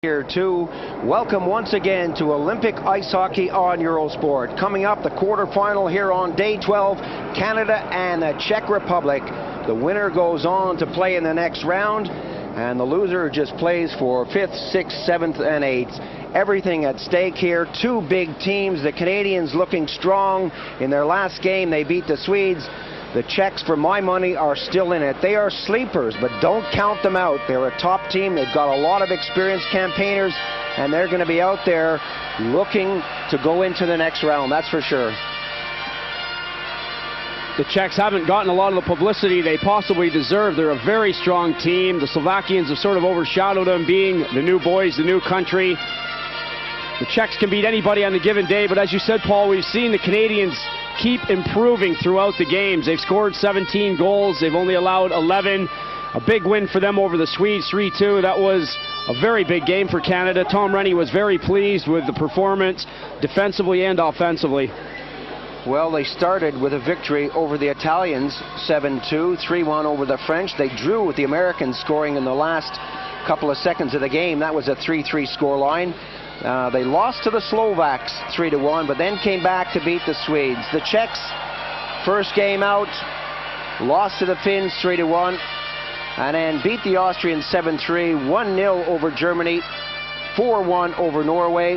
Here too. Welcome once again to Olympic ice hockey on Eurosport. Coming up, the quarterfinal here on day 12, Canada and the Czech Republic. The winner goes on to play in the next round, and the loser just plays for 5th, 6th, 7th, and 8th. Everything at stake here. Two big teams. The Canadians looking strong. In their last game, they beat the Swedes. The Czechs, for my money, are still in it. They are sleepers, but don't count them out. They're a top team. They've got a lot of experienced campaigners, and they're going to be out there looking to go into the next round, that's for sure. The Czechs haven't gotten a lot of the publicity they possibly deserve. They're a very strong team. The Slovakians have sort of overshadowed them, being the new boys, the new country. The Czechs can beat anybody on a given day, but as you said, Paul, we've seen the Canadians keep improving throughout the games. They've scored 17 goals. They've only allowed 11. A big win for them over the Swedes, 3-2. That was a very big game for Canada. Tom Rennie was very pleased with the performance, defensively and offensively. Well, they started with a victory over the Italians, 7-2, 3-1 over the French. They drew with the Americans scoring in the last couple of seconds of the game. That was a 3-3 scoreline. They lost to the Slovaks 3-1, but then came back to beat the Swedes. The Czechs, first game out, lost to the Finns 3-1, and then beat the Austrians 7-3, 1-0 over Germany, 4-1 over Norway,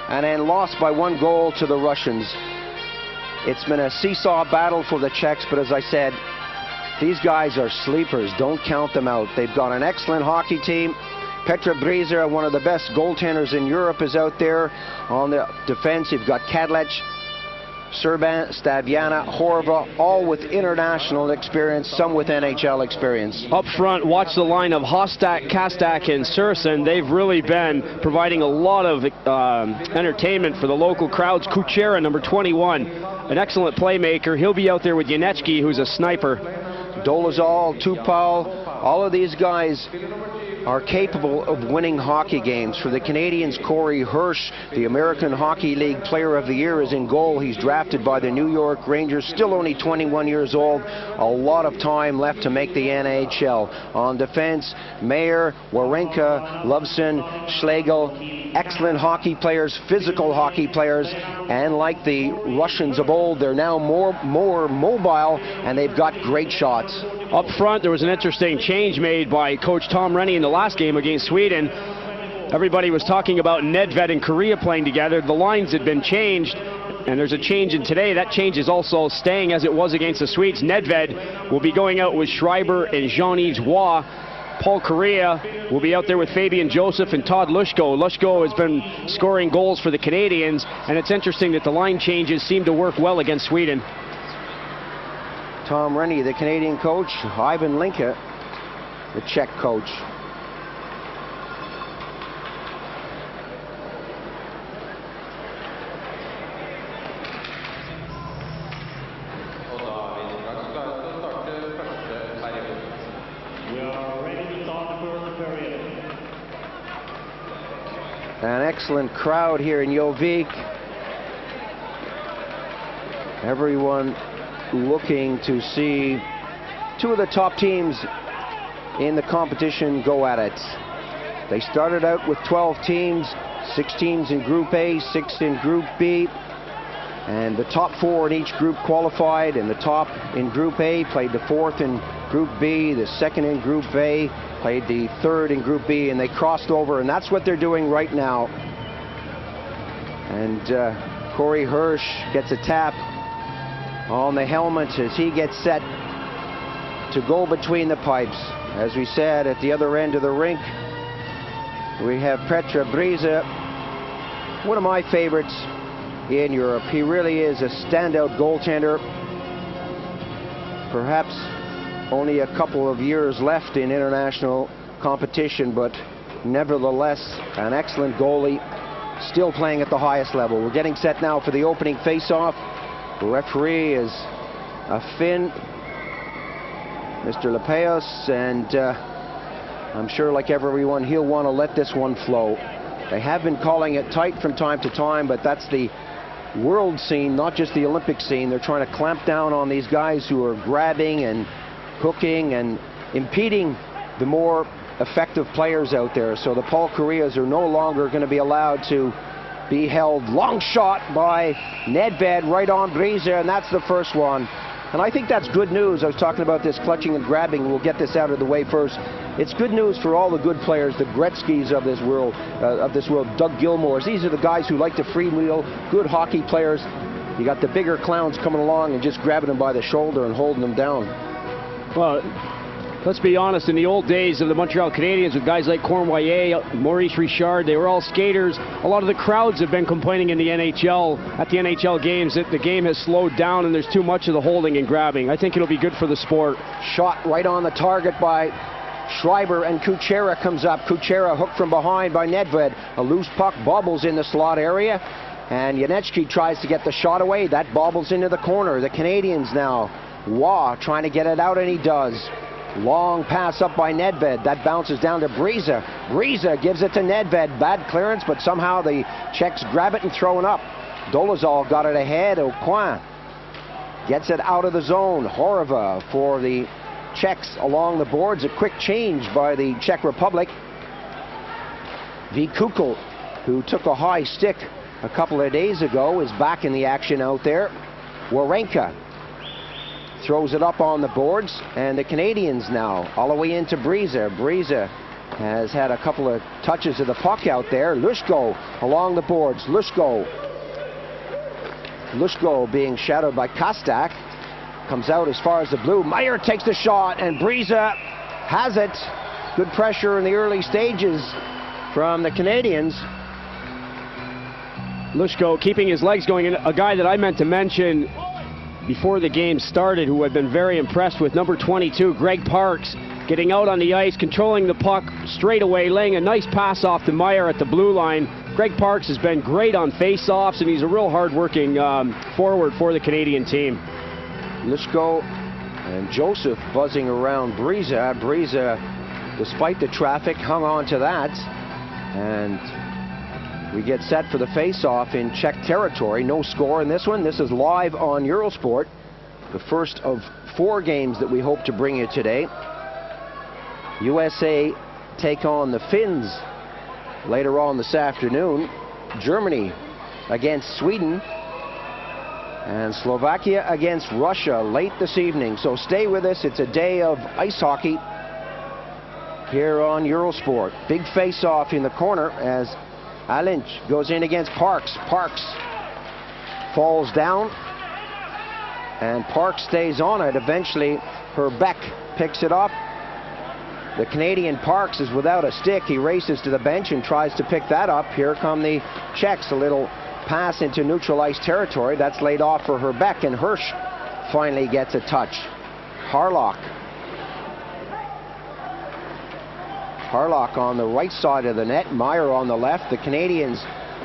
and then lost by 1 goal to the Russians. It's been a seesaw battle for the Czechs, but as I said, these guys are sleepers. Don't count them out. They've got an excellent hockey team. Petr Briza, one of the best goaltenders in Europe, is out there on the defense. You've got Kadlec, Serban, Staviana, Horva, all with international experience, some with NHL experience. Up front, watch the line of Hostak, Kastak, and Sursen. They've really been providing a lot of entertainment for the local crowds. Kuchera, number 21, an excellent playmaker. He'll be out there with Janecki, who's a sniper. Dolezal, Tupal, all of these guys are capable of winning hockey games. For the Canadians, Corey Hirsch, the American Hockey League Player of the Year, is in goal. He's drafted by the New York Rangers, still only 21 years old. A lot of time left to make the NHL. On defense, Mayer, Warenka, Lovson, Schlegel, excellent hockey players, physical hockey players, and like the Russians of old, they're now more mobile, and they've got great shots. Up front, there was an interesting change made by Coach Tom Rennie in the last game against Sweden. Everybody was talking about Nedved and Korea playing together. The lines had been changed, and there's a change in today. That change is also staying as it was against the Swedes. Nedved will be going out with Schreiber and Jean-Yves Roy. Paul Correa will be out there with Fabian Joseph and Todd Lushko. Lushko has been scoring goals for the Canadians, and it's interesting that the line changes seem to work well against Sweden. Tom Rennie, the Canadian coach, Ivan Linka, the Czech coach. An excellent crowd here in Jovik. Everyone looking to see two of the top teams in the competition go at it. They started out with 12 teams, 6 teams in Group A, 6 in Group B, and the top 4 in each group qualified, and the top in Group A played the 4th in Group B, the 2nd in Group A played the 3rd in Group B, and they crossed over, and that's what they're doing right now. And Corey Hirsch gets a tap on the helmet as he gets set to go between the pipes. As we said, at the other end of the rink, we have Petr Briza, one of my favorites in Europe. He really is a standout goaltender. Perhaps only a couple of years left in international competition, but nevertheless an excellent goalie, still playing at the highest level. We're getting set now for the opening face-off. The referee is a Finn, Mr. Lepeos, and I'm sure, like everyone, he'll want to let this one flow. They have been calling it tight from time to time, but that's the world scene, not just the Olympic scene. They're trying to clamp down on these guys who are grabbing and hooking and impeding the more effective players out there. So the Paul Correas are no longer going to be allowed to be held. Long shot by Nedved right on Brise, and that's the first one. And I think that's good news. I was talking about this clutching and grabbing. We'll get this out of the way first. It's good news for all the good players, the Gretzkys of this world, Doug Gilmours. These are the guys who like to freewheel, good hockey players. You got the bigger clowns coming along and just grabbing them by the shoulder and holding them down. Well, let's be honest, in the old days of the Montreal Canadiens with guys like Cornwallier, Maurice Richard, they were all skaters. A lot of the crowds have been complaining in the NHL, at the NHL games, that the game has slowed down and there's too much of the holding and grabbing. I think it'll be good for the sport. Shot right on the target by Schreiber, and Kuchera comes up. Kuchera hooked from behind by Nedved. A loose puck bobbles in the slot area, and Janechki tries to get the shot away. That bobbles into the corner. The Canadians now. Waugh trying to get it out, and he does. Long pass up by Nedved. That bounces down to Brise. Brise gives it to Nedved. Bad clearance, but somehow the Czechs grab it and throw it up. Dolezal got it ahead. Aucoin gets it out of the zone. Horova for the Czechs along the boards. A quick change by the Czech Republic. Vikukul, who took a high stick a couple of days ago, is back in the action out there. Warenka throws it up on the boards, and the Canadians now all the way into Brise. Brise has had a couple of touches of the puck out there. Lushko along the boards. Lushko being shadowed by Kostak. Comes out as far as the blue. Meyer takes the shot, and Brise has it. Good pressure in the early stages from the Canadians. Lushko keeping his legs going, and a guy that I meant to mention before the game started, who I've been very impressed with, number 22, Greg Parks, getting out on the ice, controlling the puck straight away, laying a nice pass off to Meyer at the blue line. Greg Parks has been great on face-offs, and he's a real hard-working forward for the Canadian team. Lushko and Joseph buzzing around Brise. Brise, despite the traffic, hung on to that. And we get set for the face-off in Czech territory. No score in this one. This is live on Eurosport. The first of 4 games that we hope to bring you today. USA take on the Finns later on this afternoon. Germany against Sweden. And Slovakia against Russia late this evening. So stay with us. It's a day of ice hockey here on Eurosport. Big face-off in the corner as Alinch goes in against Parks. Parks falls down, and Parks stays on it. Eventually, Herbeck picks it up. The Canadian Parks is without a stick. He races to the bench and tries to pick that up. Here come the Czechs. A little pass into neutral ice territory. That's laid off for Herbeck, and Hirsch finally gets a touch. Harlock on the right side of the net. Meyer on the left. The Canadians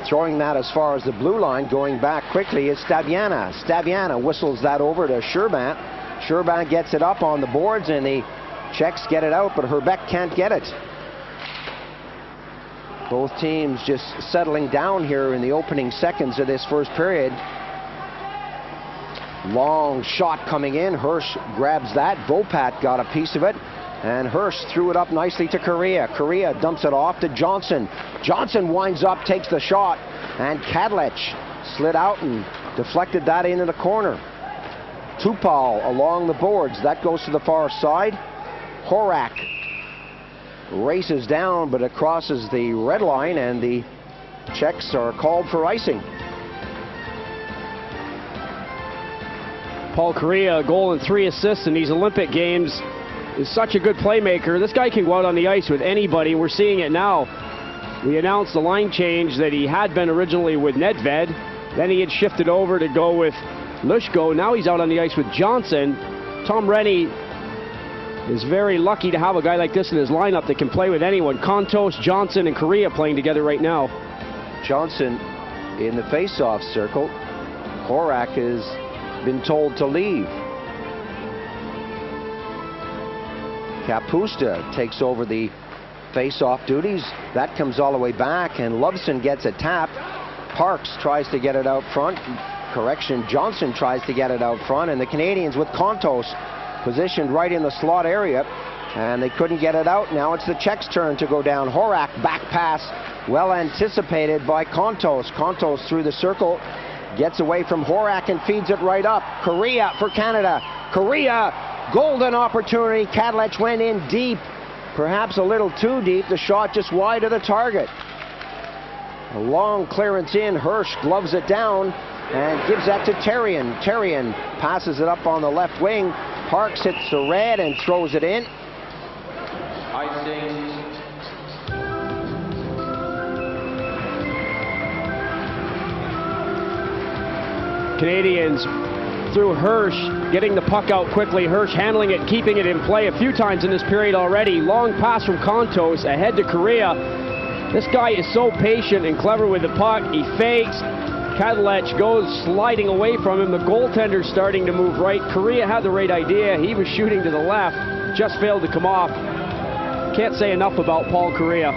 throwing that as far as the blue line. Going back quickly is Staviana. Staviana whistles that over to Sherban. Sherban gets it up on the boards, and the Czechs get it out, but Herbeck can't get it. Both teams just settling down here in the opening seconds of this first period. Long shot coming in. Hirsch grabs that. Vopat got a piece of it. And Hirsch threw it up nicely to Correa. Correa dumps it off to Johnson. Johnson winds up, takes the shot. And Kadlec slid out and deflected that into the corner. Tupal along the boards. That goes to the far side. Horak races down, but it crosses the red line, and the Czechs are called for icing. Paul Correa, a goal and 3 assists in these Olympic Games, is such a good playmaker. This guy can go out on the ice with anybody. We're seeing it now. We announced the line change that he had been originally with Nedved. Then he had shifted over to go with Lushko. Now he's out on the ice with Johnson. Tom Rennie is very lucky to have a guy like this in his lineup that can play with anyone. Kontos, Johnson, and Correa playing together right now. Johnson in the face-off circle. Horak has been told to leave. Kapusta takes over the face-off duties. That comes all the way back, and Loveson gets a tap. Parks tries to get it out front. Correction, Johnson tries to get it out front, and the Canadians with Kontos positioned right in the slot area And they couldn't get it out. Now it's the Czechs' turn to go down. Horak, back pass, well anticipated by Kontos. Kontos through the circle, gets away from Horak and feeds it right up. Korea for Canada. Korea, golden opportunity. Kadlec went in deep, perhaps a little too deep. The shot just wide of the target. A long clearance in. Hirsch gloves it down and gives that to Terrien. Terrien passes it up on the left wing. Parks hits the red and throws it in. Canadians through Hirsch, getting the puck out quickly. Hirsch handling it, keeping it in play a few times in this period already. Long pass from Kontos ahead to Korea. This guy is so patient and clever with the puck. He fakes. Kadlec goes sliding away from him. The goaltender's starting to move right. Korea had the right idea. He was shooting to the left, just failed to come off. Can't say enough about Paul Korea.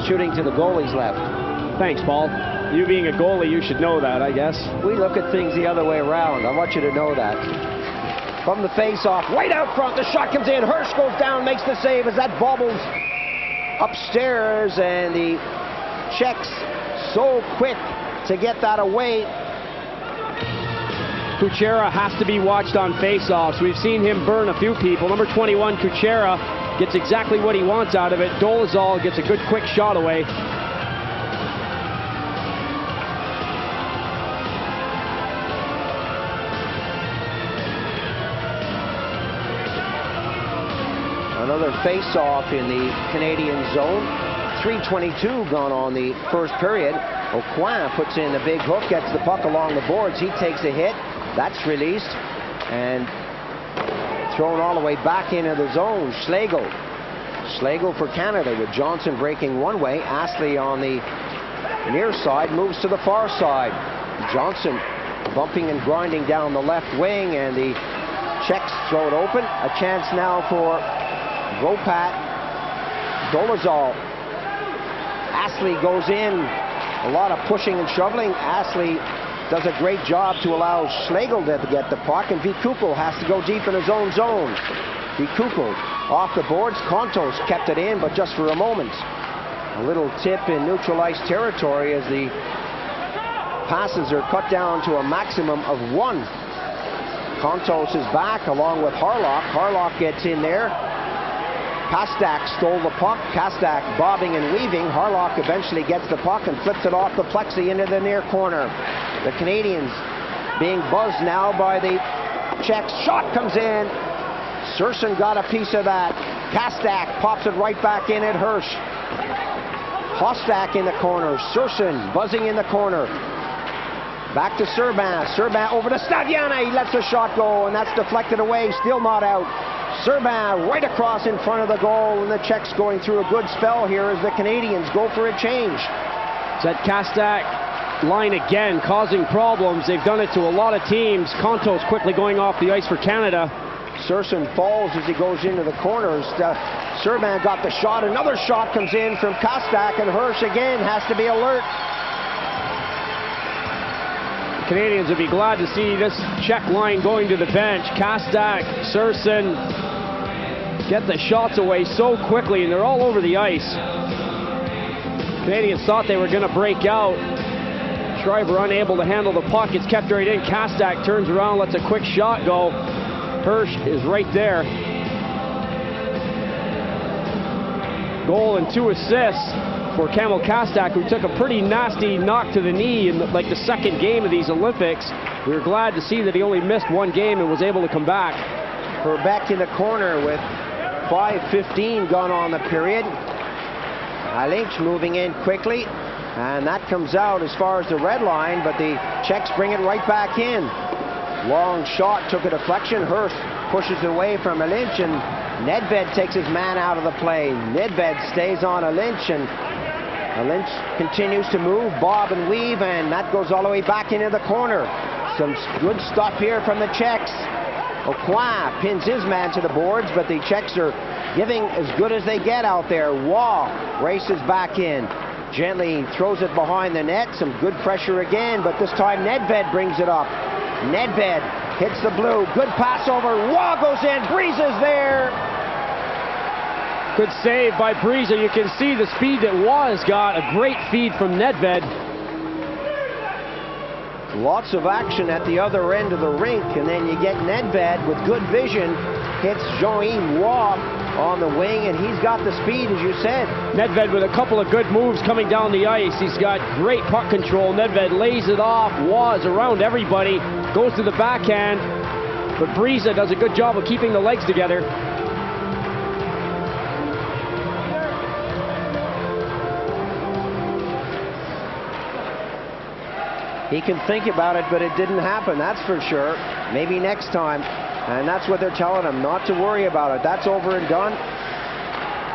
Shooting to the goalie's left. Thanks, Paul. You being a goalie, you should know that, I guess. We look at things the other way around. I want you to know that. From the face-off, right out front, the shot comes in. Hirsch goes down, makes the save as that bobbles upstairs, and the Czechs so quick to get that away. Kuchera has to be watched on face-offs. We've seen him burn a few people. Number 21, Kuchera, gets exactly what he wants out of it. Dolezal gets a good quick shot away. Another face-off in the Canadian zone. 3:22 gone on the first period. Aucoin puts in the big hook, gets the puck along the boards. He takes a hit. That's released and thrown all the way back into the zone. Schlegel. Schlegel for Canada with Johnson breaking one way. Astley on the near side moves to the far side. Johnson bumping and grinding down the left wing, and the Czechs throw it open. A chance now for Vopat. Dolezal. Astley goes in. A lot of pushing and shoveling. Astley does a great job to allow Schlegel to get the puck, and Vikukul has to go deep in his own zone. Vikukul off the boards. Kontos kept it in, but just for a moment. A little tip in neutralized territory as the passes are cut down to a maximum of one. Kontos is back along with Harlock. Harlock gets in there. Kastak stole the puck. Kastak bobbing and weaving. Harlock eventually gets the puck and flips it off the plexi into the near corner. The Canadians being buzzed now by the Czechs. Shot comes in. Surson got a piece of that. Kastak pops it right back in at Hirsch. Hostak in the corner. Surson buzzing in the corner. Back to Serban. Serban over to Staviana. He lets the shot go, and that's deflected away. Still not out. Serban right across in front of the goal, and the Czechs going through a good spell here as the Canadians go for a change. It's that Kastak line again causing problems. They've done it to a lot of teams. Kontos quickly going off the ice for Canada. Surson falls as he goes into the corners. Serban got the shot. Another shot comes in from Kastak, and Hirsch again has to be alert. Canadians would be glad to see this Czech line going to the bench. Kastak, Surson get the shots away so quickly, and they're all over the ice. Canadians thought they were going to break out. Schreiber unable to handle the puck. It's kept right in. Kastak turns around, lets a quick shot go. Hirsch is right there. Goal and 2 assists for Kamil Kastak, who took a pretty nasty knock to the knee in like the second game of these Olympics. We were glad to see that he only missed one game and was able to come back. We're back in the corner with 5:15 gone on the period. Lynch moving in quickly, and that comes out as far as the red line, but the Czechs bring it right back in. Long shot, took a deflection. Hirsch pushes it away from Lynch, and Nedved takes his man out of the play. Nedved stays on Lynch, and Lynch continues to move, bob and weave, and that goes all the way back into the corner. Some good stuff here from the Czechs. Aucoin pins his man to the boards, but the Czechs are giving as good as they get out there. Waugh races back in. gently throws it behind the net. Some good pressure again, but this time Nedved brings it up. Nedved hits the blue. Good pass over. Waugh goes in. Breeza's there. Good save by Breeza. You can see the speed that Waugh's got. A great feed from Nedved. Lots of action at the other end of the rink, and then you get Nedved with good vision. Hits Jean-Yves Waugh on the wing, and he's got the speed, as you said. Nedved with a couple of good moves coming down the ice. He's got great puck control. Nedved lays it off. Waugh is around everybody. Goes to the backhand. But Breeza does a good job of keeping the legs together. He can think about it, but it didn't happen, that's for sure. Maybe next time. And that's what they're telling him, not to worry about it. That's over and done.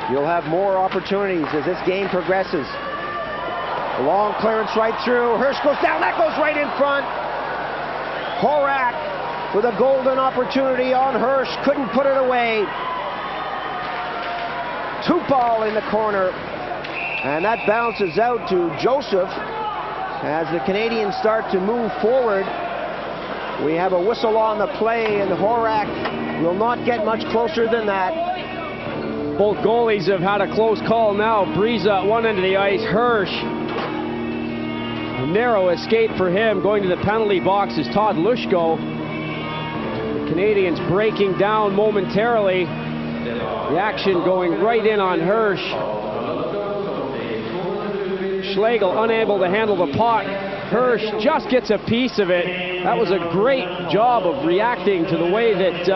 You'll have more opportunities as this game progresses. A long clearance right through. Hirsch goes down. That goes right in front. Horak with a golden opportunity on Hirsch. Couldn't put it away. Tupal in the corner. And that bounces out to Joseph. As the Canadians start to move forward, we have a whistle on the play, and Horak will not get much closer than that. Both goalies have had a close call now. Breeza at one end of the ice. Hirsch. A narrow escape for him. Going to the penalty box is Todd Lushko. The Canadians breaking down momentarily. The action going right in on Hirsch. Schlegel unable to handle the puck. Hirsch just gets a piece of it. That was a great job of reacting to the way that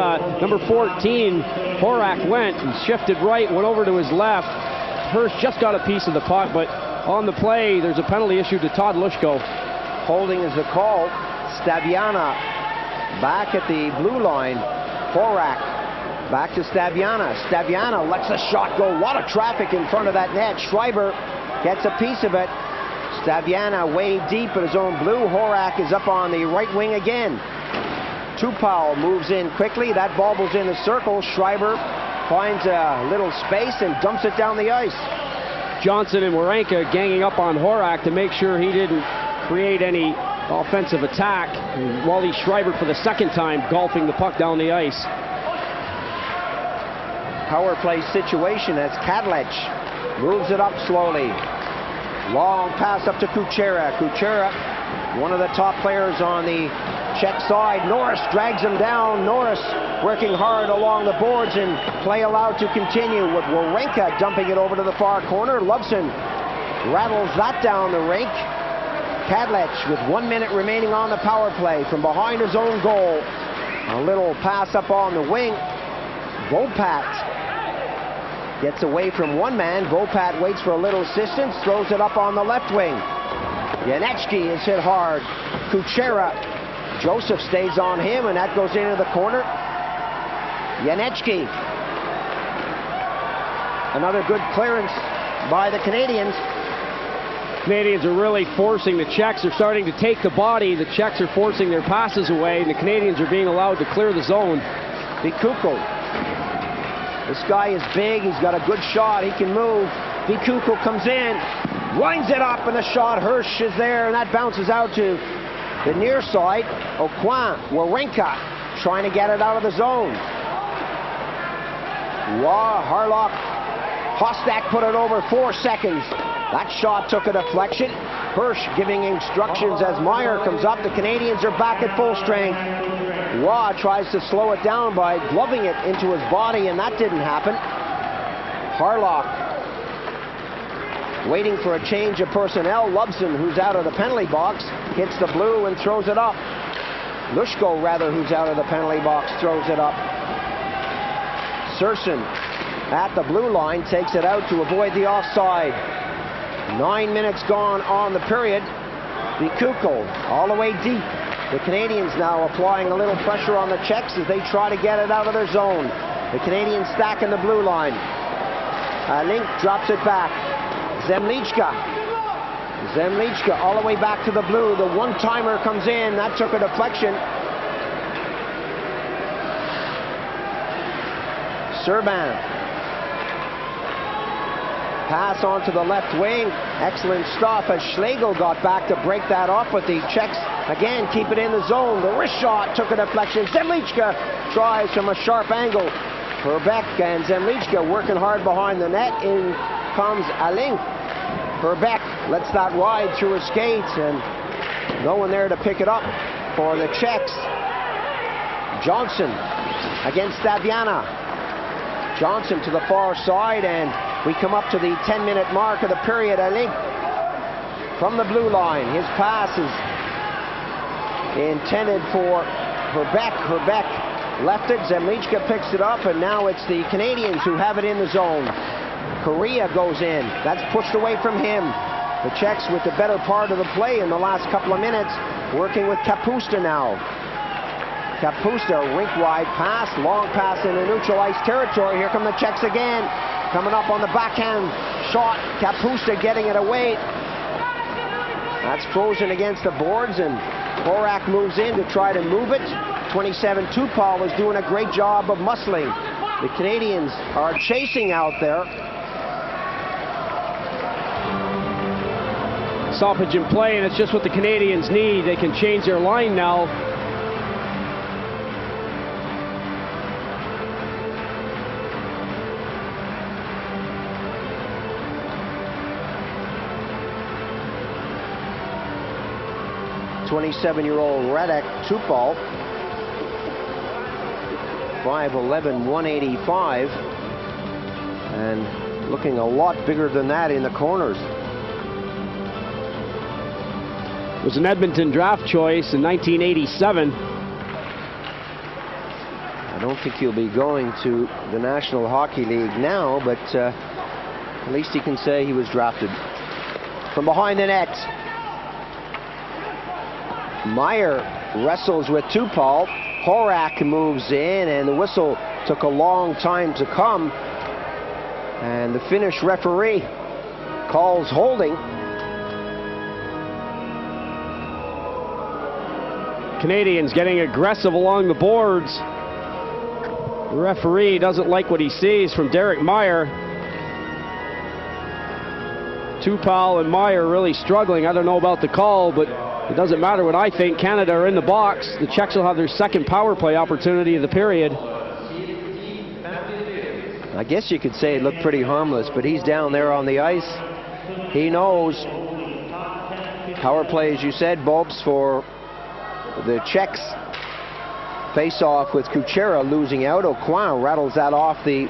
number 14, Horak, went. He shifted right, went over to his left. Hirsch just got a piece of the puck, but on the play, there's a penalty issued to Todd Lushko. Holding is the call. Staviana back at the blue line. Horak back to Staviana. Staviana lets the shot go. A lot of traffic in front of that net. Schreiber gets a piece of it. Staviana way deep in his own blue. Horak is up on the right wing again. Tupal moves in quickly. That bobbles in the circle. Schreiber finds a little space and dumps it down the ice. Johnson and Warenka ganging up on Horak to make sure he didn't create any offensive attack. And Wally Schreiber for the second time golfing the puck down the ice. Power play situation as Kadlec moves it up slowly. Long pass up to Kuchera. Kuchera, one of the top players on the Czech side. Norris drags him down. Norris working hard along the boards, and play allowed to continue with Warenka dumping it over to the far corner. Lovson rattles that down the rink. Kadlec with 1 minute remaining on the power play from behind his own goal. A little pass up on the wing. Vopat gets away from one man. Vopat waits for a little assistance, throws it up on the left wing. Janechki is hit hard. Kuchera. Joseph stays on him, and that goes into the corner. Janechki. Another good clearance by the Canadians. Canadians are really forcing. The Czechs are starting to take the body. The Czechs are forcing their passes away, and the Canadians are being allowed to clear the zone. Bikuko. This guy is big. He's got a good shot. He can move. Bikuko comes in, winds it up, and the shot. Hirsch is there, and that bounces out to the near side. Aucoin, Warenka trying to get it out of the zone. Harlock, Hostak put it over 4 seconds. That shot took a deflection. Hirsch giving instructions as Meyer comes up. The Canadians are back at full strength. Waugh tries to slow it down by gloving it into his body, and that didn't happen. Harlock waiting for a change of personnel. Lovson, who's out of the penalty box, hits the blue and throws it up. Lushko, rather, who's out of the penalty box, throws it up. Serson at the blue line takes it out to avoid the offside. 9 minutes gone on the period. Bikuko all the way deep. The Canadians now applying a little pressure on the Czechs as they try to get it out of their zone. The Canadians stack in the blue line. Link drops it back. Zemlichka all the way back to the blue. The one-timer comes in. That took a deflection. Serban Pass onto the left wing. Excellent stuff as Schlegel got back to break that off, but the Czechs again keep it in the zone. The wrist shot took a deflection. Zemlichka tries from a sharp angle. Herbeck and Zemlichka working hard behind the net. In comes Aling. Herbeck lets that ride through his skates and no one there to pick it up for the Czechs. Johnson against Staviana. Johnson to the far side, and we come up to the 10-minute mark of the period. Aling from the blue line. His pass is intended for Herbeck. Herbeck left it. Zemlichka picks it up, and now it's the Canadians who have it in the zone. Correa goes in. That's pushed away from him. The Czechs with the better part of the play in the last couple of minutes, working with Kapusta now. Kapusta, rink-wide pass, long pass into neutral ice territory. Here come the Czechs again. Coming up on the backhand shot. Kapusta getting it away. That's frozen against the boards, and Horak moves in to try to move it. 27 Tupal is doing a great job of muscling. The Canadians are chasing out there. Stoppage in play, and it's just what the Canadians need. They can change their line now. '27-year-old Radek Tupal, 5'11", 185, and looking a lot bigger than that in the corners. Was an Edmonton draft choice in 1987. I don't think he'll be going to the National Hockey League now, but at least he can say he was drafted. From behind the net, Meyer wrestles with Tupal. Horak moves in, and the whistle took a long time to come. And the Finnish referee calls holding. Canadians getting aggressive along the boards. The referee doesn't like what he sees from Derek Meyer. Tupal and Meyer really struggling. I don't know about the call, but it doesn't matter what I think. Canada are in the box. The Czechs will have their second power play opportunity of the period. I guess you could say it looked pretty harmless, but he's down there on the ice. He knows. Power play, as you said, Bobs, for the Czechs. Face off with Kuchera losing out. Aucoin rattles that off the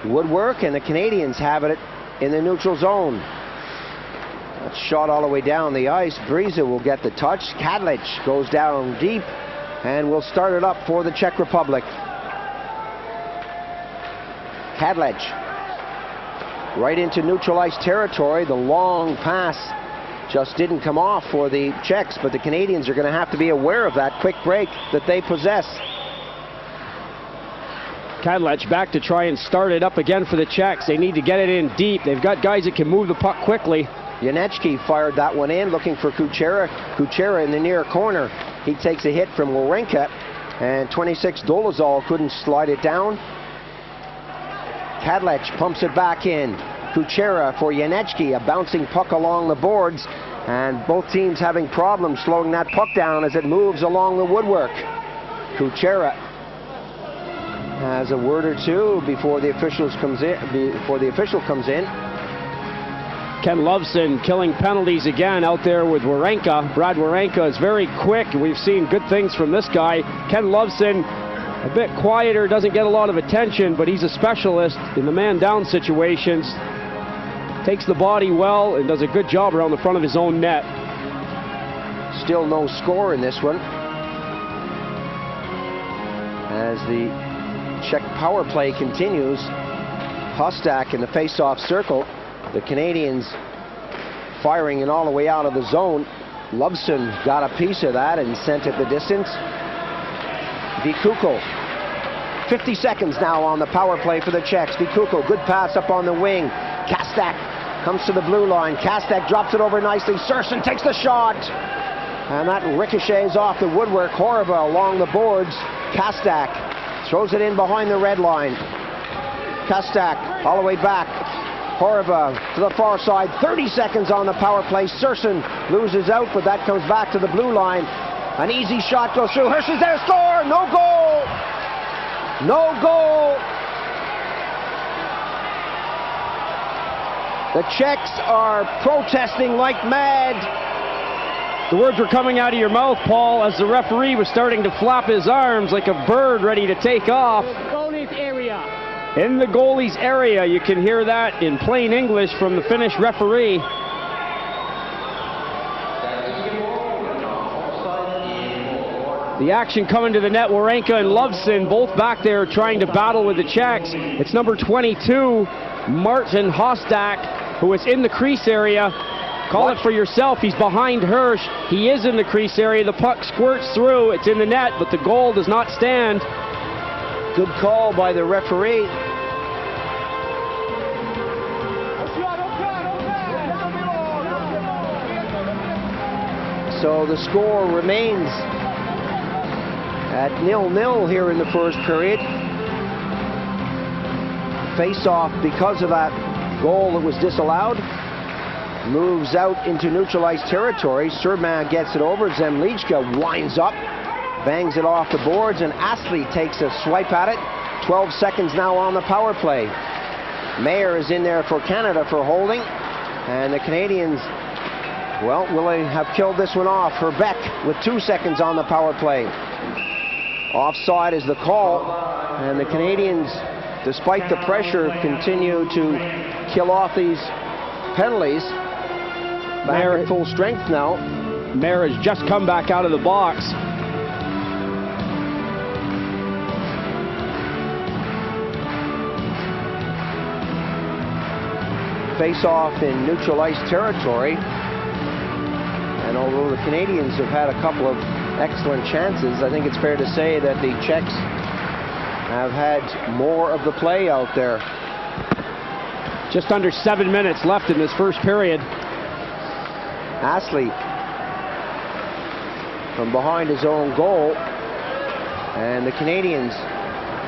woodwork, and the Canadians have it in the neutral zone. That's shot all the way down the ice. Bryza will get the touch. Kadlich goes down deep and will start it up for the Czech Republic. Kadlich right into neutral ice territory. The long pass just didn't come off for the Czechs, but the Canadians are going to have to be aware of that quick break that they possess. Kadlich back to try and start it up again for the Czechs. They need to get it in deep. They've got guys that can move the puck quickly. Janecki fired that one in, looking for Kuchera. Kuchera in the near corner. He takes a hit from Wawrinka, and 26 Dolezal couldn't slide it down. Kadlich pumps it back in. Kuchera for Janecki, a bouncing puck along the boards, and both teams having problems slowing that puck down as it moves along the woodwork. Kuchera has a word or two before the official comes in. Ken Loveson killing penalties again out there with Wawrinka. Brad Wawrinka is very quick. We've seen good things from this guy. Ken Loveson, a bit quieter, doesn't get a lot of attention, but he's a specialist in the man-down situations. Takes the body well and does a good job around the front of his own net. Still no score in this one, as the Czech power play continues. Hostak in the face-off circle. The Canadians firing it all the way out of the zone. Loveson got a piece of that and sent it the distance. Vikuko. 50 seconds now on the power play for the Czechs. Vikuko, good pass up on the wing. Kastak comes to the blue line. Kastak drops it over nicely. Surson takes the shot, and that ricochets off the woodwork. Horrible along the boards. Kastak throws it in behind the red line. Kastak all the way back. Horva to the far side, 30 seconds on the power play. Surson loses out, but that comes back to the blue line. An easy shot goes through. Hirsch is there, score! No goal! No goal! The Czechs are protesting like mad. The words were coming out of your mouth, Paul, as the referee was starting to flap his arms like a bird ready to take off. Goalie's area. In the goalie's area, you can hear that in plain English from the Finnish referee. The action coming to the net, Warenka and Lovson both back there trying to battle with the Czechs. It's number 22, Martin Hostak, who is in the crease area. Call it for yourself, he's behind Hirsch. He is in the crease area, the puck squirts through, it's in the net, but the goal does not stand. Good call by the referee. So the score remains at 0-0 here in the first period. Face-off because of that goal that was disallowed. Moves out into neutralized territory. Serban gets it over. Zemlichka winds up, bangs it off the boards, and Astley takes a swipe at it. 12 seconds now on the power play. Mayer is in there for Canada for holding, and the Canadians, well, will they have killed this one off? Herbeck with 2 seconds on the power play. Offside is the call, and the Canadians, despite the pressure, continue to kill off these penalties. Back at full strength now. Mayer has just come back out of the box. Face-off in neutralized territory. And although the Canadians have had a couple of excellent chances, I think it's fair to say that the Czechs have had more of the play out there. Just under 7 minutes left in this first period. Astley from behind his own goal, and the Canadians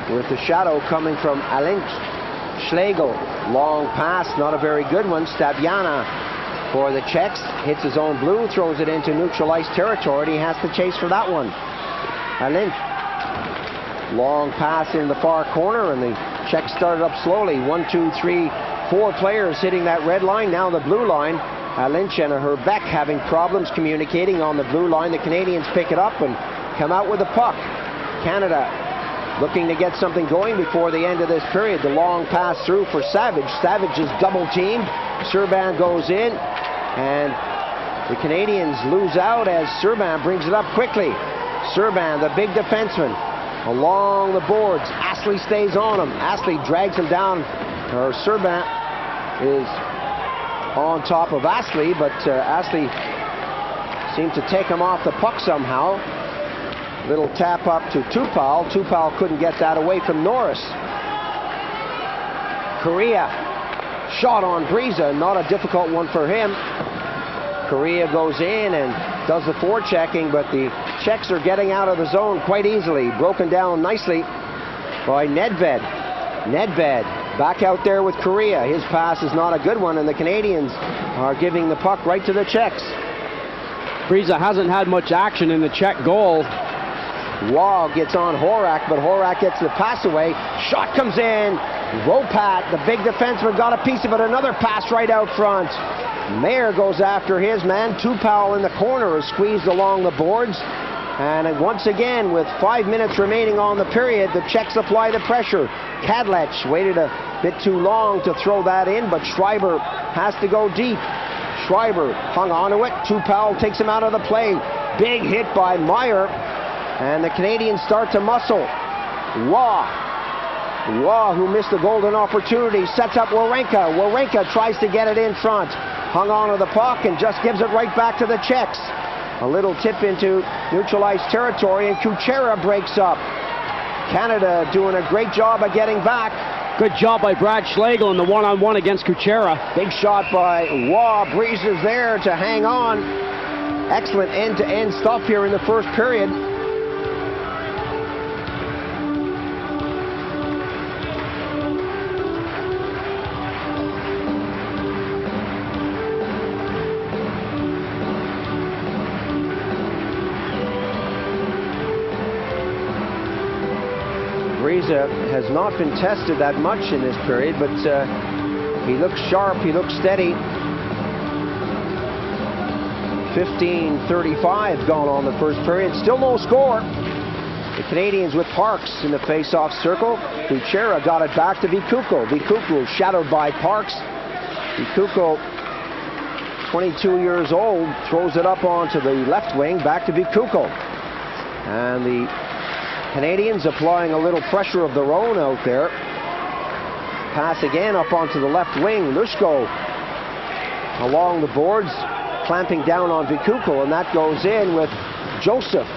with the shadow coming from Alin Schlegel. Long pass, not a very good one. Stabiana for the Czechs, hits his own blue, throws it into neutralized territory, and he has to chase for that one. Alin, long pass in the far corner, and the Czechs started up slowly. 1, 2, 3, 4 players hitting that red line, now the blue line. Lynch and Herbeck having problems communicating on the blue line. The Canadians pick it up and come out with the puck. Canada looking to get something going before the end of this period. The long pass through for Savage. Savage is double teamed. Serban goes in, and the Canadians lose out as Serban brings it up quickly. Serban, the big defenseman, along the boards. Astley stays on him. Astley drags him down. Serban is on top of Astley, but Astley seemed to take him off the puck somehow. Little tap up to Tupal. Tupal couldn't get that away from Norris. Correa, shot on Briza, not a difficult one for him. Correa goes in and does the forechecking, but the Czechs are getting out of the zone quite easily. Broken down nicely by Nedved. Nedved back out there with Correa. His pass is not a good one, and the Canadians are giving the puck right to the Czechs. Briza hasn't had much action in the Czech goal. Waugh gets on Horak, but Horak gets the pass away. Shot comes in. Ropat, the big defenseman, got a piece of it. Another pass right out front. Mayer goes after his man. Tupal in the corner is squeezed along the boards. And once again, with 5 minutes remaining on the period, the Czechs apply the pressure. Kadlec waited a bit too long to throw that in, but Schreiber has to go deep. Schreiber hung onto it. Tupal takes him out of the play. Big hit by Meyer. And the Canadians start to muscle. Waugh, who missed a golden opportunity, sets up Warenka. Warenka tries to get it in front. Hung onto the puck and just gives it right back to the Czechs. A little tip into neutralized territory, and Kuchera breaks up. Canada doing a great job of getting back. Good job by Brad Schlegel in the one-on-one against Kuchera. Big shot by Waugh. Breeze is there to hang on. Excellent end-to-end stuff here in the first period. Kariza has not been tested that much in this period, but he looks sharp, he looks steady. 15:35 gone on the first period, still no score. The Canadians with Parks in the face-off circle. Kuchera got it back to Vikuko. Vikuko shadowed by Parks. Vikuko, 22 years old, throws it up onto the left wing, back to Vikuko. And the Canadians applying a little pressure of their own out there. Pass again up onto the left wing. Lushko along the boards, clamping down on Vikuko, and that goes in with Joseph.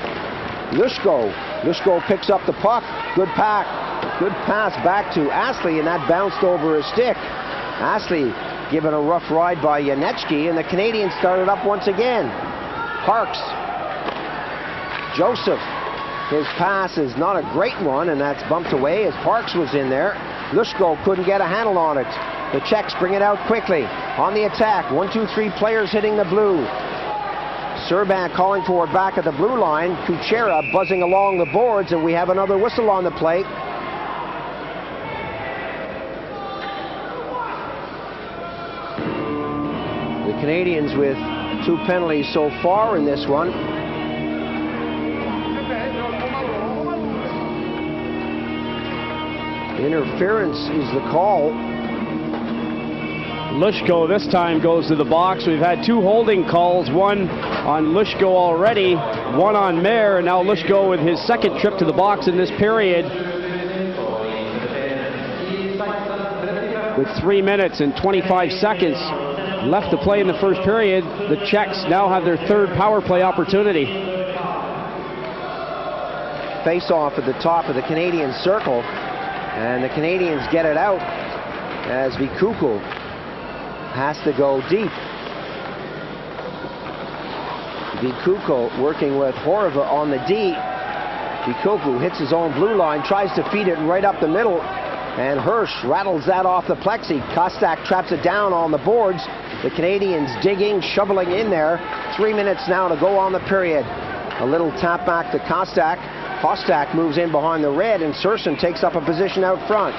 Lushko picks up the puck. Good pass back to Astley, and that bounced over his stick. Astley given a rough ride by Yanechki, and the Canadians started up once again. Parks. Joseph. His pass is not a great one, and that's bumped away as Parks was in there. Lushko couldn't get a handle on it. The Czechs bring it out quickly. On the attack, 1, 2, 3 players hitting the blue. Serban calling for it back at the blue line. Kuchera buzzing along the boards, and we have another whistle on the plate. The Canadians with 2 penalties so far in this one. Interference is the call. Lushko this time goes to the box. We've had 2 holding calls, one on Lushko already, one on Mayer, and now Lushko with his second trip to the box in this period. With 3 minutes and 25 seconds left to play in the first period, the Czechs now have their 3rd power play opportunity. Face off at the top of the Canadian circle, and the Canadians get it out as Vikuko has to go deep. Vikuko working with Horva on the D. Vikuko hits his own blue line, tries to feed it right up the middle, and Hirsch rattles that off the plexi. Kostak traps it down on the boards. The Canadians digging, shoveling in there. 3 minutes now to go on the period. A little tap back to Kostak. Hostak moves in behind the red, and Surson takes up a position out front.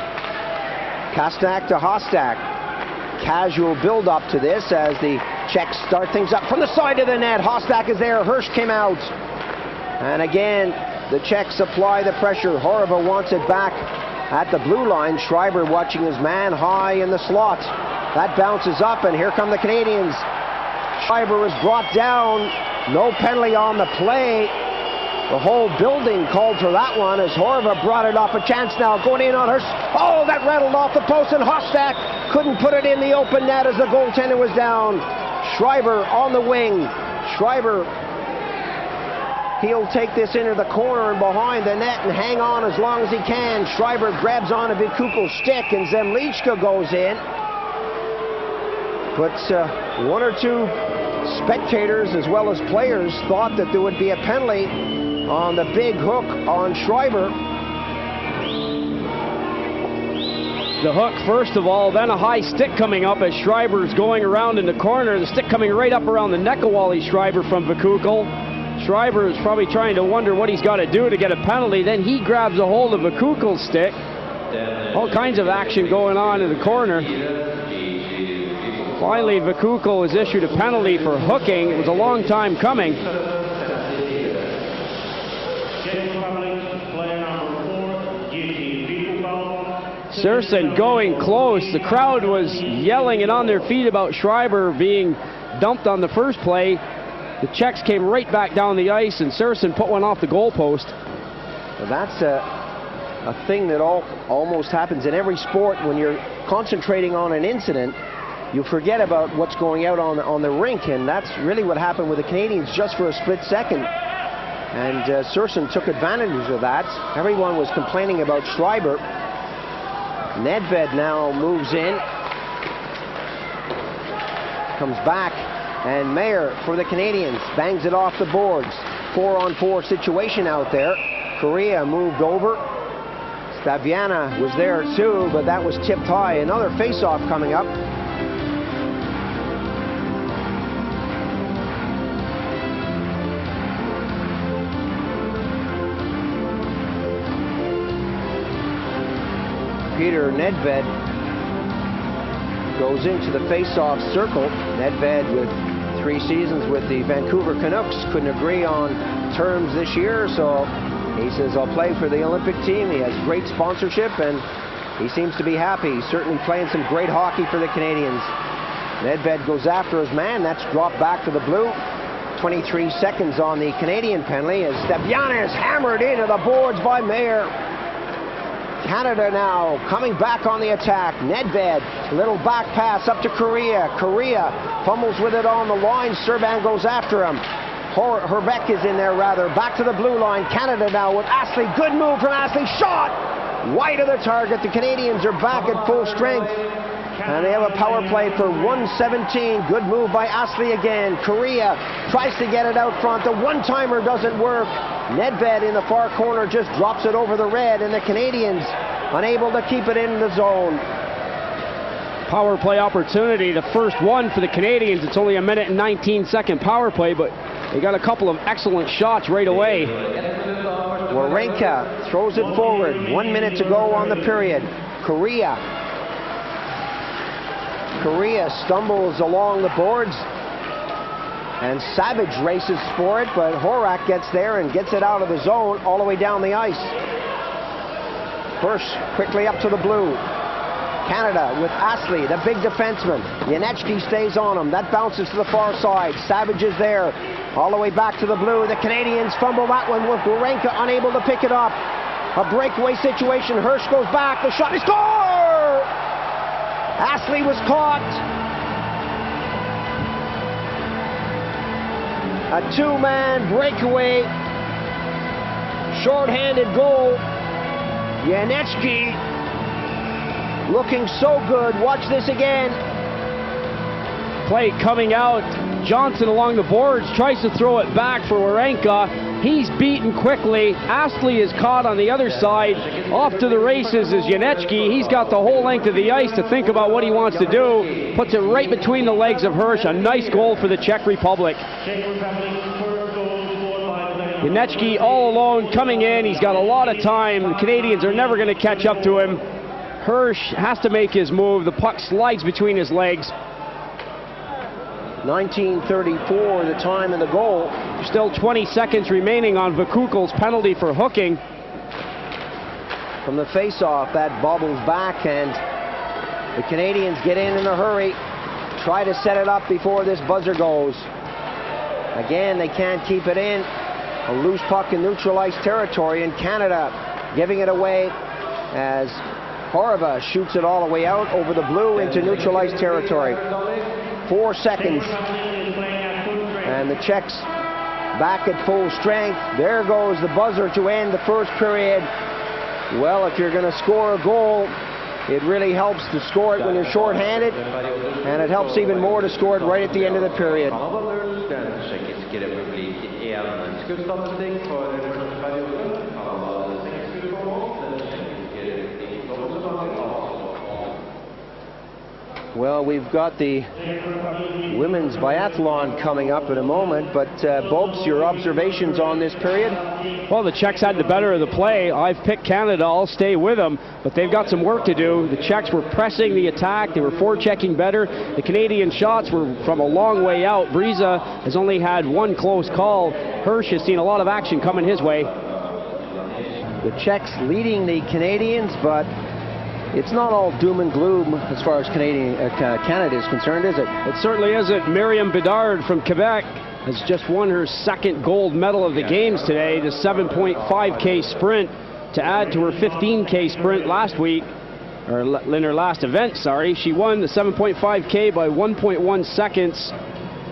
Kostak to Hostak. Casual build-up to this as the Czechs start things up from the side of the net. Hostak is there. Hirsch came out. And again, the Czechs apply the pressure. Horva wants it back at the blue line. Schreiber watching his man high in the slot. That bounces up, and here come the Canadians. Schreiber is brought down. No penalty on the play. The whole building called for that one as Horva brought it up. A chance now going in on Hirsch. Oh, that rattled off the post, and Hostak couldn't put it in the open net as the goaltender was down. Schreiber on the wing. Schreiber, he'll take this into the corner and behind the net and hang on as long as he can. Schreiber grabs onto Vikuko's stick, and Zemlichka goes in. But 1 or 2 spectators as well as players thought that there would be a penalty on the big hook on Schreiber. The hook first of all, then a high stick coming up as Schreiber's going around in the corner. The stick coming right up around the neck of Wally Schreiber from Vikuko. Schreiber is probably trying to wonder what he's got to do to get a penalty. Then he grabs a hold of Vikuko's stick. All kinds of action going on in the corner. Finally, Vikuko is issued a penalty for hooking. It was a long time coming. Surson going close. The crowd was yelling and on their feet about Schreiber being dumped on the first play. The Czechs came right back down the ice, and Surson put one off the goalpost. Well, that's a thing that almost happens in every sport. When you're concentrating on an incident, you forget about what's going out on the rink, and that's really what happened with the Canadians just for a split second. And Surson took advantage of that. Everyone was complaining about Schreiber. Nedved now moves in, comes back, and Mayer for the Canadians bangs it off the boards. 4-on-4 situation out there. Correa moved over. Staviana was there too, but that was tipped high. Another face-off coming up. Peter Nedved goes into the face-off circle. Nedved, with 3 seasons with the Vancouver Canucks, couldn't agree on terms this year, so he says, I'll play for the Olympic team. He has great sponsorship, and he seems to be happy. He's certainly playing some great hockey for the Canadians. Nedved goes after his man. That's dropped back to the blue. 23 seconds on the Canadian penalty as Stepyan is hammered into the boards by Mayer. Canada now coming back on the attack. Nedved, little back pass up to Correa. Correa fumbles with it on the line. Serban goes after him. Herbeck is in there, rather. Back to the blue line. Canada now with Astley. Good move from Astley. Shot! Wide of the target. The Canadians are back at full strength. And they have a power play for 117. Good move by Astley again. Correa tries to get it out front. The one-timer doesn't work. Nedved in the far corner just drops it over the red, and the Canadians unable to keep it in the zone. Power play opportunity, the first one for the Canadians. It's only a 1 minute and 19-second power play, but they got a couple of excellent shots right away. Warenka throws it forward. 1 minute to go on the period. Correa stumbles along the boards, and Savage races for it, but Horak gets there and gets it out of the zone all the way down the ice. Hirsch quickly up to the blue. Canada with Astley, the big defenseman. Janechki stays on him. That bounces to the far side. Savage is there. All the way back to the blue. The Canadians fumble that one with Warenka unable to pick it up. A breakaway situation. Hirsch goes back. The shot. He score! Astley was caught. A 2-man breakaway. Short-handed goal. Janechki looking so good. Watch this again. Play coming out. Johnson along the boards tries to throw it back for Warenka. He's beaten quickly. Astley is caught on the other side. Off to the races is Janechki. He's got the whole length of the ice to think about what he wants to do. Puts it right between the legs of Hirsch. A nice goal for the Czech Republic. Janechki all alone coming in. He's got a lot of time. The Canadians are never going to catch up to him. Hirsch has to make his move. The puck slides between his legs. 19:34 the time and the goal. Still 20 seconds remaining on Vakukul's penalty for hooking. From the face-off, that bobbles back, and the Canadians get in a hurry. Try to set it up before this buzzer goes. Again, they can't keep it in. A loose puck in neutralized territory, and Canada giving it away as Horva shoots it all the way out over the blue into neutralized territory. 4 seconds, and the Czechs back at full strength. There goes the buzzer to end the first period. Well, if you're going to score a goal, it really helps to score it when you're short-handed, and it helps even more to score it right at the end of the period. Well, we've got the women's biathlon coming up in a moment, but Bobs, your observations on this period? Well, the Czechs had the better of the play. I've picked Canada. I'll stay with them, but they've got some work to do. The Czechs were pressing the attack. They were forechecking better. The Canadian shots were from a long way out. Briza has only had one close call. Hirsch has seen a lot of action coming his way. The Czechs leading the Canadians, but it's not all doom and gloom as far as Canada is concerned, is it? It certainly isn't. Miriam Bedard from Quebec has just won her second gold medal of the games today, the 7.5K sprint, to add to her 15K sprint last week, or in her last event, sorry. She won the 7.5K by 1.1 seconds.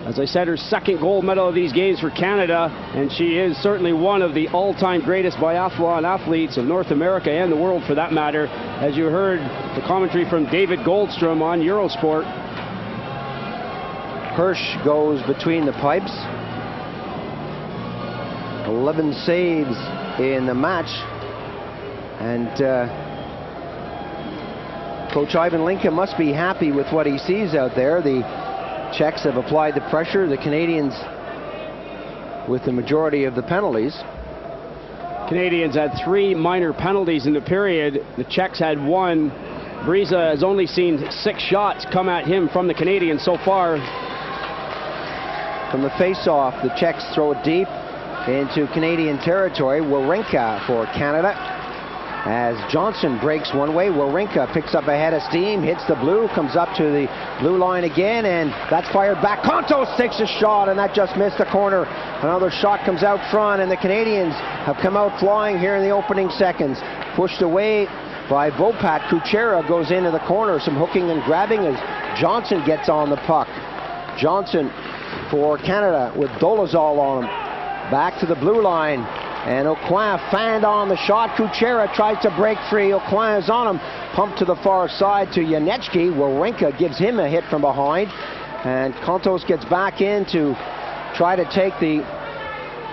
As I said, her second gold medal of these games for Canada, and she is certainly one of the all-time greatest biathlon athletes of North America and the world for that matter, as you heard the commentary from David Goldstrom on Eurosport. Hirsch goes between the pipes. 11 saves in the match, and Coach Ivan Linka must be happy with what he sees out there. The Czechs have applied the pressure. The Canadians with the majority of the penalties. Canadians had 3 minor penalties in the period. The Czechs had 1. Briza has only seen 6 shots come at him from the Canadians so far. From the face-off, the Czechs throw it deep into Canadian territory. Wawrinka for Canada. As Johnson breaks one way, Wawrinka picks up a head of steam, hits the blue, comes up to the blue line again, and that's fired back. Kontos takes a shot, and that just missed the corner. Another shot comes out front, and the Canadians have come out flying here in the opening seconds. Pushed away by Vopat. Kuchera goes into the corner. Some hooking and grabbing as Johnson gets on the puck. Johnson for Canada with Dolezal on him. Back to the blue line. And Aucoin fanned on the shot. Kuchera tries to break free. Aucoin is on him. Pumped to the far side to Janecki. Wawrinka gives him a hit from behind. And Kontos gets back in to try to take the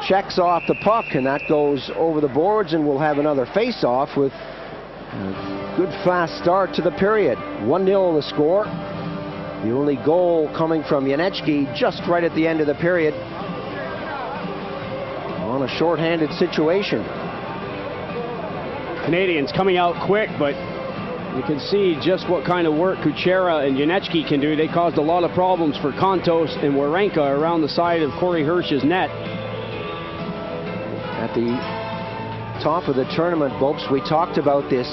Czechs off the puck. And that goes over the boards, and we'll have another face-off with a good fast start to the period. 1-0 the score. The only goal coming from Janecki just right at the end of the period on a shorthanded situation. Canadians coming out quick, but you can see just what kind of work Kuchera and Janecki can do. They caused a lot of problems for Kontos and Wawrinka around the side of Corey Hirsch's net. At the top of the tournament, Bopes, we talked about this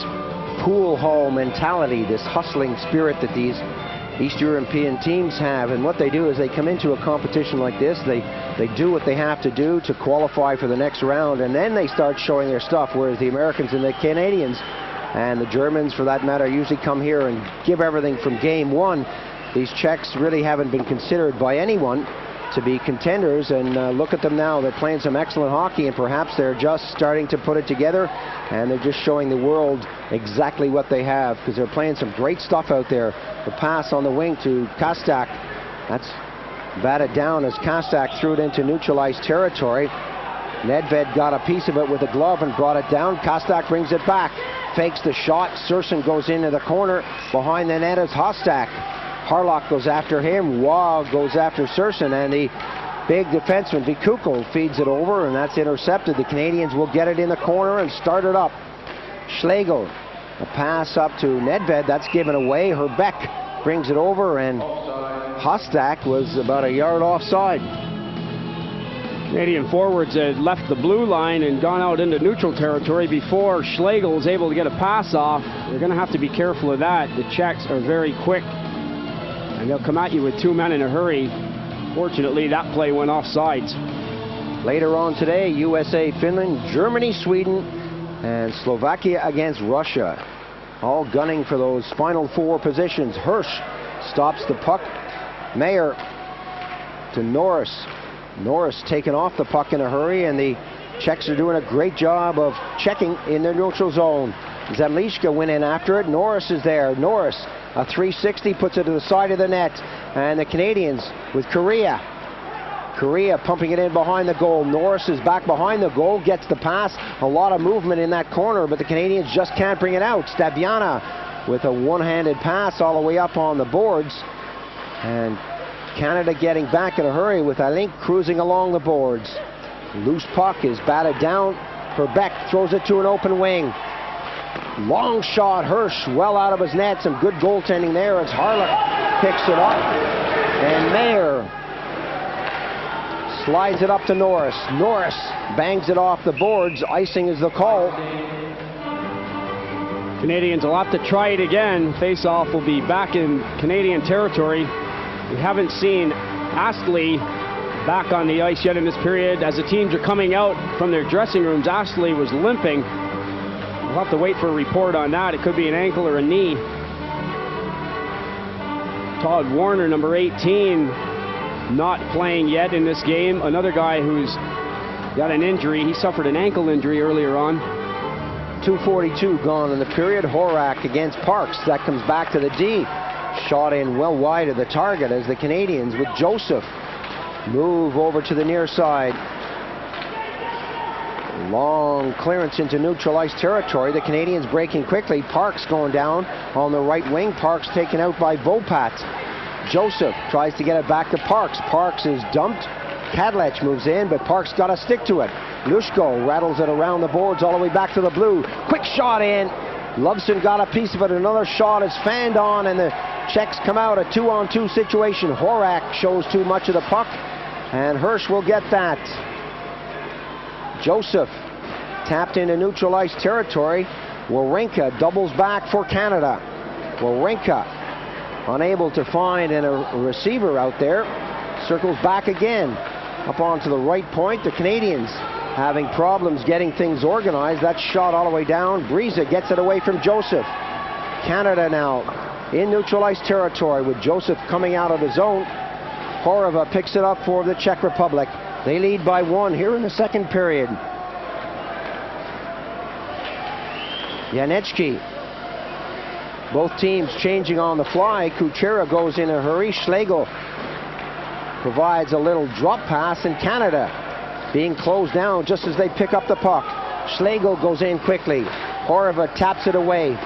pool hall mentality, this hustling spirit that these East European teams have, and what they do is they come into a competition like this, they do what they have to do to qualify for the next round, and then they start showing their stuff, whereas the Americans and the Canadians and the Germans, for that matter, usually come here and give everything from game one. These Czechs really haven't been considered by anyone to be contenders, and look at them now. They're playing some excellent hockey, and perhaps they're just starting to put it together, and they're just showing the world exactly what they have, because they're playing some great stuff out there. The pass on the wing to Kastak, that's batted down as Kastak threw it into neutralized territory. Nedved got a piece of it with a glove and brought it down. Kastak brings it back, fakes the shot. Surson goes into the corner. Behind the net is Hostak. Harlock goes after him. Waugh goes after Surson, and the big defenseman Vikuko feeds it over, and that's intercepted. The Canadians will get it in the corner and start it up. Schlegel, a pass up to Nedved, that's given away. Herbeck brings it over, and Hostak was about a yard offside. Canadian forwards had left the blue line and gone out into neutral territory before Schlegel was able to get a pass off. They're going to have to be careful of that. The Czechs are very quick, and they'll come at you with 2 men in a hurry. Fortunately, that play went offsides. Later on today, USA, Finland, Germany, Sweden, and Slovakia against Russia. All gunning for those Final Four positions. Hirsch stops the puck. Mayer to Norris. Norris taken off the puck in a hurry, and the Czechs are doing a great job of checking in their neutral zone. Zemlichka went in after it. Norris is there. Norris, a 360, puts it to the side of the net. And the Canadians with Correa. Correa pumping it in behind the goal. Norris is back behind the goal, gets the pass. A lot of movement in that corner, but the Canadians just can't bring it out. Stabiana with a one-handed pass all the way up on the boards. And Canada getting back in a hurry with Alink cruising along the boards. Loose puck is batted down. Herbeck throws it to an open wing. Long shot. Hirsch well out of his net. Some good goaltending there as Harlock picks it up. And Mayer slides it up to Norris. Norris bangs it off the boards. Icing is the call. Canadians will have to try it again. Face-off will be back in Canadian territory. We haven't seen Astley back on the ice yet in this period. As the teams are coming out from their dressing rooms, Astley was limping. We'll have to wait for a report on that. It could be an ankle or a knee. Todd Warner, number 18, not playing yet in this game. Another guy who's got an injury. He suffered an ankle injury earlier on. 2:42 gone in the period. Horak against Parks. That comes back to the D. Shot in well wide of the target as the Canadians with Joseph move over to the near side. Long clearance into neutralized territory. The Canadians breaking quickly. Parks going down on the right wing. Parks taken out by Vopat. Joseph tries to get it back to Parks. Parks is dumped. Kadlec moves in, but Parks got to stick to it. Lushko rattles it around the boards all the way back to the blue. Quick shot in. Loveson got a piece of it. Another shot is fanned on, and the Czechs come out. A 2-on-2 situation. Horak shows too much of the puck, and Hirsch will get that. Joseph tapped into neutral ice territory. Wawrinka doubles back for Canada. Wawrinka unable to find a receiver out there. Circles back again up onto the right point. The Canadians having problems getting things organized. That shot all the way down. Briza gets it away from Joseph. Canada now in neutral ice territory with Joseph coming out of the zone. Horova picks it up for the Czech Republic. They lead by 1 here in the second period. Janecki. Both teams changing on the fly. Kuchera goes in a hurry. Schlegel provides a little drop pass, and Canada being closed down just as they pick up the puck. Schlegel goes in quickly. Horova taps it away.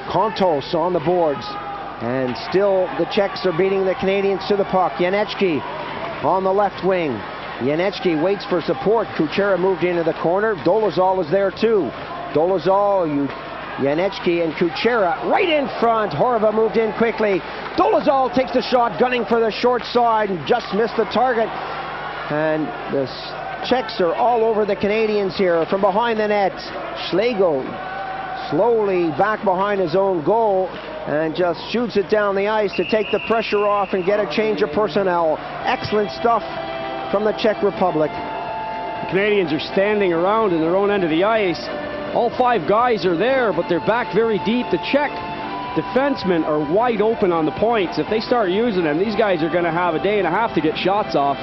Kontos on the boards. And still the Czechs are beating the Canadians to the puck. Janecki on the left wing. Janecki waits for support. Kuchera moved into the corner. Dolezal is there too. Dolezal, Janecki and Kuchera right in front. Horova moved in quickly. Dolezal takes the shot, gunning for the short side, and just missed the target. And the Czechs are all over the Canadians here from behind the net. Schlegel slowly back behind his own goal and just shoots it down the ice to take the pressure off and get a change of personnel. Excellent stuff from the Czech Republic. The Canadians are standing around in their own end of the ice. All 5 guys are there, but they're back very deep. The Czech defensemen are wide open on the points. If they start using them, these guys are going to have a day and a half to get shots off.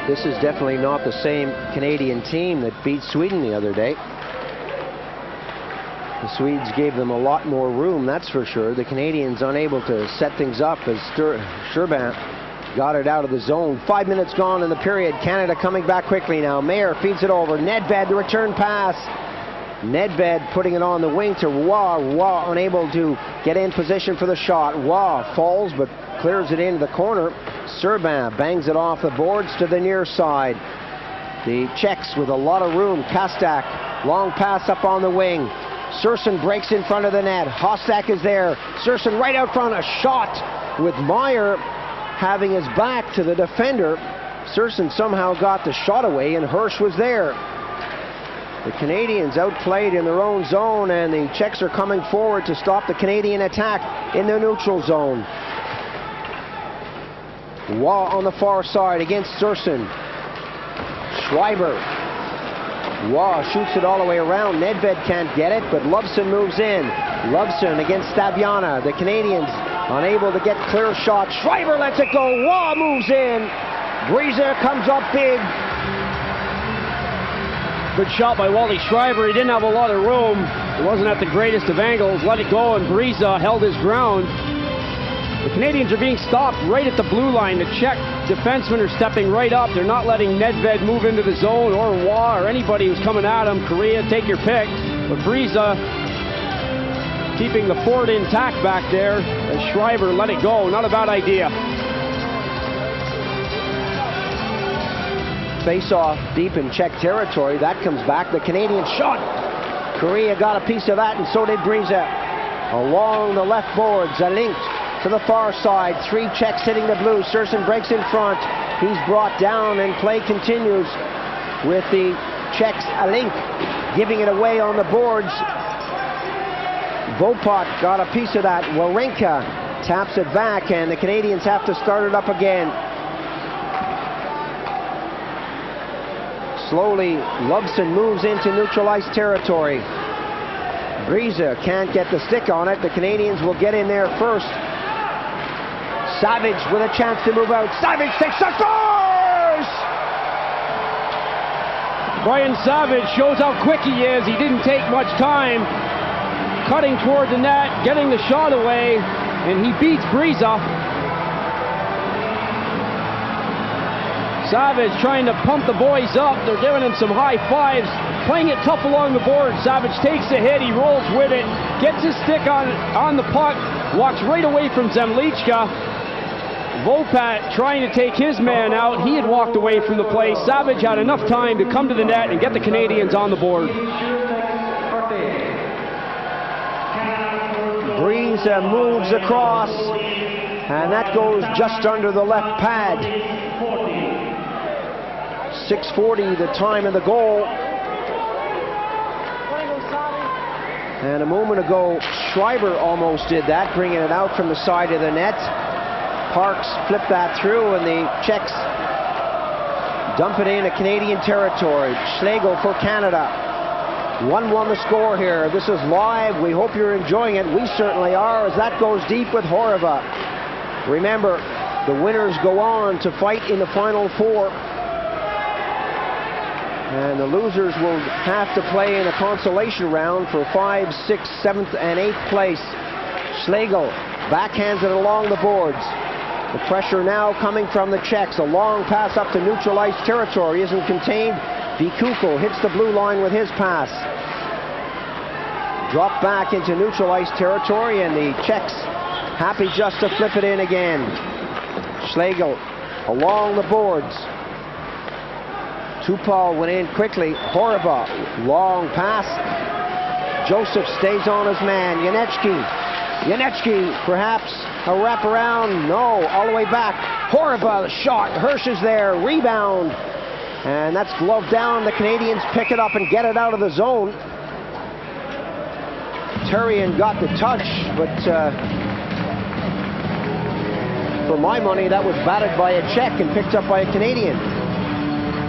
This is definitely not the same Canadian team that beat Sweden the other day. The Swedes gave them a lot more room, that's for sure. The Canadians unable to set things up as Serban got it out of the zone. 5 minutes gone in the period. Canada coming back quickly now. Mayer feeds it over. Nedved, the return pass. Nedved putting it on the wing to Roy. Roy unable to get in position for the shot. Roy falls but clears it into the corner. Serban bangs it off the boards to the near side. The Czechs with a lot of room. Kastak, long pass up on the wing. Surson breaks in front of the net. Hostak is there. Surson right out front. A shot with Meyer having his back to the defender. Surson somehow got the shot away, and Hirsch was there. The Canadians outplayed in their own zone, and the Czechs are coming forward to stop the Canadian attack in their neutral zone. Waugh on the far side against Surson. Schreiber. Waugh shoots it all the way around. Nedved can't get it, but Loveson moves in. Loveson against Stabiana. The Canadians unable to get clear shot. Schreiber lets it go. Waugh moves in. Briza comes up big. Good shot by Wally Schreiber. He didn't have a lot of room. It wasn't at the greatest of angles. Let it go, and Briza held his ground. The Canadians are being stopped right at the blue line. The Czech defensemen are stepping right up. They're not letting Nedved move into the zone, or Waugh, or anybody who's coming at him. Korea, take your pick. But Briza keeping the fort intact back there as Schreiber let it go. Not a bad idea. Face-off deep in Czech territory. That comes back. The Canadian shot. Korea got a piece of that, and so did Briza. Along the left board, Zalink to the far side. 3 Czechs hitting the blue. Surson breaks in front. He's brought down, and play continues with the Czechs. Alink giving it away on the boards. Vopak got a piece of that. Wawrinka taps it back, and the Canadians have to start it up again. Slowly, Loveson moves into neutral ice territory. Briza can't get the stick on it. The Canadians will get in there first. Savage with a chance to move out. Savage takes a scores! Brian Savage shows how quick he is. He didn't take much time. Cutting toward the net, getting the shot away, and he beats Briza. Savage trying to pump the boys up. They're giving him some high fives. playing it tough along the board. Savage takes the hit, he rolls with it, gets his stick on the puck, walks right away from Zemlichka. Vopat trying to take his man out. He had walked away from the play. Savage had enough time to come to the net and get the Canadians on the board. Breeze moves across, and that goes just under the left pad. 6:40 the time of the goal. And a moment ago, Schreiber almost did that, bringing it out from the side of the net. Parks flipped that through, and the Czechs dump it into Canadian territory. Schlegel for Canada. 1-1 the score here. This is live. We hope you're enjoying it. We certainly are, as that goes deep with Horova. Remember, the winners go on to fight in the Final Four. And the losers will have to play in a consolation round for 5th, 6th, 7th, and 8th place. Schlegel backhands it along the boards. The pressure now coming from the Czechs. A long pass up to neutral ice territory isn't contained. Bikuko hits the blue line with his pass. Drop back into neutral ice territory, and the Czechs happy just to flip it in again. Schlegel along the boards. Tupal went in quickly. Horova, long pass. Joseph stays on his man. Yanechki, perhaps a wraparound. No, all the way back. Horova, the shot. Hirsch is there. Rebound. And that's gloved down. The Canadians pick it up and get it out of the zone. Therrien got the touch, but for my money, that was batted by a Czech and picked up by a Canadian.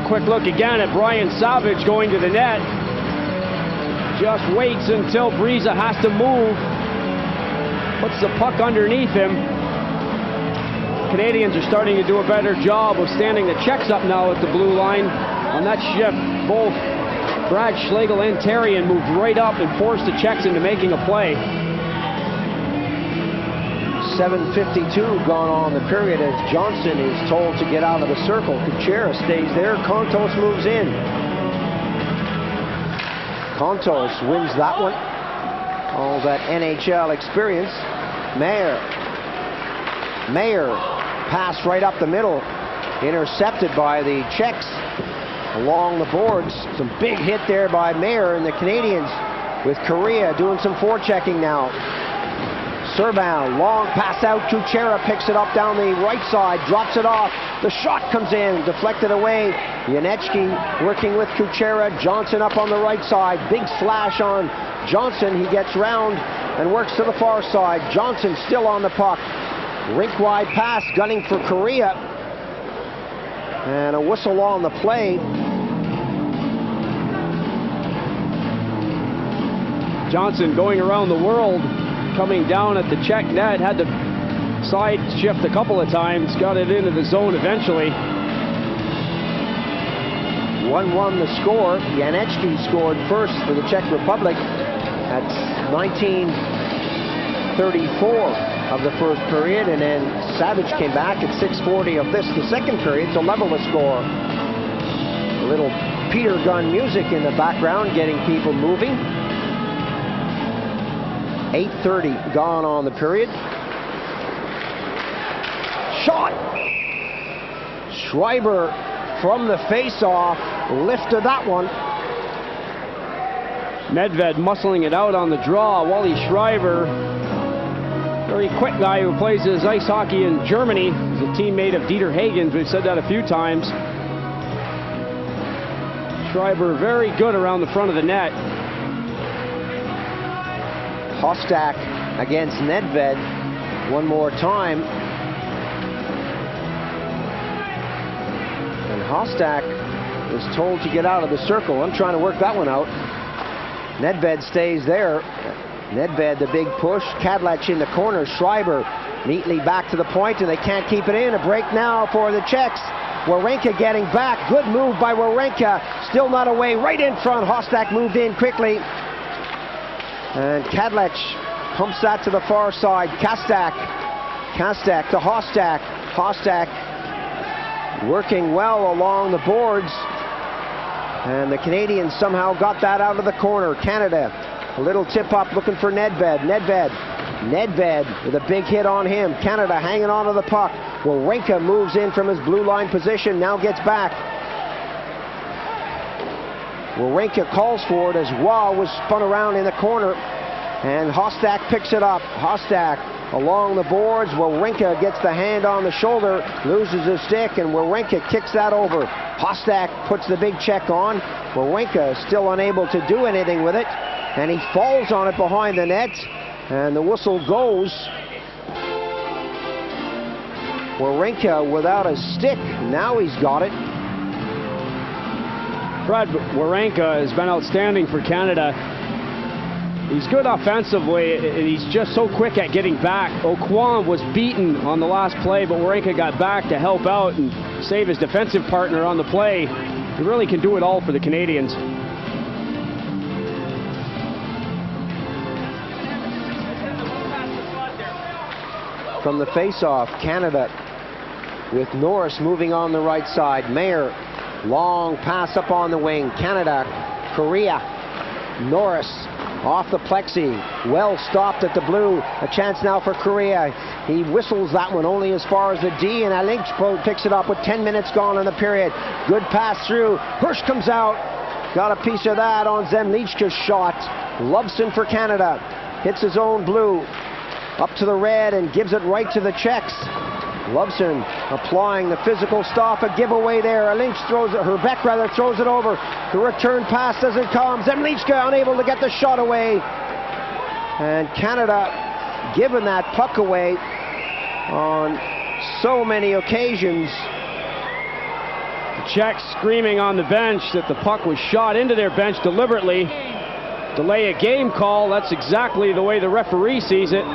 Quick look again at Brian Savage going to the net. Just waits until Breeza has to move. Puts the puck underneath him. Canadians are starting to do a better job of standing the Czechs up now at the blue line. On that shift, both Brad Schlegel and Therrien moved right up and forced the Czechs into making a play. 7:52 gone on the period as Johnson is told to get out of the circle. Kuchera stays there. Kontos moves in. Kontos wins that one. All that NHL experience. Mayer pass right up the middle. Intercepted by the Czechs along the boards. Some big hit there by Mayer, and the Canadians with Correa doing some forechecking now. Serban, long pass out. Kuchera picks it up down the right side, drops it off. The shot comes in, deflected away. Yanechki working with Kuchera. Johnson up on the right side. Big slash on Johnson. He gets round and works to the far side. Johnson still on the puck. Rink-wide pass, gunning for Correa. And a whistle on the play. Johnson going around the world, coming down at the Czech net, had to side shift a couple of times, got it into the zone eventually. 1-1 the score. Yanechki scored first for the Czech Republic at 19:34 of the first period, and then Savage came back at 6:40 of the second period to level the score. A little Peter gun music in the background getting people moving. 8:30 gone on the period. Shot! Schreiber from the face-off lifted that one. Nedved muscling it out on the draw. Wally Schreiber, very quick guy who plays his ice hockey in Germany. He's a teammate of Dieter Hagen's. We've said that a few times. Schreiber very good around the front of the net. Hostak against Nedved one more time. And Hostak is told to get out of the circle. I'm trying to work that one out. Nedved stays there. Nedved, the big push. Kadlec in the corner. Schreiber neatly back to the point, and they can't keep it in. A break now for the Czechs. Wawrinka getting back. Good move by Wawrinka. Still not away. Right in front. Hostak moved in quickly. And Kadlec pumps that to the far side. Kastak to Hostak. Hostak working well along the boards. And the Canadians somehow got that out of the corner. Canada, a little tip up looking for Nedved. Nedved with a big hit on him. Canada hanging on to the puck. Wawrinka moves in from his blue line position, now gets back. Wawrinka calls for it as Waugh was spun around in the corner. And Hostak picks it up. Hostak along the boards. Wawrinka gets the hand on the shoulder, loses his stick, and Wawrinka kicks that over. Hostak puts the big check on. Wawrinka still unable to do anything with it, and he falls on it behind the net, and the whistle goes. Wawrinka without a stick. Now he's got it. Fred Wawrinka has been outstanding for Canada. He's good offensively, and he's just so quick at getting back. Aucoin was beaten on the last play, but Wawrinka got back to help out and save his defensive partner on the play. He really can do it all for the Canadians. From the face-off, Canada with Norris moving on the right side. Mayer, long pass up on the wing. Canada, Korea, Norris off the plexi, well stopped at the blue. A chance now for Korea. He whistles that one only as far as the D, and Alinch picks it up with 10 minutes gone in the period. Good pass through. Hirsch comes out. Got a piece of that on Zemlichka's shot. Lovson for Canada. Hits his own blue. Up to the red and gives it right to the Czechs. Lovson applying the physical stop, a giveaway there. Alinch throws it, Herbeck rather throws it over. The return pass doesn't come. Zemlichka unable to get the shot away. And Canada giving that puck away on so many occasions. The Czechs screaming on the bench that the puck was shot into their bench deliberately. Delay a game call. That's exactly the way the referee sees it.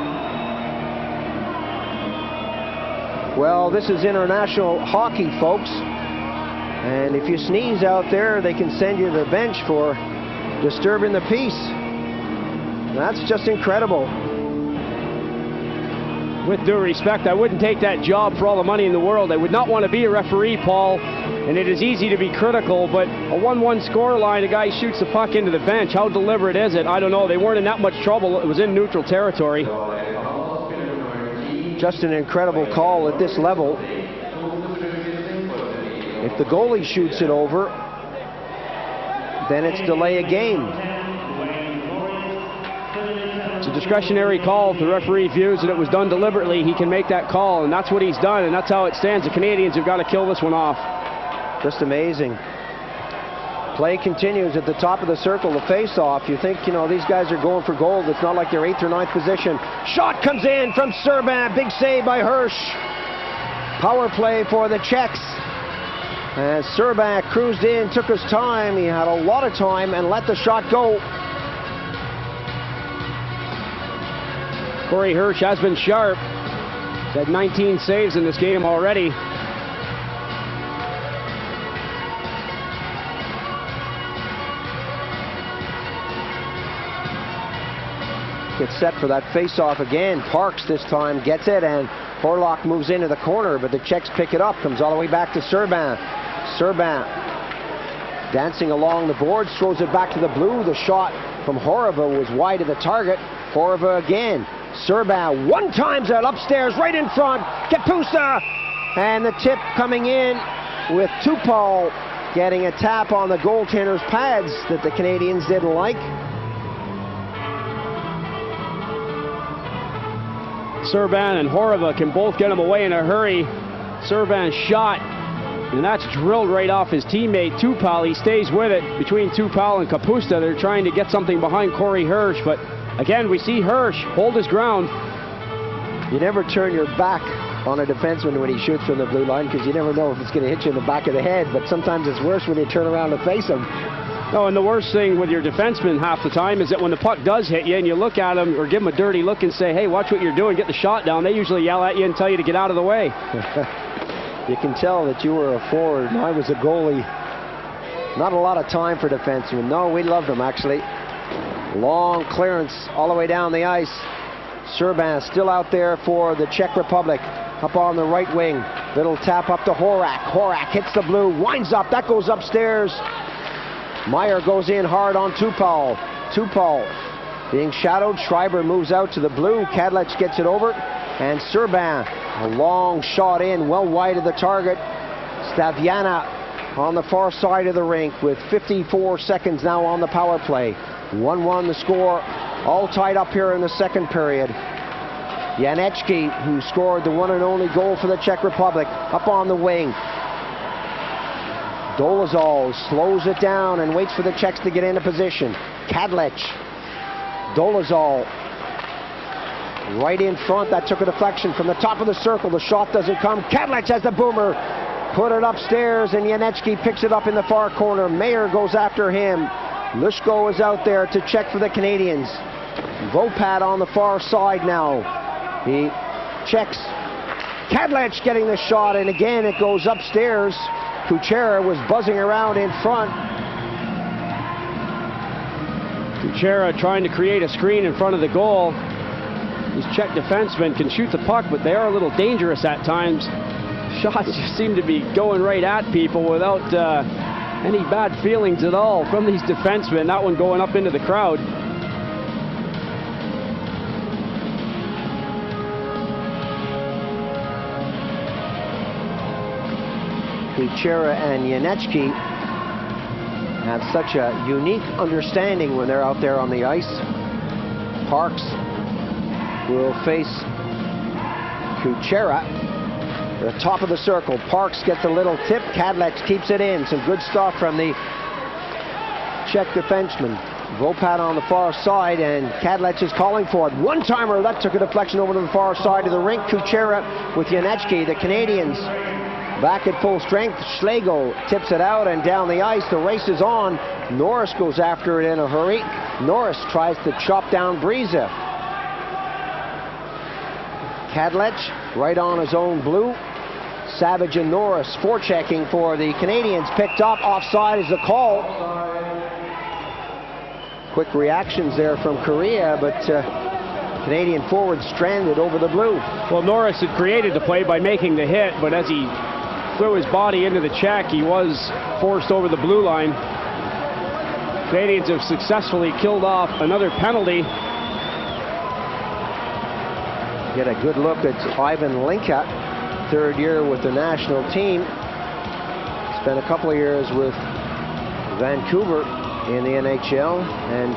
Well, this is international hockey, folks. And if you sneeze out there, they can send you to the bench for disturbing the peace. That's just incredible. With due respect, I wouldn't take that job for all the money in the world. I would not want to be a referee, Paul. And it is easy to be critical, but a 1-1 score line, a guy shoots the puck into the bench. How deliberate is it? I don't know. They weren't in that much trouble. It was in neutral territory. Just an incredible call at this level. If the goalie shoots it over, then it's delay a game. It's a discretionary call. If the referee views that it was done deliberately, he can make that call, and that's what he's done, and that's how it stands. The Canadians have got to kill this one off. Just amazing. Play continues at the top of the circle, the face-off. You think, these guys are going for gold. It's not like they're 8th or 9th position. Shot comes in from Serban. Big save by Hirsch. Power play for the Czechs. As Serban cruised in, took his time. He had a lot of time and let the shot go. Corey Hirsch has been sharp. He's had 19 saves in this game already. Gets set for that face-off again. Parks this time gets it, and Horlock moves into the corner, but the Czechs pick it up. Comes all the way back to Serban. Serban dancing along the boards, throws it back to the blue. The shot from Horova was wide of the target. Horova again. Serban one times out upstairs, right in front. Kapusta, and the tip coming in with Tupal getting a tap on the goaltender's pads that the Canadians didn't like. Serban and Horova can both get him away in a hurry. Serban's shot, and that's drilled right off his teammate Tupal. He stays with it between Tupal and Kapusta. They're trying to get something behind Corey Hirsch, but again, we see Hirsch hold his ground. You never turn your back on a defenseman when he shoots from the blue line, because you never know if it's going to hit you in the back of the head, but sometimes it's worse when you turn around to face him. No, and the worst thing with your defenseman half the time is that when the puck does hit you and you look at him or give him a dirty look and say, hey, watch what you're doing, get the shot down, they usually yell at you and tell you to get out of the way. You can tell that you were a forward and I was a goalie. Not a lot of time for defensemen. No, we loved them, actually. Long clearance all the way down the ice. Serban still out there for the Czech Republic. Up on the right wing. Little tap up to Horak. Horak hits the blue, winds up. That goes upstairs. Meyer goes in hard on Tupal. Tupal being shadowed. Schreiber moves out to the blue. Kadlec gets it over. And Serban, a long shot in, well wide of the target. Staviana on the far side of the rink with 54 seconds now on the power play. 1-1 the score, all tied up here in the second period. Janecki, who scored the one and only goal for the Czech Republic, up on the wing. Dolezal slows it down and waits for the Czechs to get into position. Kadlec, Dolezal right in front. That took a deflection from the top of the circle. The shot doesn't come. Kadlec has the boomer. Put it upstairs, and Janecki picks it up in the far corner. Mayer goes after him. Lushko is out there to check for the Canadians. Vopat on the far side now. He checks. Kadlec getting the shot, and again it goes upstairs. Kuchera was buzzing around in front. Kuchera trying to create a screen in front of the goal. These Czech defensemen can shoot the puck, but they are a little dangerous at times. Shots just seem to be going right at people without any bad feelings at all from these defensemen. That one going up into the crowd. Kuchera and Janecki have such a unique understanding when they're out there on the ice. Parks will face Kuchera. The top of the circle. Parks gets a little tip. Kadlec keeps it in. Some good stuff from the Czech defenseman. Vopat on the far side, and Kadlec is calling for it. One-timer, that took a deflection over to the far side of the rink. Kuchera with Janecki. The Canadians back at full strength. Schlegel tips it out and down the ice. The race is on. Norris goes after it in a hurry. Norris tries to chop down Breeza. Kadlec right on his own blue. Savage and Norris forechecking for the Canadians. Picked up. Offside is the call. Quick reactions there from Korea, but Canadian forward stranded over the blue. Well, Norris had created the play by making the hit, but as he threw his body into the Czech, he was forced over the blue line. Canadians have successfully killed off another penalty. Get a good look at Ivan Linka, third year with the national team. Spent a couple of years with Vancouver in the NHL and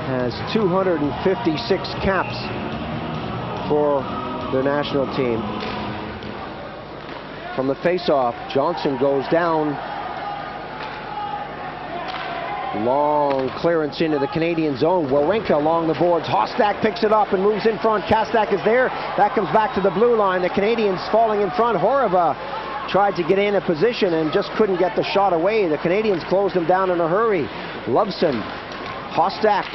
has 256 caps for the national team. From the face-off, Johnson goes down. Long clearance into the Canadian zone. Wawrinka along the boards. Hostak picks it up and moves in front. Kastak is there. That comes back to the blue line. The Canadians falling in front. Horova tried to get in a position and just couldn't get the shot away. The Canadians closed him down in a hurry. Loveson, Hostak,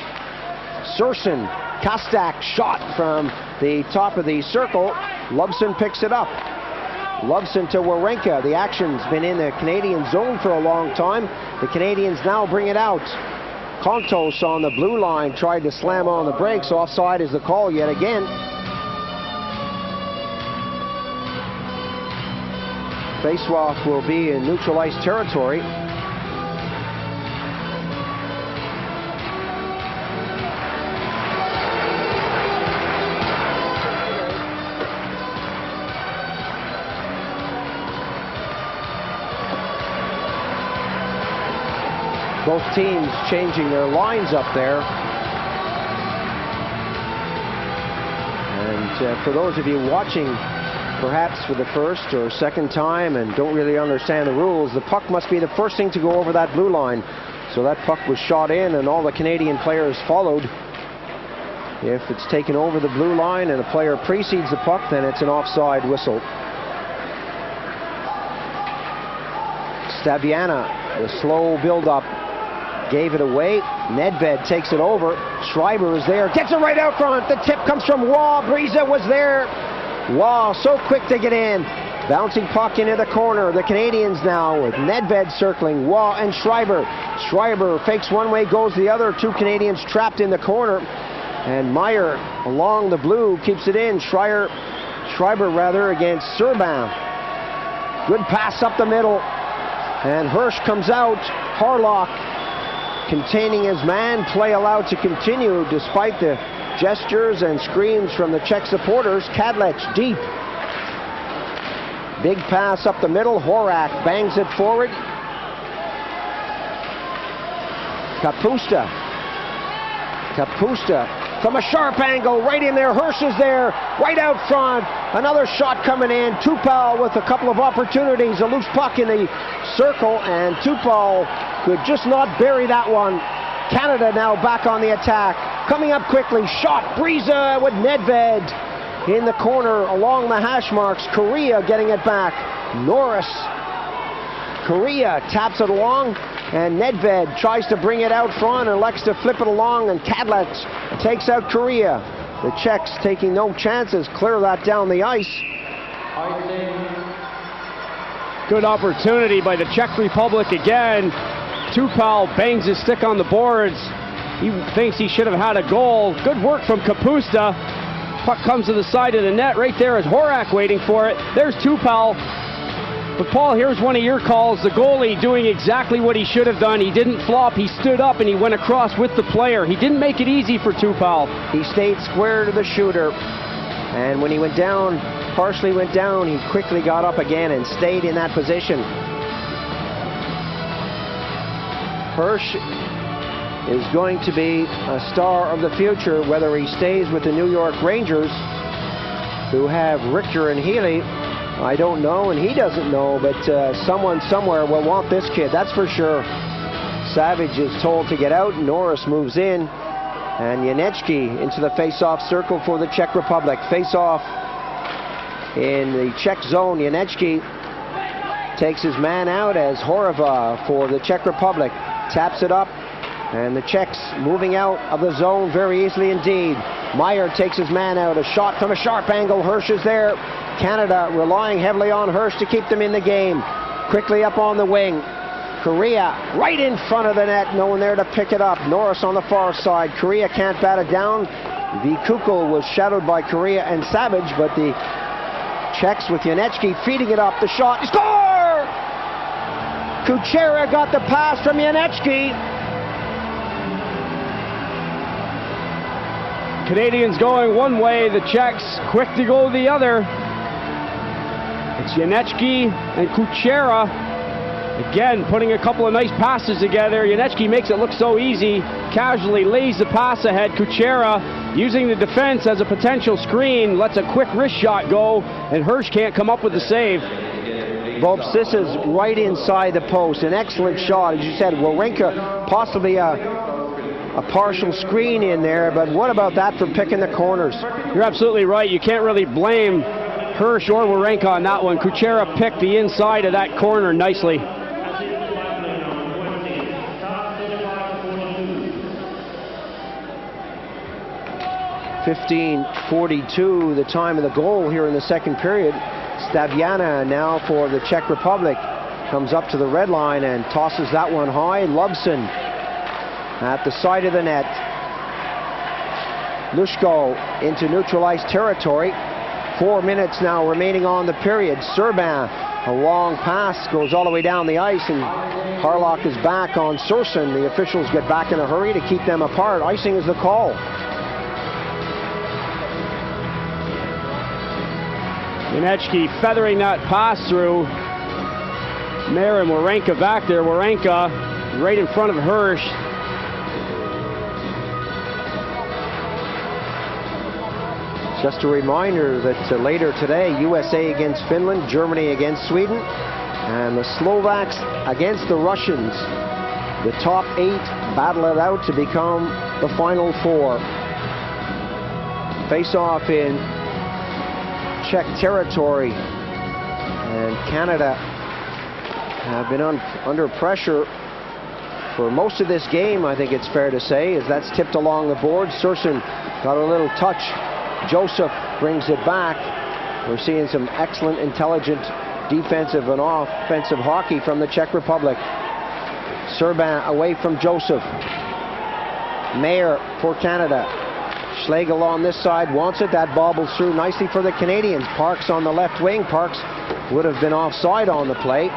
Surson, Kastak shot from the top of the circle. Loveson picks it up. Loveson to Wawrinka. The action's been in the Canadian zone for a long time. The Canadians now bring it out. Kontos on the blue line tried to slam on the brakes. Offside is the call yet again. Face-off will be in neutral ice territory. Both teams changing their lines up there. And for those of you watching perhaps for the first or second time and don't really understand the rules, the puck must be the first thing to go over that blue line. So that puck was shot in and all the Canadian players followed. If it's taken over the blue line and a player precedes the puck, then it's an offside whistle. Staviana, the slow build-up, gave it away. Nedved takes it over. Schreiber is there. Gets it right out front. The tip comes from Waugh. Breeza was there. Waugh so quick to get in. Bouncing puck into the corner. The Canadians now with Nedved circling. Waugh and Schreiber. Schreiber fakes one way, goes the other. Two Canadians trapped in the corner. And Meyer along the blue keeps it in. Schreiber against Serban. Good pass up the middle. And Hirsch comes out. Harlock containing his man, play allowed to continue despite the gestures and screams from the Czech supporters. Kadlec deep. Big pass up the middle. Horak bangs it forward. Kapusta from a sharp angle, right in there. Hirsch is there, right out front. Another shot coming in. Tupal with a couple of opportunities. A loose puck in the circle, and Tupal could just not bury that one. Canada now back on the attack. Coming up quickly, shot. Briza with Nedved in the corner along the hash marks. Korea getting it back. Norris. Korea taps it along, and Nedved tries to bring it out front and elects to flip it along, and Kadlec takes out Korea. The Czechs taking no chances, clear that down the ice. Good opportunity by the Czech Republic again. Tupal bangs his stick on the boards. He thinks he should have had a goal. Good work from Kapusta. Puck comes to the side of the net. Right there is Horak waiting for it. There's Tupal. But Paul, here's one of your calls. The goalie doing exactly what he should have done. He didn't flop. He stood up and he went across with the player. He didn't make it easy for Tupal. He stayed square to the shooter. And when he went down, partially went down, he quickly got up again and stayed in that position. Hirsch is going to be a star of the future, whether he stays with the New York Rangers, who have Richter and Healy. I don't know, and he doesn't know, but someone somewhere will want this kid, that's for sure. Savage is told to get out. Norris moves in, and Janecki into the face-off circle for the Czech Republic. Face-off in the Czech zone. Janecki takes his man out as Horeva for the Czech Republic. Taps it up, and the Czechs moving out of the zone very easily indeed. Meyer takes his man out. A shot from a sharp angle. Hirsch is there. Canada relying heavily on Hirsch to keep them in the game. Quickly up on the wing. Korea right in front of the net. No one there to pick it up. Norris on the far side. Korea can't bat it down. Vikukul was shadowed by Korea and Savage, but the Czechs with Janecki feeding it up. The shot. Score! Kuchera got the pass from Janecki. Canadians going one way, the Czechs quick to go the other. It's Janecki and Kuchera. Again, putting a couple of nice passes together. Janecki makes it look so easy. Casually lays the pass ahead. Kuchera using the defense as a potential screen. Lets a quick wrist shot go, and Hirsch can't come up with the save. Bob, this is right inside the post. An excellent shot. As you said, Wawrinka possibly a partial screen in there, but what about that for picking the corners? You're absolutely right. You can't really blame Hirsch or Wawrinka on that one. Kuchera picked the inside of that corner nicely. .15:42 the time of the goal here in the second period. Staviana now for the Czech Republic comes up to the red line and tosses that one high. Lubson at the side of the net. Lushko into neutralized territory. 4 minutes now remaining on the period. Serban, a long pass, goes all the way down the ice, and Harlock is back on Surson. The officials get back in a hurry to keep them apart. Icing is the call. Janecki feathering that pass through. Mayer and Wawrinka back there. Wawrinka right in front of Hirsch. Just a reminder that later today, USA against Finland, Germany against Sweden, and the Slovaks against the Russians. The top 8 battle it out to become the final 4. Face-off in Czech territory, and Canada have been under pressure for most of this game, I think it's fair to say, as that's tipped along the board. Surson got a little touch. Joseph brings it back. We're seeing some excellent, intelligent defensive and offensive hockey from the Czech Republic. Serban away from Joseph. Mayer for Canada. Schlegel on this side wants it. That bobbles through nicely for the Canadians. Parks on the left wing. Parks would have been offside on the play.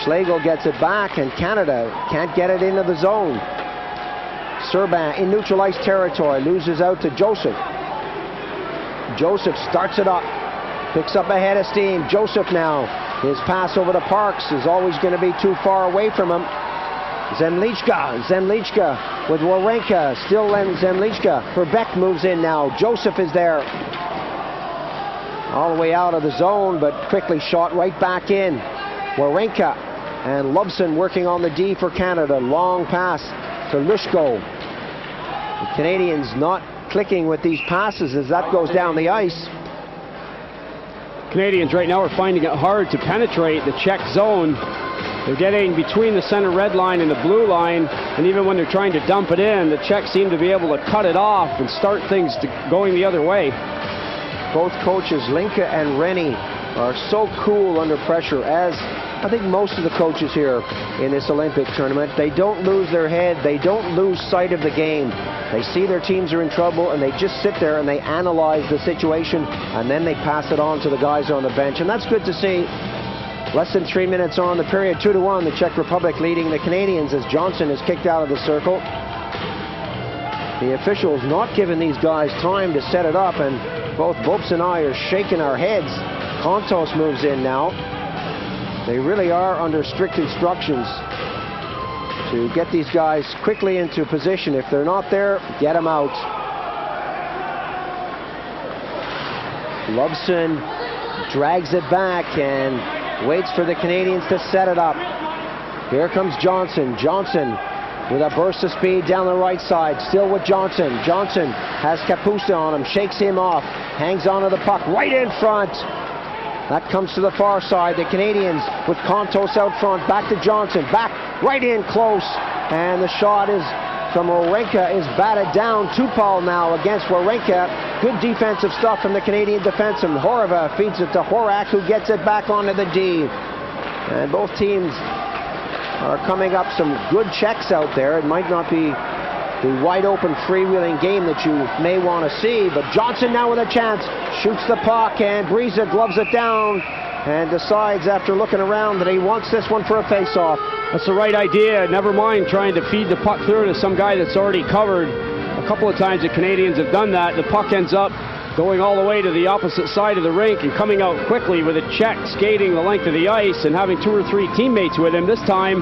Schlegel gets it back, and Canada can't get it into the zone. Serban in neutralized territory, loses out to Joseph. Joseph starts it up, picks up a head of steam. Joseph now, his pass over to Parks is always going to be too far away from him. Zemlichka with Wawrinka, still Zemlichka. Verbeek moves in now. Joseph is there. All the way out of the zone, but quickly shot right back in. Wawrinka and Lubson working on the D for Canada. Long pass to Lushko. The Canadians not clicking with these passes as that goes down the ice. Canadians right now are finding it hard to penetrate the Czech zone. They're getting between the center red line and the blue line, and even when they're trying to dump it in, the Czechs seem to be able to cut it off and start things going the other way. Both coaches, Linka and Rennie, are so cool under pressure, as I think most of the coaches here in this Olympic tournament. They don't lose their head. They don't lose sight of the game. They see their teams are in trouble, and they just sit there and they analyze the situation, and then they pass it on to the guys on the bench. And that's good to see. Less than 3 minutes on the period, 2-1. The Czech Republic leading the Canadians as Johnson is kicked out of the circle. The officials not giving these guys time to set it up, and both Bobs and I are shaking our heads. Kontos moves in now. They really are under strict instructions to get these guys quickly into position. If they're not there, get them out. Lubson drags it back and waits for the Canadians to set it up. Here comes Johnson. Johnson with a burst of speed down the right side. Still with Johnson. Johnson has Kapusta on him. Shakes him off. Hangs onto the puck right in front. That comes to the far side. The Canadians with Kontos out front. Back to Johnson. Back right in close. And the shot is from Wawrinka is batted down. Tupal now against Wawrinka. Good defensive stuff from the Canadian defenseman. Horova feeds it to Horak, who gets it back onto the D. And both teams are coming up some good checks out there. It might not be the wide open freewheeling game that you may want to see, but Johnson now with a chance, shoots the puck, and Breeza gloves it down and decides after looking around that he wants this one for a face-off. That's the right idea. Never mind trying to feed the puck through to some guy that's already covered. A couple of times the Canadians have done that. The puck ends up going all the way to the opposite side of the rink and coming out quickly with a Czech skating the length of the ice and having 2 or 3 teammates with him. This time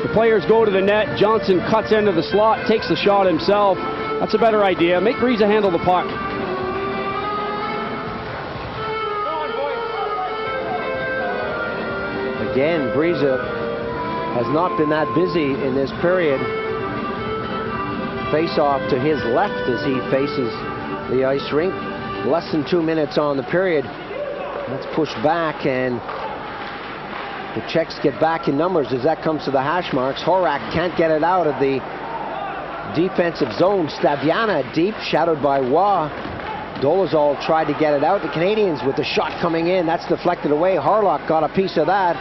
the players go to the net. Johnson cuts into the slot, takes the shot himself. That's a better idea. Make Breeza handle the puck. Again, Breeza has not been that busy in this period. Face-off to his left as he faces the ice rink. Less than 2 minutes on the period. Let's push back, and the Czechs get back in numbers as that comes to the hash marks. Horak can't get it out of the defensive zone. Staviana deep, shadowed by Waugh. Dolezal tried to get it out. The Canadians with the shot coming in. That's deflected away. Harlock got a piece of that.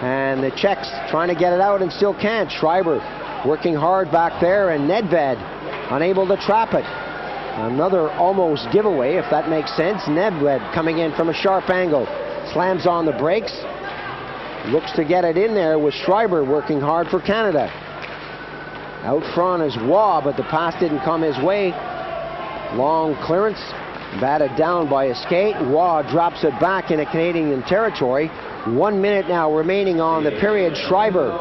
And the Czechs trying to get it out and still can't. Schreiber working hard back there, and Nedved unable to trap it. Another almost giveaway, if that makes sense. Nedved coming in from a sharp angle. Slams on the brakes. Looks to get it in there with Schreiber working hard for Canada. Out front is Waugh, but the pass didn't come his way. Long clearance, batted down by a skate. Waugh drops it back into Canadian territory. 1 minute now remaining on the period. Schreiber,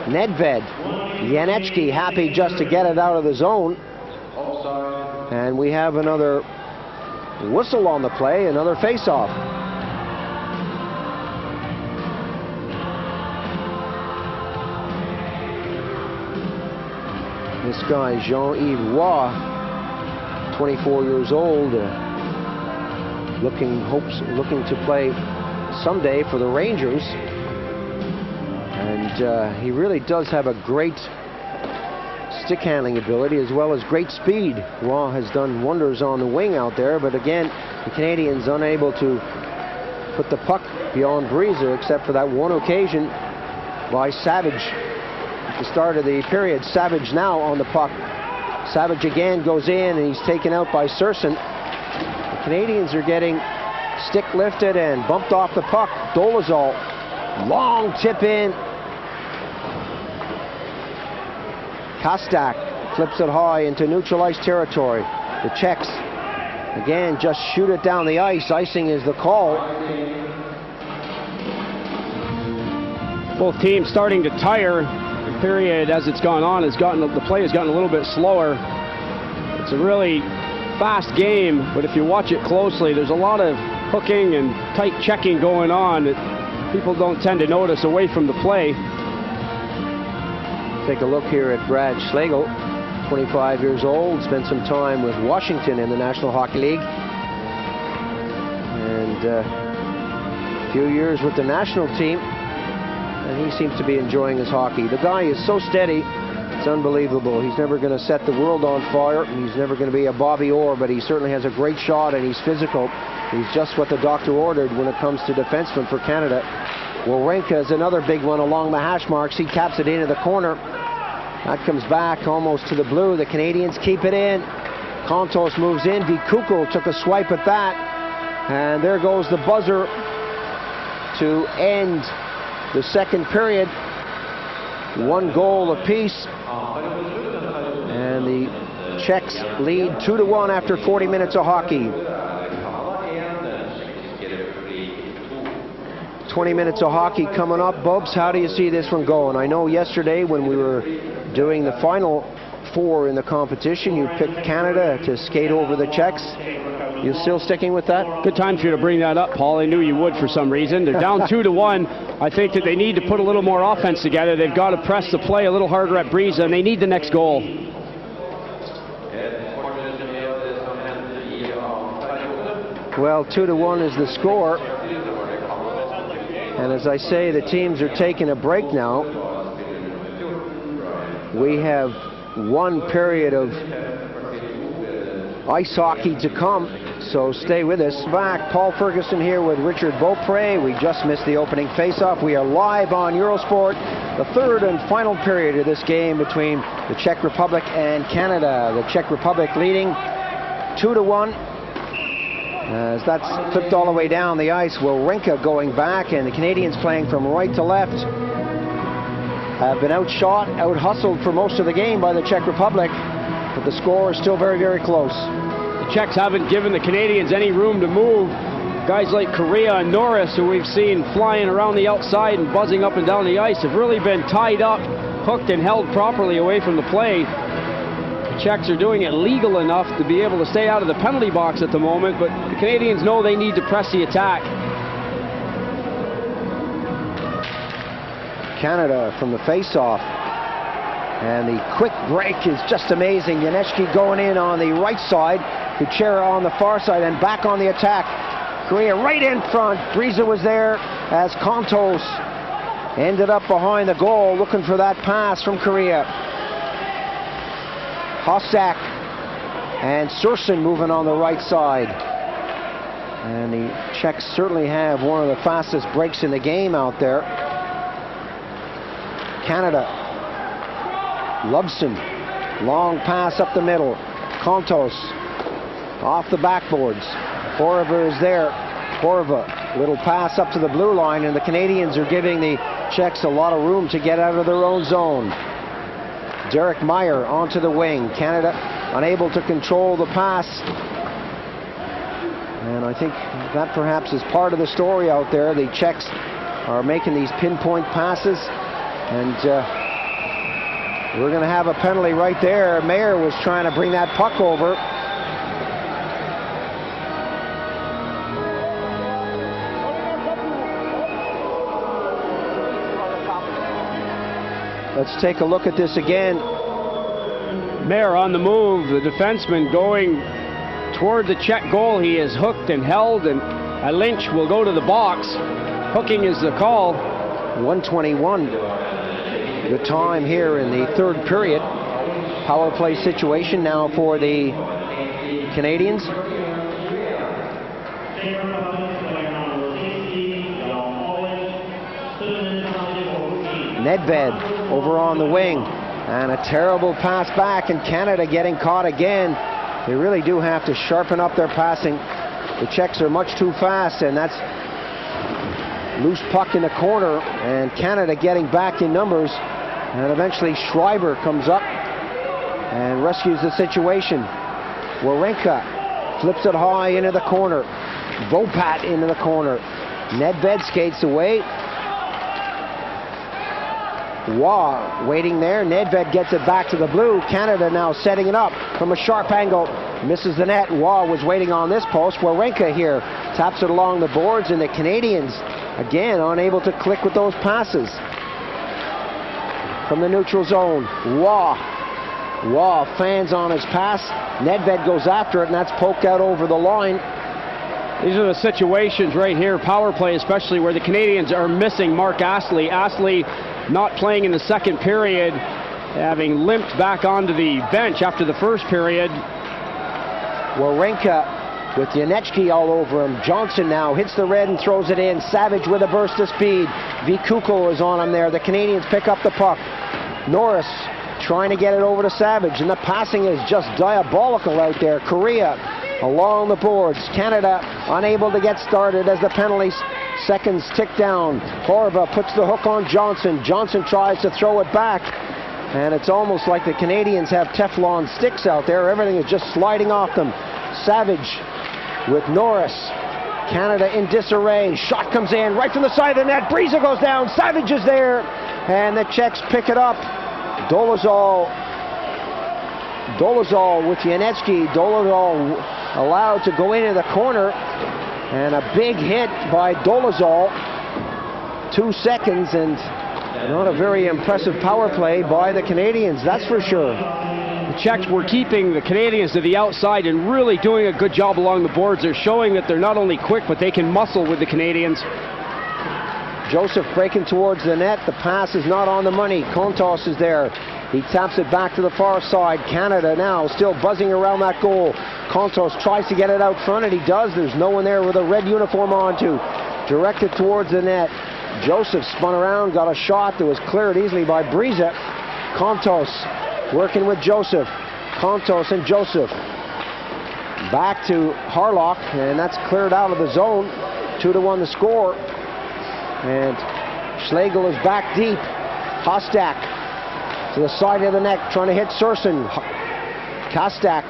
Nedved, Janecki happy just to get it out of the zone. And we have another whistle on the play, another face-off. This guy, Jean-Yves Waugh, 24 years old, looking to play someday for the Rangers. And he really does have a great stick handling ability as well as great speed. Waugh has done wonders on the wing out there, but again, the Canadians unable to put the puck beyond Breeza except for that one occasion by Savage at the start of the period. Savage now on the puck. Savage again goes in, and he's taken out by Surson. The Canadians are getting stick lifted and bumped off the puck. Dolezal Long tip in. Kostak flips it high into neutral ice territory. The Czechs, again, just shoot it down the ice. Icing is the call. Both teams starting to tire. The period as it's gone on the play has gotten a little bit slower. It's a really fast game, but if you watch it closely, there's a lot of hooking and tight checking going on that people don't tend to notice away from the play. Take a look here at Brad Schlegel, 25 years old, spent some time with Washington in the National Hockey League, and a few years with the national team, and he seems to be enjoying his hockey. The guy is so steady, it's unbelievable. He's never going to set the world on fire, he's never going to be a Bobby Orr, but he certainly has a great shot and he's physical. He's just what the doctor ordered when it comes to defensemen for Canada. Wawrinka is another big one along the hash marks. He taps it into the corner. That comes back almost to the blue. The Canadians keep it in. Kontos moves in. Vikukul took a swipe at that. And there goes the buzzer to end the second period. 1 goal apiece. And the Czechs lead 2-1 after 40 minutes of hockey. 20 minutes of hockey coming up. Bubs, how do you see this one going? I know yesterday when we were doing the final 4 in the competition, you picked Canada to skate over the Czechs. You still sticking with that? Good time for you to bring that up, Paul. I knew you would for some reason. They're down 2-1. I think that they need to put a little more offense together. They've got to press the play a little harder at Breeza, and they need the next goal. Well, 2-1 is the score. And as I say, the teams are taking a break now. We have 1 period of ice hockey to come, so stay with us. Back, Paul Ferguson here with Richard Beaupre. We just missed the opening face-off. We are live on Eurosport, the third and final period of this game between the Czech Republic and Canada. The Czech Republic leading 2-1. As that's flipped all the way down the ice, Wawrinka going back, and the Canadians playing from right to left have been outshot, out-hustled for most of the game by the Czech Republic, but the score is still very, very close. The Czechs haven't given the Canadians any room to move. Guys like Correa and Norris, who we've seen flying around the outside and buzzing up and down the ice, have really been tied up, hooked and held properly away from the play. The Czechs are doing it legal enough to be able to stay out of the penalty box at the moment, but the Canadians know they need to press the attack. Canada from the face-off, and the quick break is just amazing. Janechki going in on the right side, Kuchera on the far side, and back on the attack. Correa right in front. Breeza was there as Kontos ended up behind the goal looking for that pass from Correa. Hossack and Surson moving on the right side. And the Czechs certainly have one of the fastest breaks in the game out there. Canada. Lubson. Long pass up the middle. Kontos off the backboards. Horva is there. Horva. Little pass up to the blue line, and the Canadians are giving the Czechs a lot of room to get out of their own zone. Derek Meyer onto the wing. Canada unable to control the pass. And I think that perhaps is part of the story out there. The Czechs are making these pinpoint passes. And we're going to have a penalty right there. Meyer was trying to bring that puck over. Let's take a look at this again. Meyer on the move, the defenseman going toward the Czech goal. He is hooked and held, and Lynch will go to the box. Hooking is the call. 1:21 the time here in the third period. Power play situation now for the Canadians. Nedved over on the wing, and a terrible pass back, and Canada getting caught again. They really do have to sharpen up their passing. The Czechs are much too fast, and that's Loose puck in the corner, and Canada getting back in numbers. And eventually Schreiber comes up and rescues the situation. Wawrinka flips it high into the corner. Vopat into the corner. Nedved skates away. Waugh waiting there. Nedved gets it back to the blue. Canada now setting it up from a sharp angle. Misses the net. Waugh was waiting on this post. Wawrinka here taps it along the boards, and the Canadians again unable to click with those passes. From the neutral zone, Waugh fans on his pass. Nedved goes after it, and that's poked out over the line. These are the situations right here, power play especially, where the Canadians are missing Mark Astley. Astley not playing in the second period, having limped back onto the bench after the first period. Wawrinka with Janechki all over him. Johnson now hits the red and throws it in. Savage with a burst of speed. Vikuko is on him there. The Canadians pick up the puck. Norris trying to get it over to Savage, and the passing is just diabolical out there. Korea along the boards. Canada unable to get started as the penalty seconds tick down. Horva puts the hook on Johnson. Johnson tries to throw it back, and it's almost like the Canadians have Teflon sticks out there. Everything is just sliding off them. Savage with Norris. Canada in disarray. Shot comes in right from the side of the net. Breeza goes down. Savage is there, and the Czechs pick it up. Dolezal with Janechki. Dolezal allowed to go into the corner, and a big hit by Dolezal. 2 seconds, and not a very impressive power play by the Canadians, that's for sure. The Czechs were keeping the Canadians to the outside and really doing a good job along the boards. They're showing that they're not only quick, but they can muscle with the Canadians. Joseph breaking towards the net. The pass is not on the money. Kontos is there. He taps it back to the far side. Canada now still buzzing around that goal. Kontos tries to get it out front, and he does. There's no one there with a red uniform on to direct it towards the net. Joseph spun around, got a shot that was cleared easily by Breeza. Kontos working with Joseph. Kontos and Joseph. Back to Harlock, and that's cleared out of the zone. 2-1 the score. And Schlegel is back deep. Hostak to the side of the net, trying to hit Surson. Kostak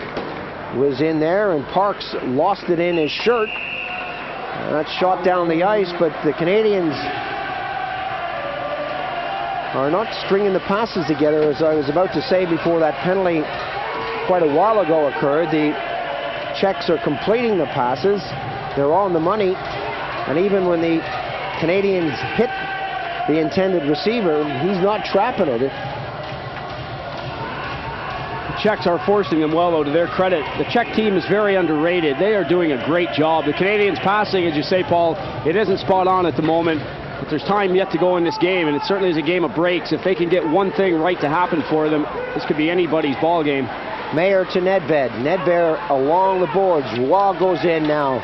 was in there, and Parks lost it in his shirt. And that's shot down the ice, but the Canadians are not stringing the passes together, as I was about to say before that penalty quite a while ago occurred. The Czechs are completing the passes. They're on the money, and even when the Canadians hit the intended receiver, he's not trapping it. The Czechs are forcing them well, though, to their credit. The Czech team is very underrated. They are doing a great job. The Canadians passing, as you say, Paul, it isn't spot on at the moment, but there's time yet to go in this game, and it certainly is a game of breaks. If they can get one thing right to happen for them, this could be anybody's ball game. Mayer to Nedved. Nedved along the boards. Waugh goes in now.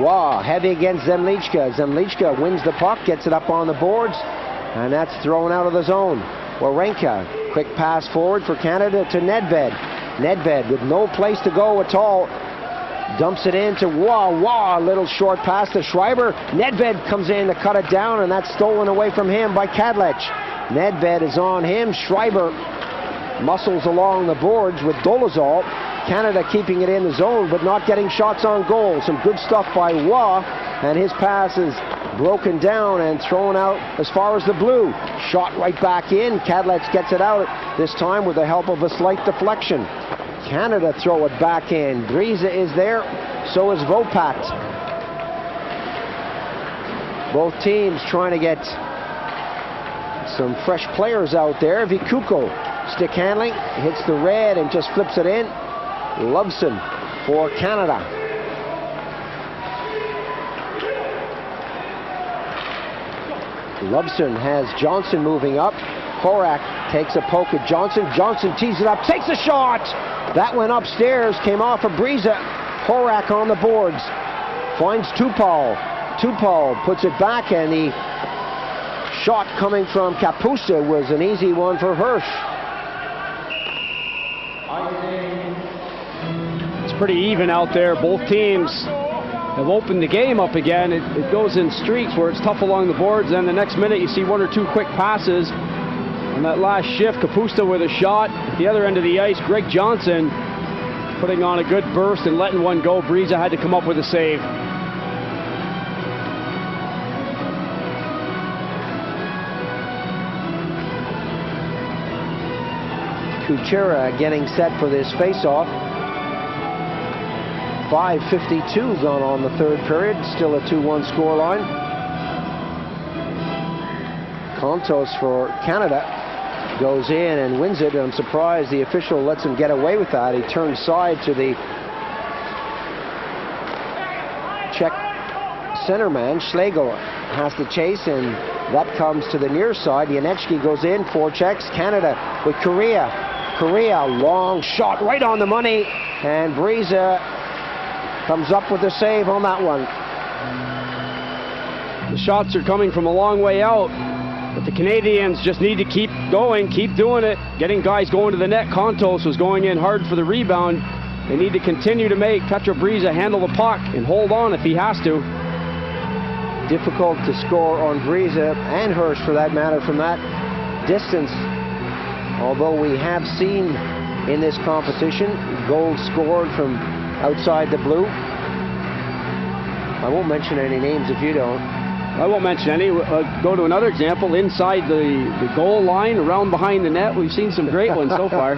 Waugh heavy against Zemlichka. Zemlichka wins the puck, gets it up on the boards, and that's thrown out of the zone. Wawrinka, quick pass forward for Canada to Nedved. Nedved with no place to go at all. Dumps it in to Waugh. Waugh, a little short pass to Schreiber. Nedved comes in to cut it down, and that's stolen away from him by Kadlec. Nedved is on him. Schreiber muscles along the boards with Dolezal. Canada keeping it in the zone, but not getting shots on goal. Some good stuff by Waugh, and his pass is broken down and thrown out as far as the blue. Shot right back in. Kadlec gets it out, this time with the help of a slight deflection. Canada throw it back in. Breeza is there, so is Vopat. Both teams trying to get some fresh players out there. Vikuko, stick handling, hits the red and just flips it in. Loveson for Canada. Loveson has Johnson moving up. Horak takes a poke at Johnson. Johnson tees it up, takes a shot. That went upstairs, came off of Breeza. Horak on the boards. Finds Tupal. Tupal puts it back, and the shot coming from Kapusta was an easy one for Hirsch. It's pretty even out there. Both teams have opened the game up again. It goes in streaks where it's tough along the boards. Then the next minute you see one or two quick passes. On that last shift, Kapusta with a shot. At the other end of the ice, Greg Johnson putting on a good burst and letting one go. Breeza had to come up with a save. Kuchera getting set for this face-off. 5:52 gone on the third period. Still a 2-1 scoreline. Kontos for Canada goes in and wins it. I'm surprised the official lets him get away with that. He turns side to the Czech centerman. Schlegel has to chase, and that comes to the near side. Janecki goes in for Czechs. Canada with Korea. Korea, long shot right on the money, and Breeza comes up with a save on that one. The shots are coming from a long way out, but the Canadians just need to keep going, keep doing it, getting guys going to the net. Kontos was going in hard for the rebound. They need to continue to make Petro Breeza handle the puck and hold on if he has to. Difficult to score on Breeza and Hirsch for that matter from that distance. Although we have seen in this competition goals scored from outside the blue. I won't mention any names if you don't. I won't mention any. Go to another example. Inside the goal line, around behind the net. We've seen some great ones so far.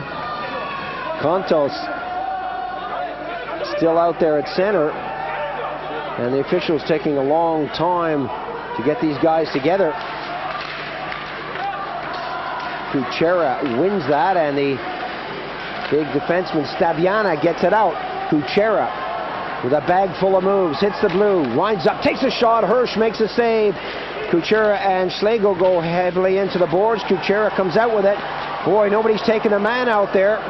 Kontos still out there at center. And the officials taking a long time to get these guys together. Kuchera wins that, and the big defenseman Staviana gets it out. Kuchera with a bag full of moves, hits the blue, winds up, takes a shot. Hirsch makes a save. Kuchera and Schlegel go heavily into the boards. Kuchera comes out with it. Boy, nobody's taking a man out there.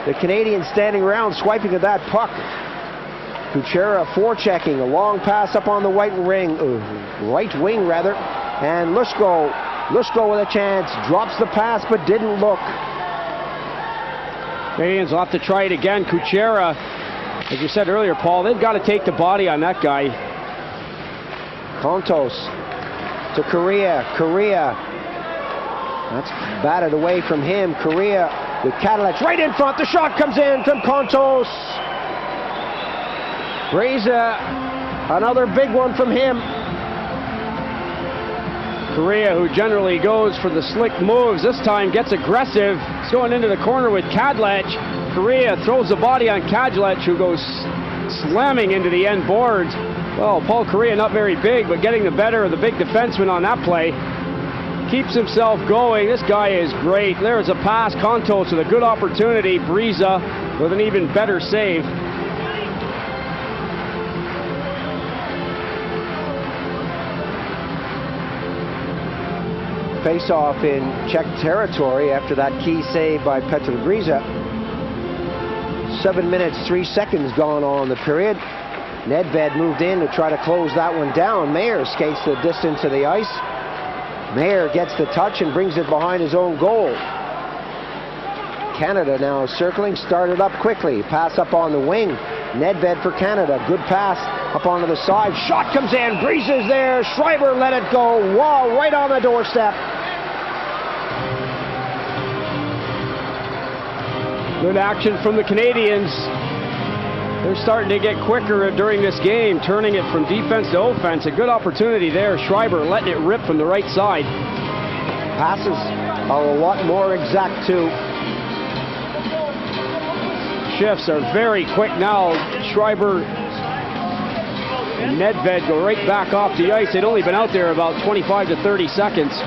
The Canadians standing around swiping at that puck. Kuchera forechecking, a long pass up on the right wing, and Lushko with a chance, drops the pass but didn't look. Canadians will have to try it again. Kuchera, as you said earlier, Paul, they've got to take the body on that guy. Kontos to Korea. That's batted away from him. Korea with Cadillac right in front. The shot comes in from Kontos. Breeza, another big one from him. Korea, who generally goes for the slick moves, this time gets aggressive. He's going into the corner with Kadlec. Korea throws the body on Kadlec, who goes slamming into the end boards. Well, Paul Korea, not very big, but getting the better of the big defenseman on that play. Keeps himself going. This guy is great. There's a pass. Kontos with a good opportunity. Breeza with an even better save. Face-off in Czech territory after that key save by Petr Breeza. 7 minutes, 3 seconds gone on the period. Nedved moved in to try to close that one down. Mayer skates the distance of the ice. Mayer gets the touch and brings it behind his own goal. Canada now circling, started up quickly. Pass up on the wing. Nedved for Canada. Good pass up onto the side. Shot comes in. Breeze's there. Schreiber let it go. Wow, right on the doorstep. Good action from the Canadians. They're starting to get quicker during this game, turning it from defense to offense. A good opportunity there. Schreiber letting it rip from the right side. Passes are a lot more exact too. Shifts are very quick now. Schreiber and Nedved go right back off the ice. They'd only been out there about 25 to 30 seconds.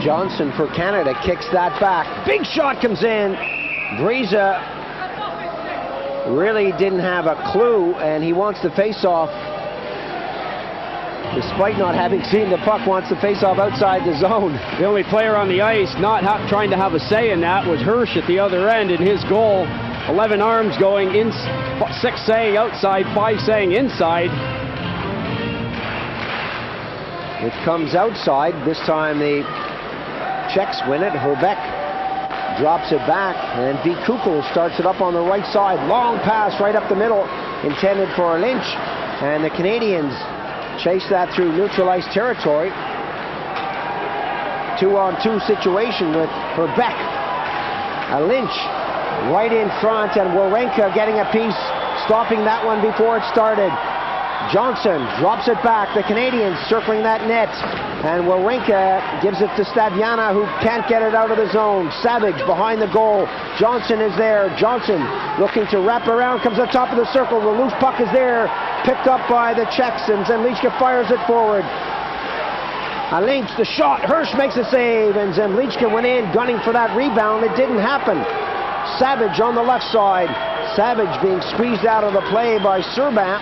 Johnson for Canada kicks that back. Big shot comes in. Breeza really didn't have a clue, and he wants to face off. Despite not having seen the puck, wants to face off outside the zone. The only player on the ice not trying to have a say in that was Hirsch at the other end in his goal. 11 arms going in, 6 saying outside, 5 saying inside. It comes outside. This time the Czechs win it. Hrbek drops it back, and Kukul starts it up on the right side. Long pass right up the middle, intended for Lynch, and the Canadians chase that through neutralized territory. 2-on-2 situation with Herbeck. A Lynch right in front, and Wawrinka getting a piece, stopping that one before it started. Johnson drops it back. The Canadians circling that net, and Wawrinka gives it to Staviana, who can't get it out of the zone. Savage behind the goal. Johnson is there. Johnson looking to wrap around, comes to the top of the circle. The loose puck is there, picked up by the Czechs, and Zemlichka fires it forward. A Lynch, the shot. Hirsch makes a save, and Zemlichka went in gunning for that rebound. It didn't happen. Savage on the left side. Savage being squeezed out of the play by Serban.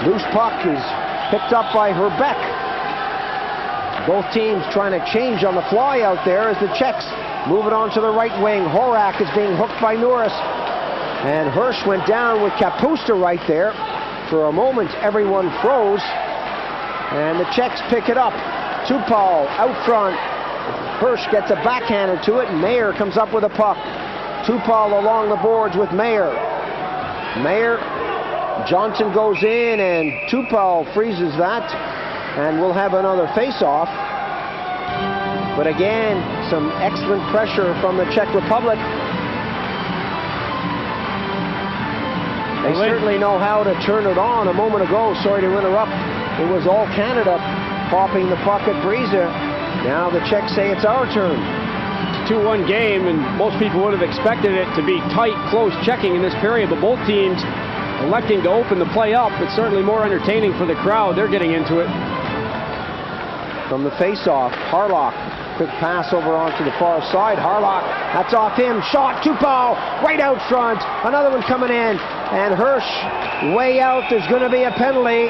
Loose puck is picked up by Herbeck. Both teams trying to change on the fly out there as the Czechs move it on to the right wing. Horak is being hooked by Norris. And Hirsch went down with Kapusta right there. For a moment, everyone froze. And the Czechs pick it up. Tupal out front. Hirsch gets a backhander to it, and Mayer comes up with a puck. Tupal along the boards with Mayer. Mayer, Johnson goes in, and Tupal freezes that, and we'll have another face-off. But again, some excellent pressure from the Czech Republic. They certainly know how to turn it on. A moment ago, sorry to interrupt, it was all Canada popping the puck at Breeza. Now the Czechs say it's our turn. It's a 2-1 game, and most people would have expected it to be tight, close checking in this period, but both teams electing to open the play up. It's certainly more entertaining for the crowd. They're getting into it. From the face-off, Harlock, quick pass over onto the far side. Harlock, that's off him. Shot, Tupal, right out front. Another one coming in, and Hirsch way out. There's going to be a penalty.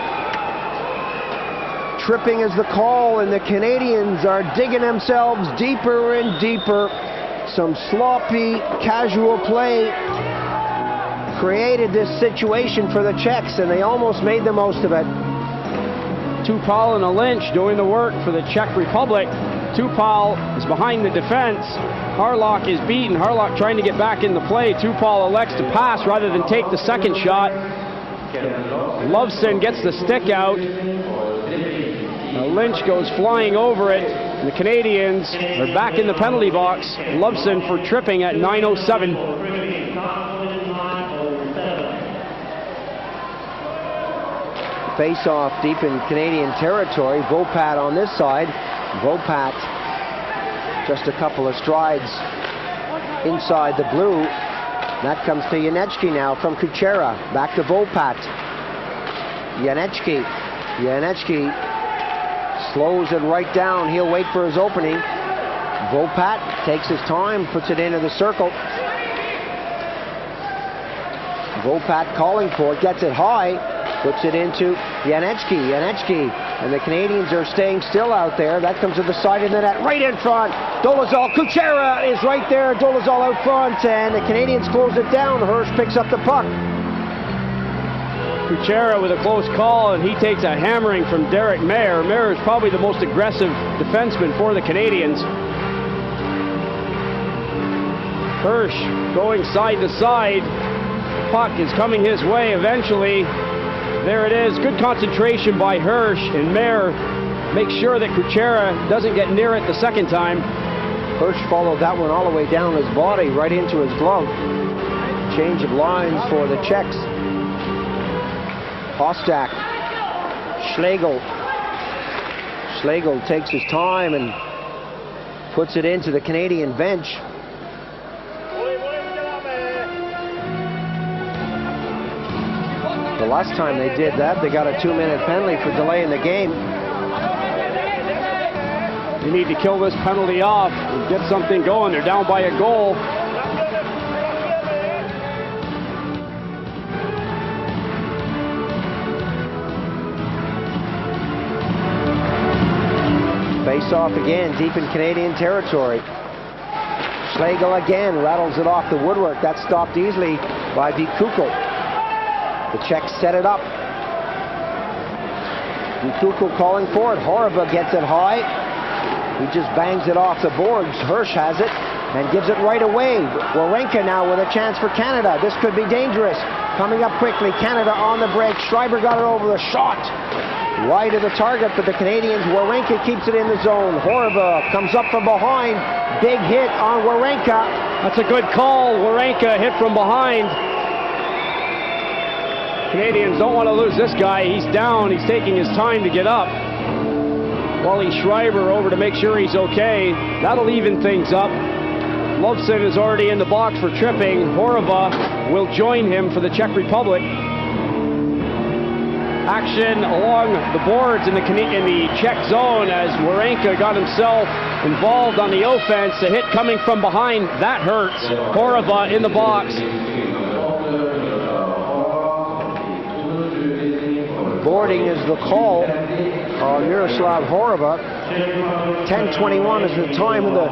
Tripping is the call, and the Canadians are digging themselves deeper and deeper. Some sloppy, casual play created this situation for the Czechs, and they almost made the most of it. Tupal and a Lynch doing the work for the Czech Republic. Tupal is behind the defense. Harlock is beaten. Harlock trying to get back in the play. Tupal elects to pass rather than take the second shot. Loveson gets the stick out. Lynch goes flying over it. The Canadians are back in the penalty box. Loveson for tripping at 9:07. Face-off deep in Canadian territory. Vopat on this side. Vopat just a couple of strides inside the blue. That comes to Janecki now from Kuchera. Back to Vopat. Janecki slows it right down. He'll wait for his opening. Vopat takes his time, puts it into the circle. Vopat calling for it, gets it high, puts it into Janecki, and the Canadians are staying still out there. That comes to the side of the net, right in front. Dolezal, Kuchera is right there. Dolezal out front, and the Canadians close it down. Hirsch picks up the puck. Kuchera with a close call, and he takes a hammering from Derek Mayer. Mayer is probably the most aggressive defenseman for the Canadians. Hirsch going side to side. Puck is coming his way eventually. There it is. Good concentration by Hirsch, and Mayer makes sure that Kuchera doesn't get near it the second time. Hirsch followed that one all the way down his body, right into his glove. Change of lines for the Czechs. Hostak, Schlegel. Schlegel takes his time and puts it into the Canadian bench. The last time they did that, they got a 2-minute penalty for delaying the game. You need to kill this penalty off and get something going. They're down by a goal. Face off again, deep in Canadian territory. Schlegel again rattles it off the woodwork. That's stopped easily by Kukul. The Czechs set it up. Kukul calling for it. Horva gets it high. He just bangs it off the boards. Hirsch has it. and gives it right away. Wawrinka now with a chance for Canada. This could be dangerous. Coming up quickly, Canada on the break. Schreiber got it over the shot. Wide of the target, but the Canadians, Wawrinka keeps it in the zone. Horva comes up from behind. Big hit on Wawrinka. That's a good call. Wawrinka hit from behind. Canadians don't want to lose this guy. He's down. He's taking his time to get up. Wally Schreiber over to make sure he's okay. That'll even things up. Lovson is already in the box for tripping. Horva will join him for the Czech Republic. Action along the boards in the Czech zone as Wawrinka got himself involved on the offense. A hit coming from behind, that hurts. Horva in the box. Boarding is the call on Miroslav Horva. 10:21 is the time of the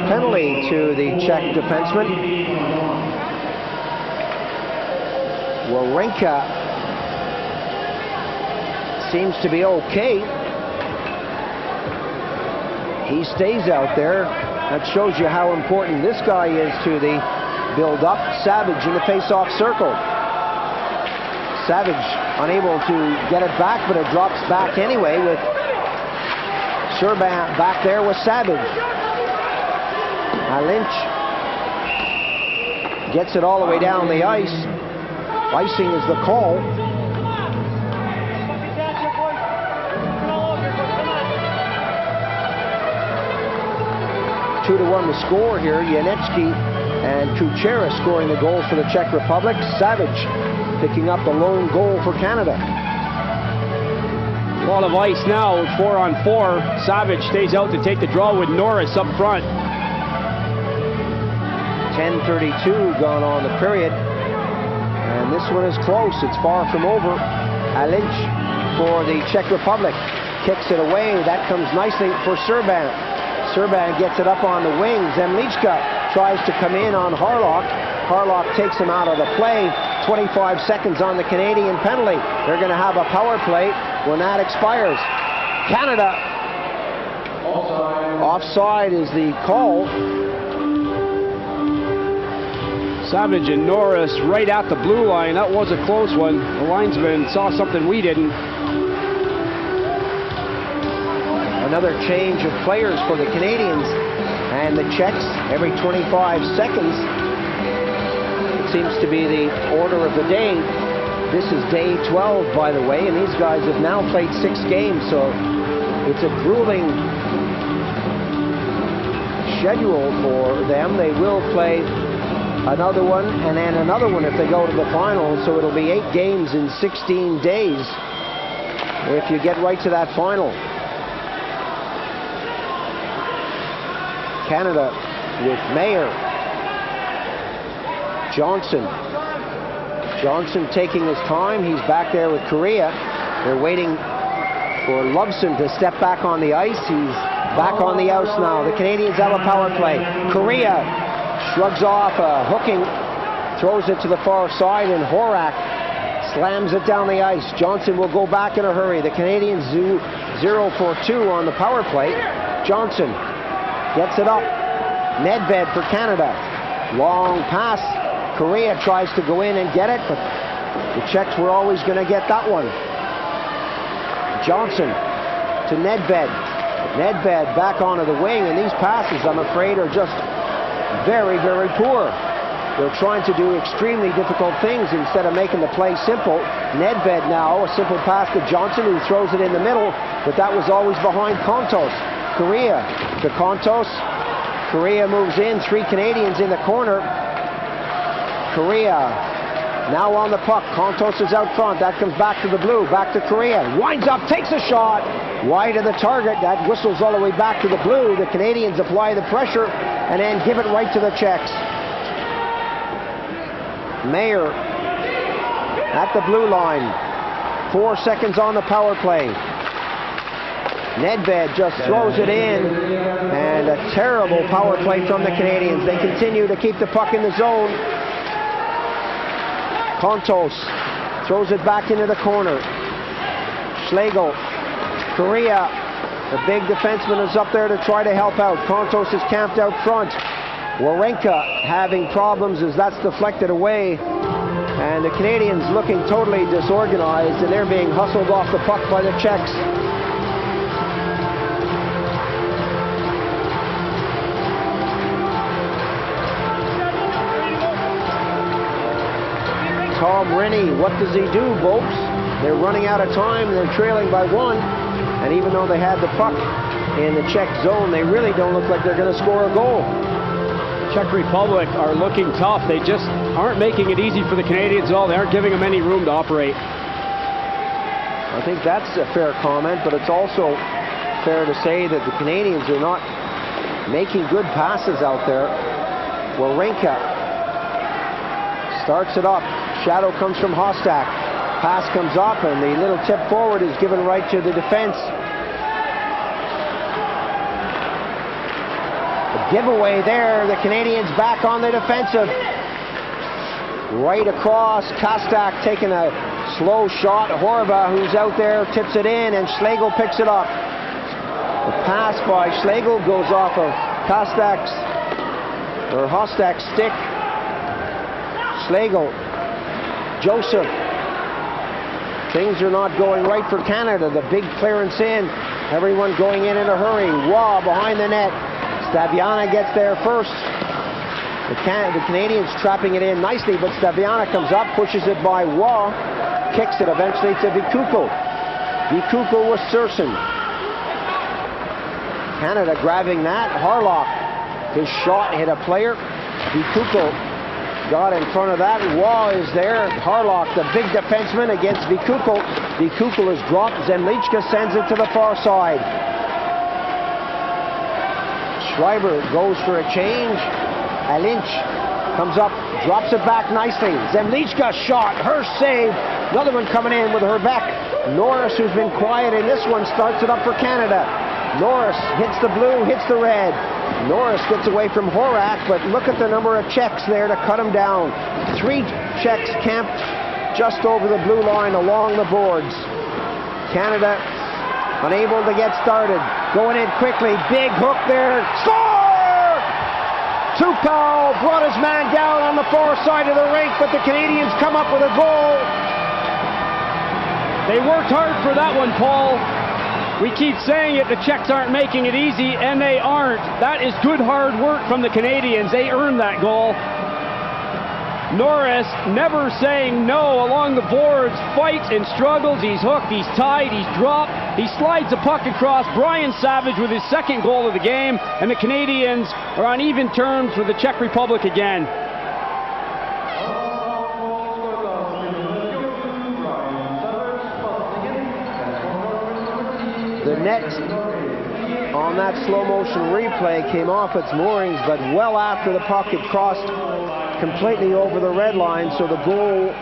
penalty to the Czech defenseman. Wawrinka seems to be okay. He stays out there. That shows you how important this guy is to the build-up. Savage in the face-off circle. Savage unable to get it back, but it drops back anyway with Serban back there with Savage. Lynch gets it all the way down the ice. Icing is the call. 2-1 the score here. Janecki and Kuchera scoring the goals for the Czech Republic. Savage picking up the lone goal for Canada. A lot of ice now, 4-on-4. Savage stays out to take the draw with Norris up front. 10:32 gone on the period. And this one is close. It's far from over. Lynch for the Czech Republic. Kicks it away. That comes nicely for Serban. Serban gets it up on the wing. Zemlichka tries to come in on Harlock. Harlock takes him out of the play. 25 seconds on the Canadian penalty. They're going to have a power play when that expires. Canada. Offside is the call. Savage and Norris right at the blue line. That was a close one. The linesman saw something we didn't. Another change of players for the Canadians and the Czechs every 25 seconds. It seems to be the order of the day. This is day 12, by the way, and these guys have now played 6 games, so it's a grueling schedule for them. They will play another one and then another one if they go to the final, so it'll be 8 games in 16 days if you get right to that final. Canada with Mayer. Johnson taking his time. He's back there with Korea. They're waiting for Lovson to step back on the ice. He's back on the ice now. The Canadians have a power play. Korea shrugs off a hooking, throws it to the far side, and Horak slams it down the ice. Johnson will go back in a hurry. The Canadians 0 for 2 on the power play. Johnson gets it up. Nedved for Canada. Long pass. Korea tries to go in and get it, but the Czechs were always going to get that one. Johnson to Nedved. Nedved back onto the wing, and these passes, I'm afraid, are just very, very poor. They're trying to do extremely difficult things instead of making the play simple. Nedved now, a simple pass to Johnson, who throws it in the middle, but that was always behind Kontos. Korea to Kontos. Korea moves in, 3 Canadians in the corner. Korea now on the puck. Kontos is out front. That comes back to the blue, back to Korea. Winds up, takes a shot. Wide of the target. That whistles all the way back to the blue. The Canadians apply the pressure and then give it right to the Czechs. Mayer at the blue line. 4 seconds on the power play. Nedved just throws it in, and a terrible power play from the Canadians. They continue to keep the puck in the zone. Kontos throws it back into the corner. Schlegel, Korea The big defenseman is up there to try to help out. Kontos is camped out front. Warenka having problems as that's deflected away. And the Canadians looking totally disorganized, and they're being hustled off the puck by the Czechs. Tom Rennie, what does he do, folks? They're running out of time, they're trailing by 1, and even though they had the puck in the Czech zone, they really don't look like they're going to score a goal. Czech Republic are looking tough. They just aren't making it easy for the Canadians at all. They aren't giving them any room to operate. I think that's a fair comment, but it's also fair to say that the Canadians are not making good passes out there. Warenka starts it up. Shadow comes from Hostak. Pass comes up, and the little tip forward is given right to the defense. The giveaway there. The Canadians back on the defensive. Right across. Kostak taking a slow shot. Horva, who's out there, tips it in, and Schlegel picks it up. The pass by Schlegel goes off of Hostak's stick. Schlegel. Joseph. Things are not going right for Canada. The big clearance in. Everyone going in a hurry. Waugh behind the net. Staviana gets there first. The Canadians trapping it in nicely, but Staviana comes up, pushes it by Waugh, kicks it eventually to Vikuko. Vikuko with Surson. Canada grabbing that. Harlock. His shot hit a player. Vikuko got in front of that. Waugh is there. Harlock, the big defenseman, against Vikuko. Vikuko is dropped. Zemlichka sends it to the far side. Schreiber goes for a change. Lynch comes up, drops it back nicely. Zemlichka shot, her save. Another one coming in with her back. Norris, who's been quiet in this one, starts it up for Canada. Norris hits the blue, hits the red. Norris gets away from Horak, but look at the number of Czechs there to cut him down. 3 Czechs camped just over the blue line along the boards. Canada unable to get started. Going in quickly, big hook there. Score! Tupou brought his man down on the far side of the rink, but the Canadians come up with a goal. They worked hard for that one, Paul. We keep saying it, the Czechs aren't making it easy, and they aren't. That is good hard work from the Canadians. They earned that goal. Norris never saying no along the boards, fights and struggles. He's hooked, he's tied, he's dropped. He slides the puck across. Brian Savage with his second goal of the game, and the Canadians are on even terms with the Czech Republic again. The net on that slow motion replay came off its moorings, but well after the puck had crossed completely over the red line, so the goal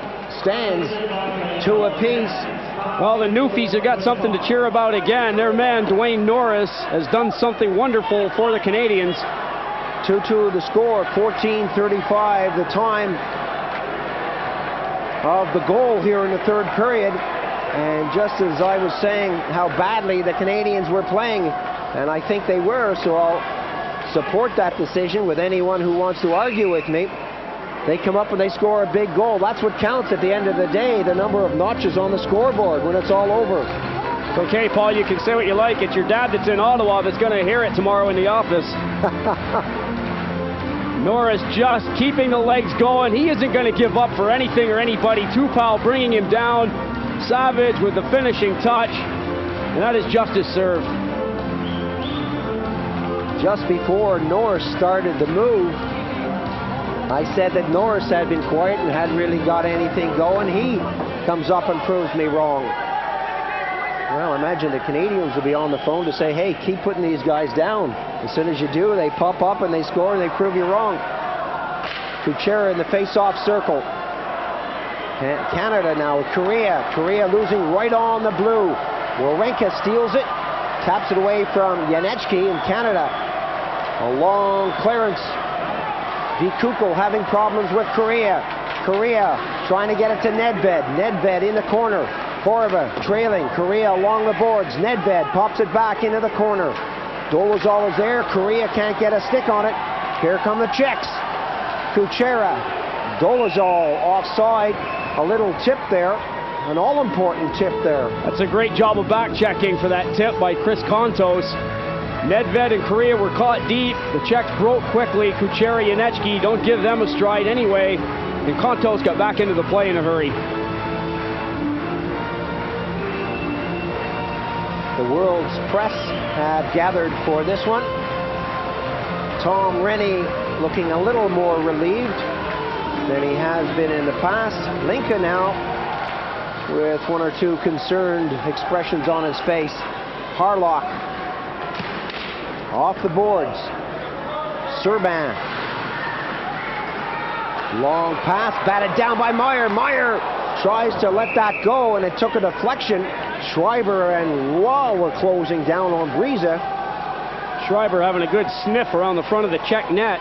stands 2 apiece. Well, the Newfies have got something to cheer about again. Their man, Dwayne Norris, has done something wonderful for the Canadians. 2-2 the score, 14:35 the time of the goal here in the third period. And just as I was saying how badly the Canadians were playing, and I think they were, so I'll support that decision with anyone who wants to argue with me. They come up and they score a big goal. That's what counts at the end of the day, the number of notches on the scoreboard when it's all over. Okay, Paul, you can say what you like. It's your dad that's in Ottawa that's going to hear it tomorrow in the office. Norris just keeping the legs going. He isn't going to give up for anything or anybody. Tupou bringing him down. Savage with the finishing touch. And that is justice served. Just before Norris started the move, I said that Norris had been quiet and hadn't really got anything going. He comes up and proves me wrong. Well, imagine the Canadians will be on the phone to say, hey, keep putting these guys down. As soon as you do, they pop up and they score and they prove you wrong. Kuchera in the face-off circle. Canada now with Korea. Korea losing right on the blue. Warenka steals it, taps it away from Janechki in Canada. A long clearance. Vikuko having problems with Korea. Korea trying to get it to Nedved. Nedved in the corner. Horva trailing. Korea along the boards. Nedved pops it back into the corner. Dolezal is there. Korea can't get a stick on it. Here come the Czechs. Kuchera. Dolezal offside. A little tip there. An all-important tip there. That's a great job of back-checking for that tip by Chris Kontos. Nedved and Korea were caught deep. The Czechs broke quickly. Kuchera, Janecki, don't give them a stride anyway. And Kontos got back into the play in a hurry. The world's press have gathered for this one. Tom Rennie looking a little more relieved than he has been in the past. Linka now with one or two concerned expressions on his face. Harlock off the boards. Serban. Long pass, batted down by Meyer. Meyer tries to let that go, and it took a deflection. Schreiber and Wall were closing down on Briza. Schreiber having a good sniff around the front of the Czech net.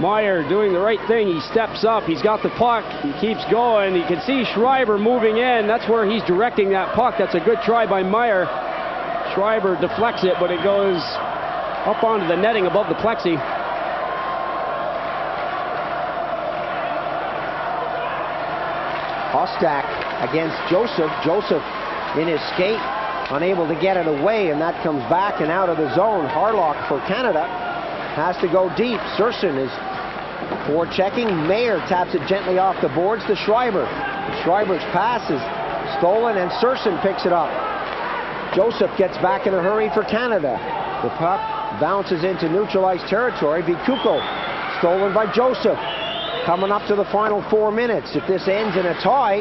Meyer doing the right thing. He steps up. He's got the puck. He keeps going. You can see Schreiber moving in. That's where he's directing that puck. That's a good try by Meyer. Schreiber deflects it, but it goes up onto the netting above the plexi. Hostak against Joseph. Joseph in his skate, unable to get it away, and that comes back and out of the zone. Harlock for Canada has to go deep. Surson is forechecking. Mayer taps it gently off the boards to Schreiber. Schreiber's pass is stolen, and Surson picks it up. Joseph gets back in a hurry for Canada. The puck bounces into neutralized territory. Vikuko stolen by Joseph. Coming up to the final 4 minutes. If this ends in a tie,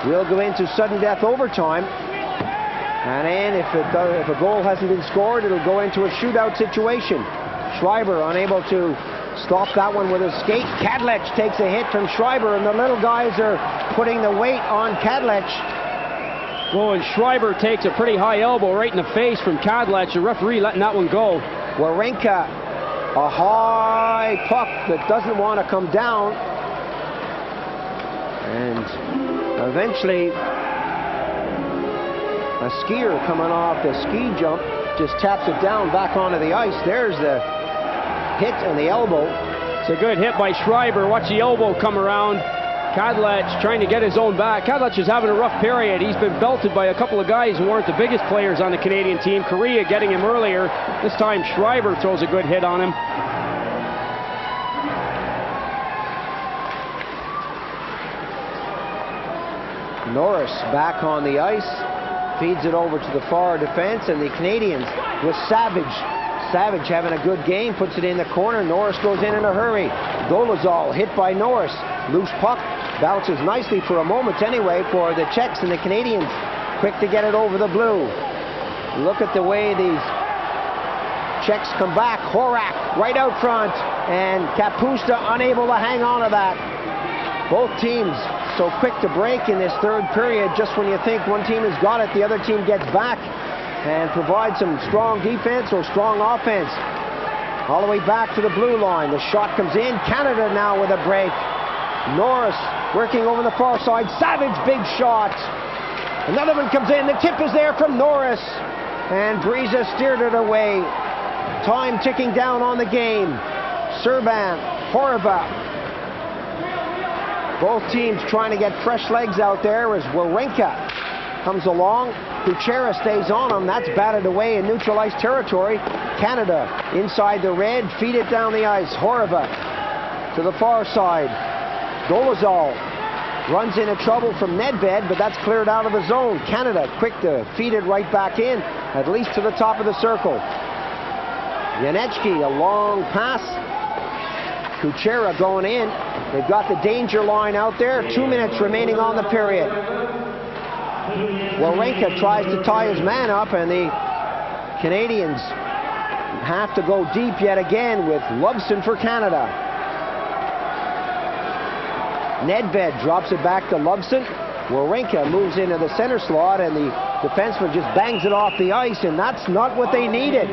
we'll go into sudden death overtime. And then if a goal hasn't been scored, it'll go into a shootout situation. Schreiber unable to stop that one with his skate. Kadlec takes a hit from Schreiber, and the little guys are putting the weight on Kadlec. Oh, and Schreiber takes a pretty high elbow right in the face from Kadlec. The referee letting that one go. Wawrinka, a high puck that doesn't want to come down. And eventually, a skier coming off the ski jump just taps it down back onto the ice. There's the hit on the elbow. It's a good hit by Schreiber. Watch the elbow come around. Kadlec trying to get his own back. Kadlec is having a rough period. He's been belted by a couple of guys who aren't the biggest players on the Canadian team. Korea getting him earlier. This time Schreiber throws a good hit on him. Norris back on the ice. Feeds it over to the far defense, and the Canadians with Savage. Savage having a good game, puts it in the corner. Norris goes in a hurry. Dolezal hit by Norris. Loose puck, bounces nicely for a moment anyway for the Czechs, and the Canadians quick to get it over the blue. Look at the way these Czechs come back. Horak right out front, and Kapusta unable to hang on to that. Both teams so quick to break in this third period. Just when you think one team has got it, the other team gets back and provides some strong defense or strong offense. All the way back to the blue line. The shot comes in. Canada now with a break. Norris working over the far side. Savage, big shot. Another one comes in. The tip is there from Norris. And Briza steered it away. Time ticking down on the game. Serban, Horva. Both teams trying to get fresh legs out there as Wawrinka comes along. Kuchera stays on him. That's batted away in neutralized territory. Canada inside the red. Feed it down the ice. Horva to the far side. Dolezal runs into trouble from Nedved, but that's cleared out of the zone. Canada quick to feed it right back in, at least to the top of the circle. Janecki, a long pass. Kuchera going in. They've got the danger line out there. 2 minutes remaining on the period. Wawrinka tries to tie his man up, and the Canadians have to go deep yet again with Loveson for Canada. Nedved drops it back to Loveson. Wawrinka moves into the center slot, and the defenseman just bangs it off the ice, and that's not what they needed.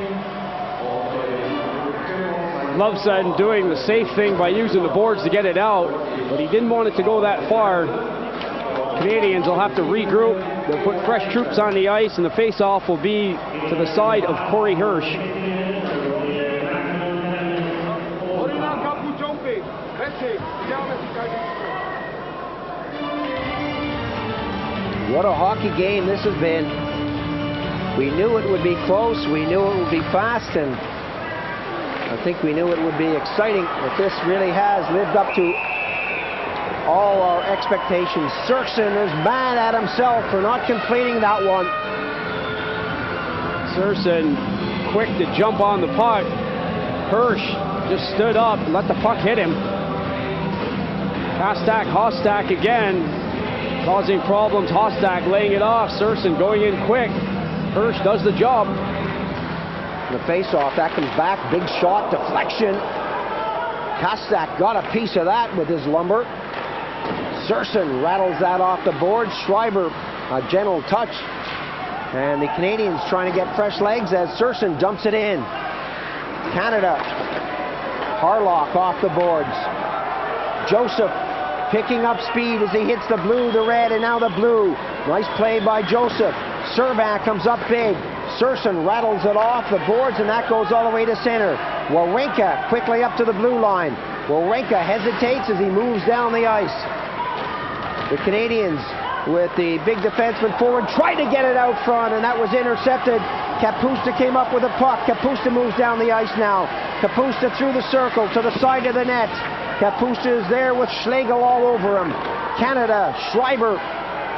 Loveson doing the safe thing by using the boards to get it out, but he didn't want it to go that far. Canadians will have to regroup. They'll put fresh troops on the ice, and the face-off will be to the side of Corey Hirsch. What a hockey game this has been. We knew it would be close, we knew it would be fast, and I think we knew it would be exciting, but this really has lived up to all our expectations. Serksen is mad at himself for not completing that one. Serksen quick to jump on the puck. Hirsch just stood up and let the puck hit him. Hostak again, causing problems. Hostak laying it off. Serksen going in quick. Hirsch does the job. The face-off, that comes back. Big shot, deflection. Hostak got a piece of that with his lumber. Serksen rattles that off the board. Schreiber, a gentle touch. And the Canadians trying to get fresh legs as Serksen dumps it in. Canada, Harlock off the boards. Joseph picking up speed as he hits the blue, the red, and now the blue. Nice play by Joseph. Servac comes up big. Serksen rattles it off the boards, and that goes all the way to center. Wawrinka quickly up to the blue line. Wawrinka hesitates as he moves down the ice. The Canadians with the big defenseman forward tried to get it out front, and that was intercepted. Kapusta came up with a puck. Kapusta moves down the ice now. Kapusta through the circle to the side of the net. Kapusta is there with Schlegel all over him. Canada, Schreiber.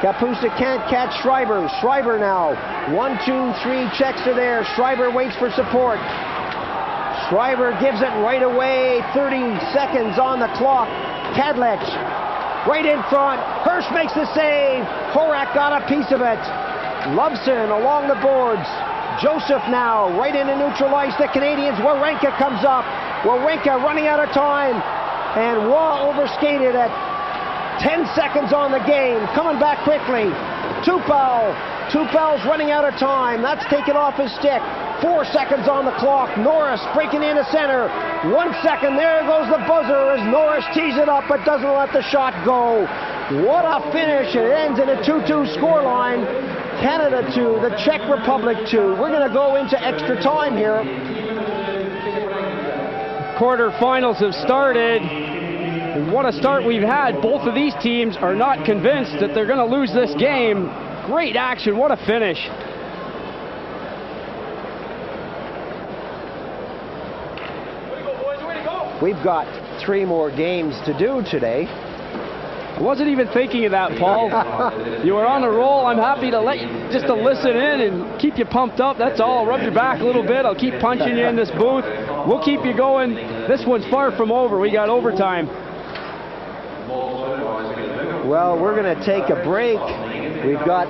Kapusta can't catch Schreiber. Schreiber now. 1, 2, 3 Czechs are there. Schreiber waits for support. Schreiber gives it right away. 30 seconds on the clock. Kadlec right in front. Hirsch makes the save. Horak got a piece of it. Loveson along the boards. Joseph now right into neutral ice. The Canadians. Wawrinka comes up. Wawrinka running out of time. And Waugh overskated at 10 seconds on the game. Coming back quickly. Tupel's running out of time. That's taken off his stick. 4 seconds on the clock. Norris breaking into center. 1 second. There goes the buzzer as Norris tees it up but doesn't let the shot go. What a finish. It ends in a 2-2 scoreline. Canada 2, the Czech Republic 2. We're going to go into extra time here. Quarterfinals have started. And what a start we've had. Both of these teams are not convinced that they're going to lose this game. Great action. What a finish. We've got 3 more games to do today. I wasn't even thinking of that, Paul. You were on a roll. I'm happy to let you just to listen in and keep you pumped up. That's all. I'll rub your back a little bit. I'll keep punching you in this booth. We'll keep you going. This one's far from over. We got overtime. Well, we're going to take a break. We've got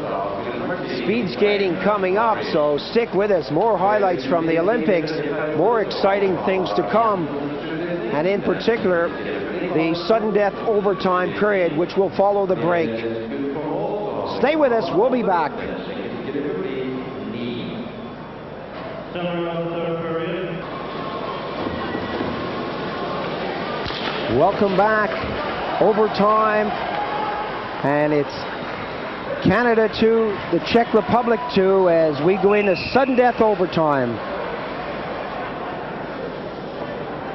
speed skating coming up, so stick with us. More highlights from the Olympics, more exciting things to come, and in particular, the sudden death overtime period, which will follow the break. Stay with us. We'll be back. Welcome back. Overtime, and it's Canada 2, the Czech Republic 2, as we go into sudden death overtime.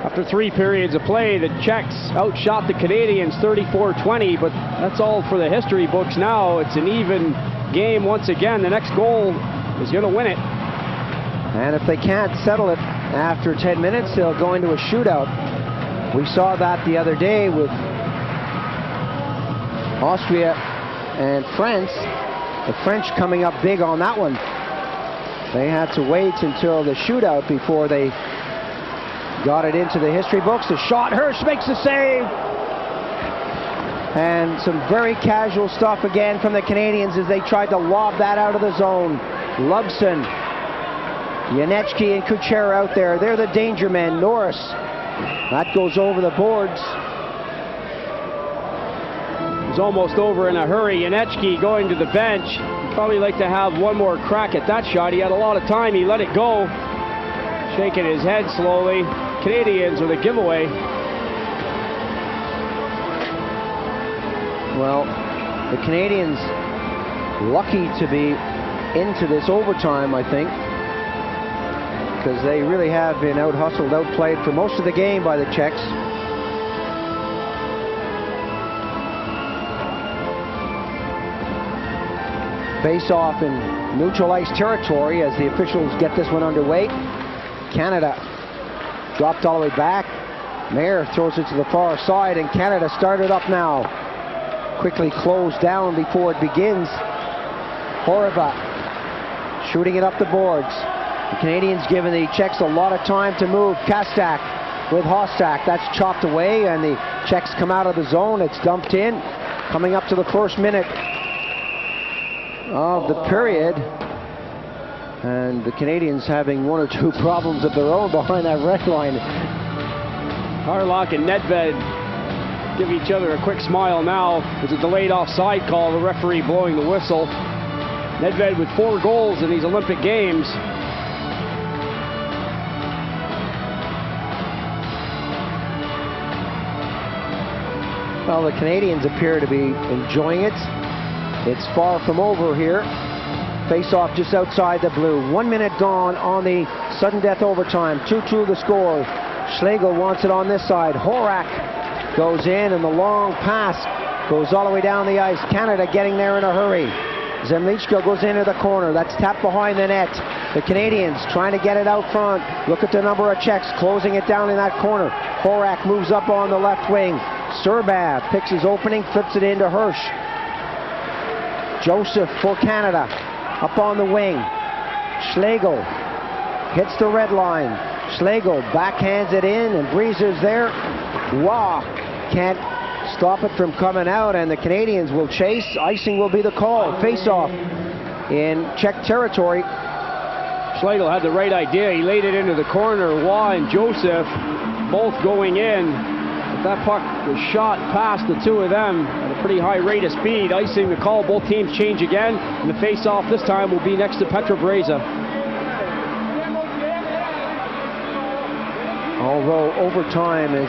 After 3 periods of play, the Czechs outshot the Canadians 34-20, but that's all for the history books now. It's an even game once again. The next goal is going to win it. And if they can't settle it after 10 minutes, they'll go into a shootout. We saw that the other day with Austria and France. The French coming up big on that one. They had to wait until the shootout before they got it into the history books. The shot, Hirsch makes the save. And some very casual stuff again from the Canadians as they tried to lob that out of the zone. Lubson, Janecki and Kucher out there. They're the danger men. Norris, that goes over the boards. It's almost over in a hurry. Janecki going to the bench. He'd probably like to have one more crack at that shot. He had a lot of time. He let it go. Shaking his head slowly. Canadians with a giveaway. Well, The Canadians lucky to be into this overtime, I think, because they really have been out-hustled, outplayed for most of the game by the Czechs. Face-off in neutral ice territory as the officials get this one underway. Canada dropped all the way back. Mayer throws it to the far side, and Canada started up now. Quickly closed down before it begins. Horva shooting it up the boards. The Canadians giving the Czechs a lot of time to move. Kastak with Hostak. That's chopped away, and the Czechs come out of the zone. It's dumped in. Coming up to the first minute of the period. And the Canadians having one or two problems of their own behind that red line. Harlock and Nedved give each other a quick smile now. There's a delayed offside call, the referee blowing the whistle. Nedved with 4 goals in these Olympic Games. Well, the Canadians appear to be enjoying it. It's far from over here. Face-off just outside the blue. 1 minute gone on the sudden death overtime. 2-2 the score. Schlegel wants it on this side. Horak goes in, and the long pass goes all the way down the ice. Canada getting there in a hurry. Zemlichko goes into the corner. That's tapped behind the net. The Canadians trying to get it out front. Look at the number of Czechs closing it down in that corner. Horak moves up on the left wing. Serbav picks his opening, flips it into Hirsch. Joseph for Canada up on the wing. Schlegel hits the red line. Schlegel backhands it in, and Breezer's there. Wow, can't stop it from coming out, and the Canadians will chase. Icing will be the call. Face-off in Czech territory. Schlegel had the right idea. He laid it into the corner. Waugh and Joseph both going in. But that puck was shot past the two of them at a pretty high rate of speed. Icing the call. Both teams change again, and the face-off this time will be next to Petrobreza. Although overtime is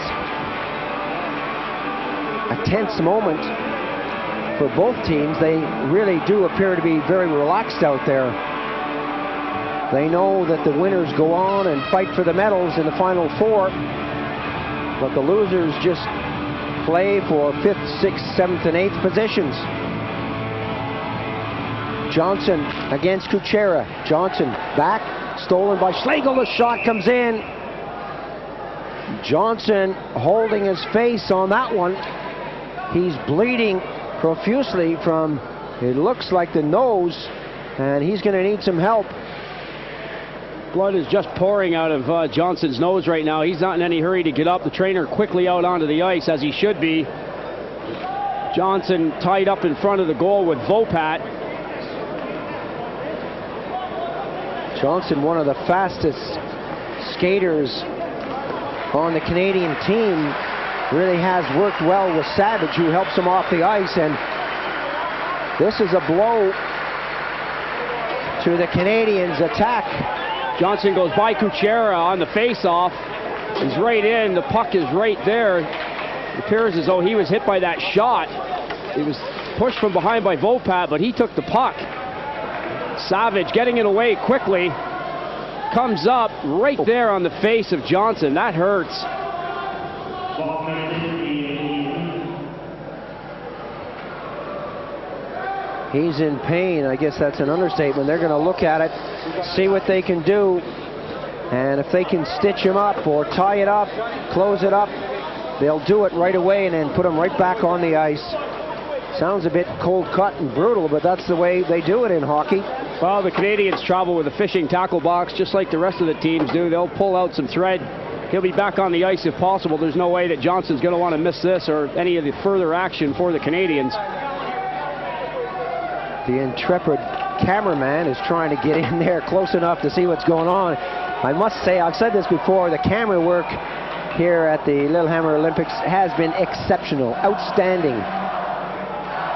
a tense moment for both teams, they really do appear to be very relaxed out there. They know that the winners go on and fight for the medals in the Final Four, but the losers just play for 5th, 6th, 7th, and 8th positions. Johnson against Kuchera. Johnson back, stolen by Schlegel. The shot comes in. Johnson holding his face on that one. He's bleeding profusely from, it looks like, the nose, and he's going to need some help. Blood is just pouring out of Johnson's nose right now. He's not in any hurry to get up. The trainer quickly out onto the ice, as he should be. Johnson tied up in front of the goal with Vopat. Johnson, one of the fastest skaters on the Canadian team, really has worked well with Savage, who helps him off the ice, and this is a blow to the Canadians' attack. Johnson goes by Kuchera on the face-off. He's right in. The puck is right there. It appears as though he was hit by that shot. He was pushed from behind by Vopat, but he took the puck. Savage getting it away quickly. Comes up right there on the face of Johnson. That hurts. He's in pain. I guess that's an understatement. They're going to look at it, see what they can do, and if they can stitch him up or tie it up, close it up, they'll do it right away and then put him right back on the ice. Sounds a bit cold cut and brutal, but that's the way they do it in hockey. Well, the Canadians travel with a fishing tackle box just like the rest of the teams do. They'll pull out some thread. He'll be back on the ice if possible. There's no way that Johnson's going to want to miss this or any of the further action for the Canadians. The intrepid cameraman is trying to get in there close enough to see what's going on. I must say, I've said this before, the camera work here at the Lillehammer Olympics has been exceptional, outstanding.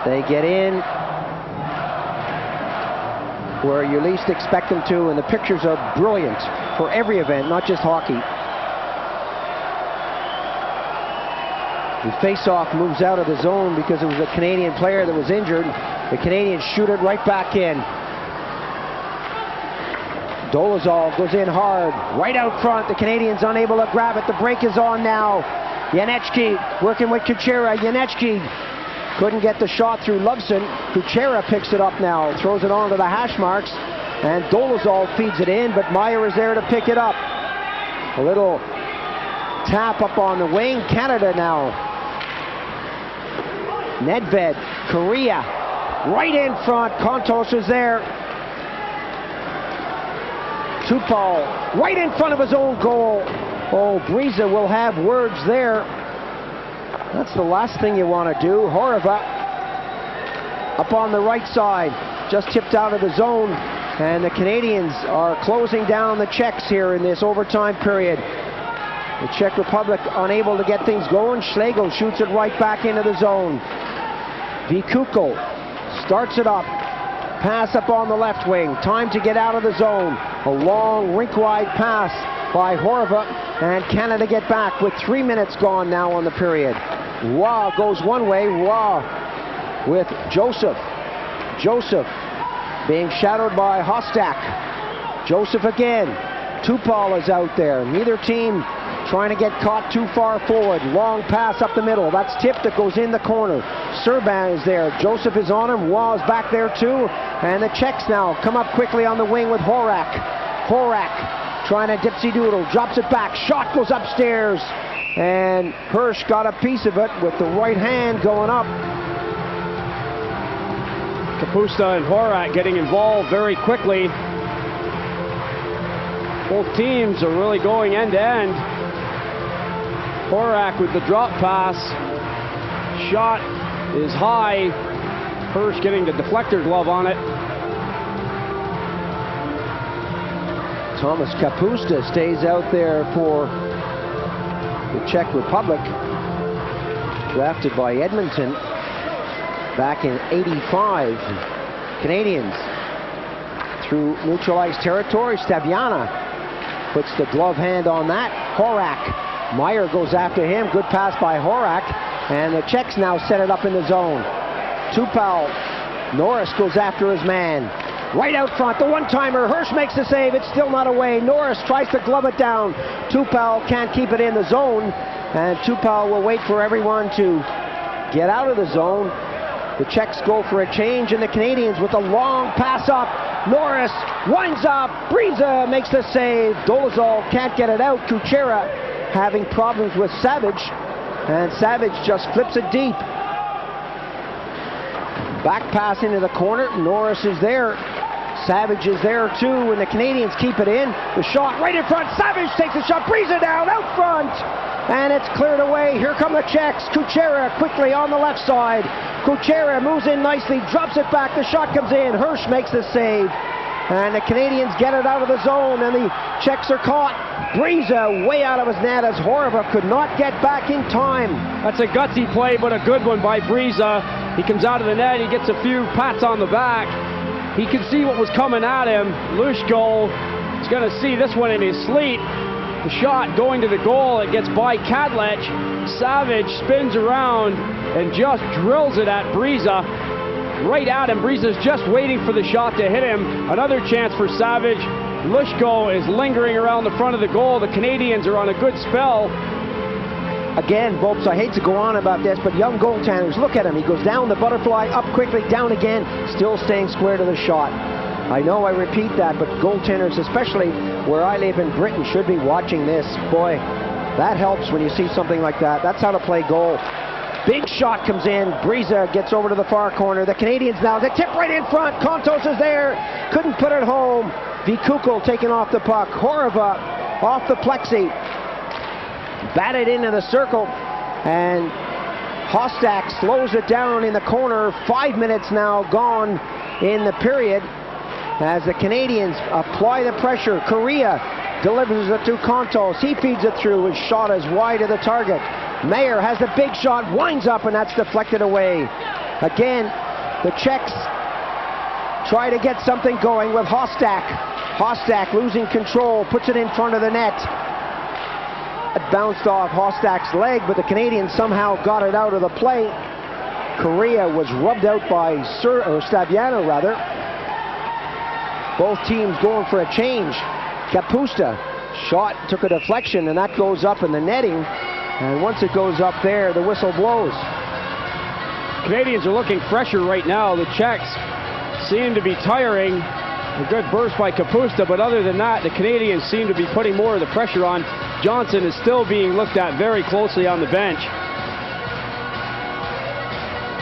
They get in where you least expect them to, and the pictures are brilliant for every event, not just hockey. The face-off moves out of the zone because it was a Canadian player that was injured. The Canadians shoot it right back in. Dolezal goes in hard, right out front. The Canadians unable to grab it. The break is on now. Janecki working with Kuchera. Janecki couldn't get the shot through Loveson. Kuchera picks it up now, throws it onto the hash marks, and Dolezal feeds it in, but Meyer is there to pick it up. A little tap up on the wing. Canada now. Nedved, Korea, right in front. Kontos is there. Tupal, right in front of his own goal. Oh, Briza will have words there. That's the last thing you want to do. Horova up on the right side, just tipped out of the zone, and the Canadians are closing down the Czechs here in this overtime period. The Czech Republic unable to get things going. Schlegel shoots it right back into the zone. Vikuko starts it up. Pass up on the left wing. Time to get out of the zone. A long rink-wide pass by Horva, and Canada get back with 3 minutes gone now on the period. Roy goes one way. Roy with Joseph. Joseph being shadowed by Hostak. Joseph again. Tupal is out there. Neither team trying to get caught too far forward. Long pass up the middle. That's tipped. That goes in the corner. Serban is there. Joseph is on him. Roy is back there too. And the Czechs now come up quickly on the wing with Horak. Horak trying to dipsy-doodle. Drops it back. Shot goes upstairs. And Hirsch got a piece of it with the right hand going up. Kapusta and Horak getting involved very quickly. Both teams are really going end-to-end. Horak with the drop pass. Shot is high. Hirsch getting the deflector glove on it. Thomas Kapusta stays out there for the Czech Republic. Drafted by Edmonton back in '85. Canadians through neutralized territory. Staviana puts the glove hand on that. Horak. Meyer goes after him. Good pass by Horak. And the Czechs now set it up in the zone. Tupal. Norris goes after his man. Right out front. The one-timer. Hirsch makes the save. It's still not away. Norris tries to glove it down. Tupal can't keep it in the zone. And Tupal will wait for everyone to get out of the zone. The Czechs go for a change, and the Canadians with a long pass up. Norris winds up. Briza makes the save. Dolezal can't get it out. Kuchera having problems with Savage, and Savage just flips it deep. Back pass into the corner. Norris is there. Savage is there too, and the Canadians keep it in. The shot right in front. Savage takes the shot. Briza down out front, and it's cleared away. Here come the Czechs. Kuchera quickly on the left side. Kuchera moves in nicely, drops it back. The shot comes in. Hirsch makes the save, and the Canadians get it out of the zone, and the Czechs are caught. Briza way out of his net as Horva could not get back in time. That's a gutsy play, but a good one by Briza. He comes out of the net. He gets a few pats on the back. He could see what was coming at him. Lushko is going to see this one in his sleep. The shot going to the goal. It gets by Kadlec. Savage spins around and just drills it at Briza. Right at him. Briza's just waiting for the shot to hit him. Another chance for Savage. Lushko is lingering around the front of the goal. The Canadians are on a good spell. Again, Bopes, I hate to go on about this, but young goaltenders, look at him. He goes down the butterfly, up quickly, down again, still staying square to the shot. I know I repeat that, but goaltenders, especially where I live in Britain, should be watching this. Boy, that helps when you see something like that. That's how to play goal. Big shot comes in. Briza gets over to the far corner. The Canadians now, they tip right in front. Kontos is there. Couldn't put it home. Vikuko taking off the puck. Horva off the plexi. Batted into the circle. And Hostak slows it down in the corner. 5 minutes now gone in the period as the Canadians apply the pressure. Korea delivers it to Kontos. He feeds it through. His shot is wide of the target. Mayer has the big shot, winds up, and that's deflected away. Again, the Czechs try to get something going with Hostak. Hostak losing control, puts it in front of the net. It bounced off Hostak's leg, but the Canadians somehow got it out of the play. Correa was rubbed out by Stabiano, rather. Both teams going for a change. Kapusta shot, took a deflection, and that goes up in the netting. And once it goes up there, the whistle blows. Canadians are looking fresher right now. The Czechs seem to be tiring. A good burst by Kapusta, but other than that, the Canadians seem to be putting more of the pressure on. Johnson is still being looked at very closely on the bench.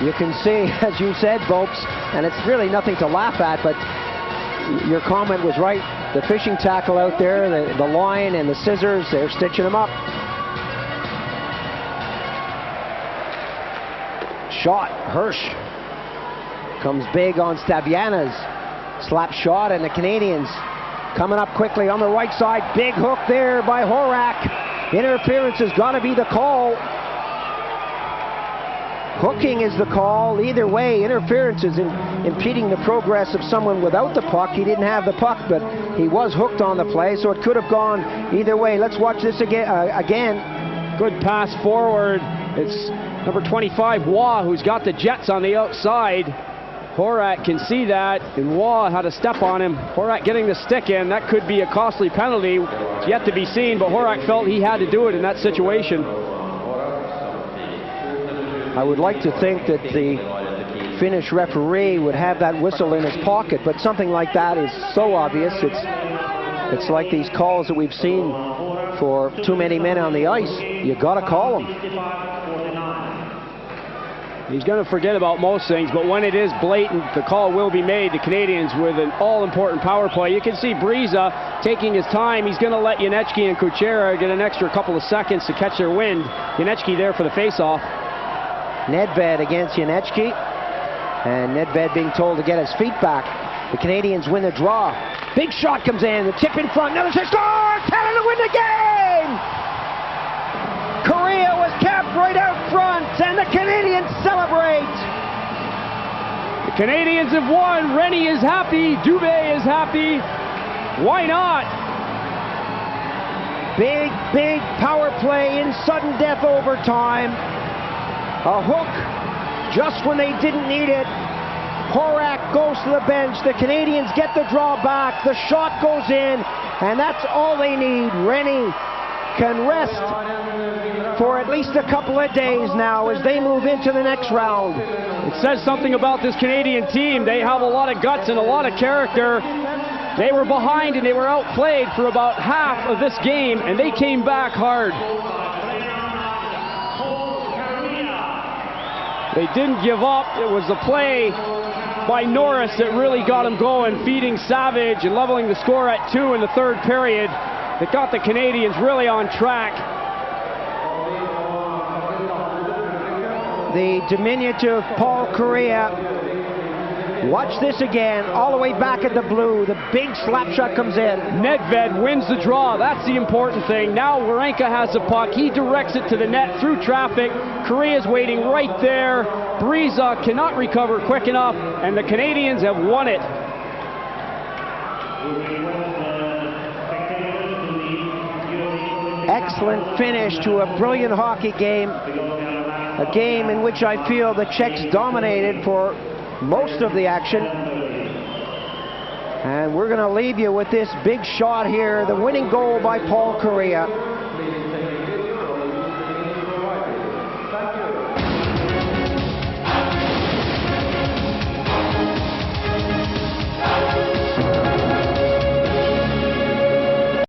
You can see, as you said, Bopes, and it's really nothing to laugh at, but your comment was right. The fishing tackle out there, the line and the scissors, they're stitching them up. Shot, Hirsch comes big on Stabiana's slap shot, and the Canadians coming up quickly on the right side. Big hook there by Horak. Interference has got to be the call. Hooking is the call. Either way, interference is impeding the progress of someone without the puck. He didn't have the puck, but he was hooked on the play, so it could have gone either way. Let's watch this again. Good pass forward. It's number 25, Waugh, who's got the Jets on the outside. Horak can see that, and Waugh had a step on him. Horak getting the stick in. That could be a costly penalty. It's yet to be seen, but Horak felt he had to do it in that situation. I would like to think that the Finnish referee would have that whistle in his pocket, but something like that is so obvious. It's like these calls that we've seen for too many men on the ice. You got to call them. He's going to forget about most things, but when it is blatant, the call will be made. The Canadians with an all-important power play. You can see Briza taking his time. He's going to let Janecki and Kuchera get an extra couple of seconds to catch their wind. Janecki there for the face-off. Nedved against Janecki, and Nedved being told to get his feet back. The Canadians win the draw. Big shot comes in, the tip in front, another shot, score! Canada win the game! Correa was kept right out front, and the Canadians celebrate! The Canadians have won. Rennie is happy, Dubé is happy. Why not? Big, big power play in sudden death overtime. A hook just when they didn't need it. Horak goes to the bench. The Canadians get the draw back. The shot goes in, and that's all they need. Rennie can rest for at least a couple of days now as they move into the next round. It says something about this Canadian team. They have a lot of guts and a lot of character. They were behind and they were outplayed for about half of this game, and they came back hard. They didn't give up. It was the play by Norris that really got him going, feeding Savage and leveling the score at 2 in the third period. That got the Canadians really on track. The diminutive Paul Correa. Watch this again, all the way back at the blue. The big slap shot comes in. Nedved wins the draw. That's the important thing. Now Warenka has the puck. He directs it to the net through traffic. Correa's waiting right there. Briza cannot recover quick enough, and the Canadians have won it. Excellent finish to a brilliant hockey game. A game in which I feel the Czechs dominated for most of the action. And we're going to leave you with this big shot here, the winning goal by Paul Correa.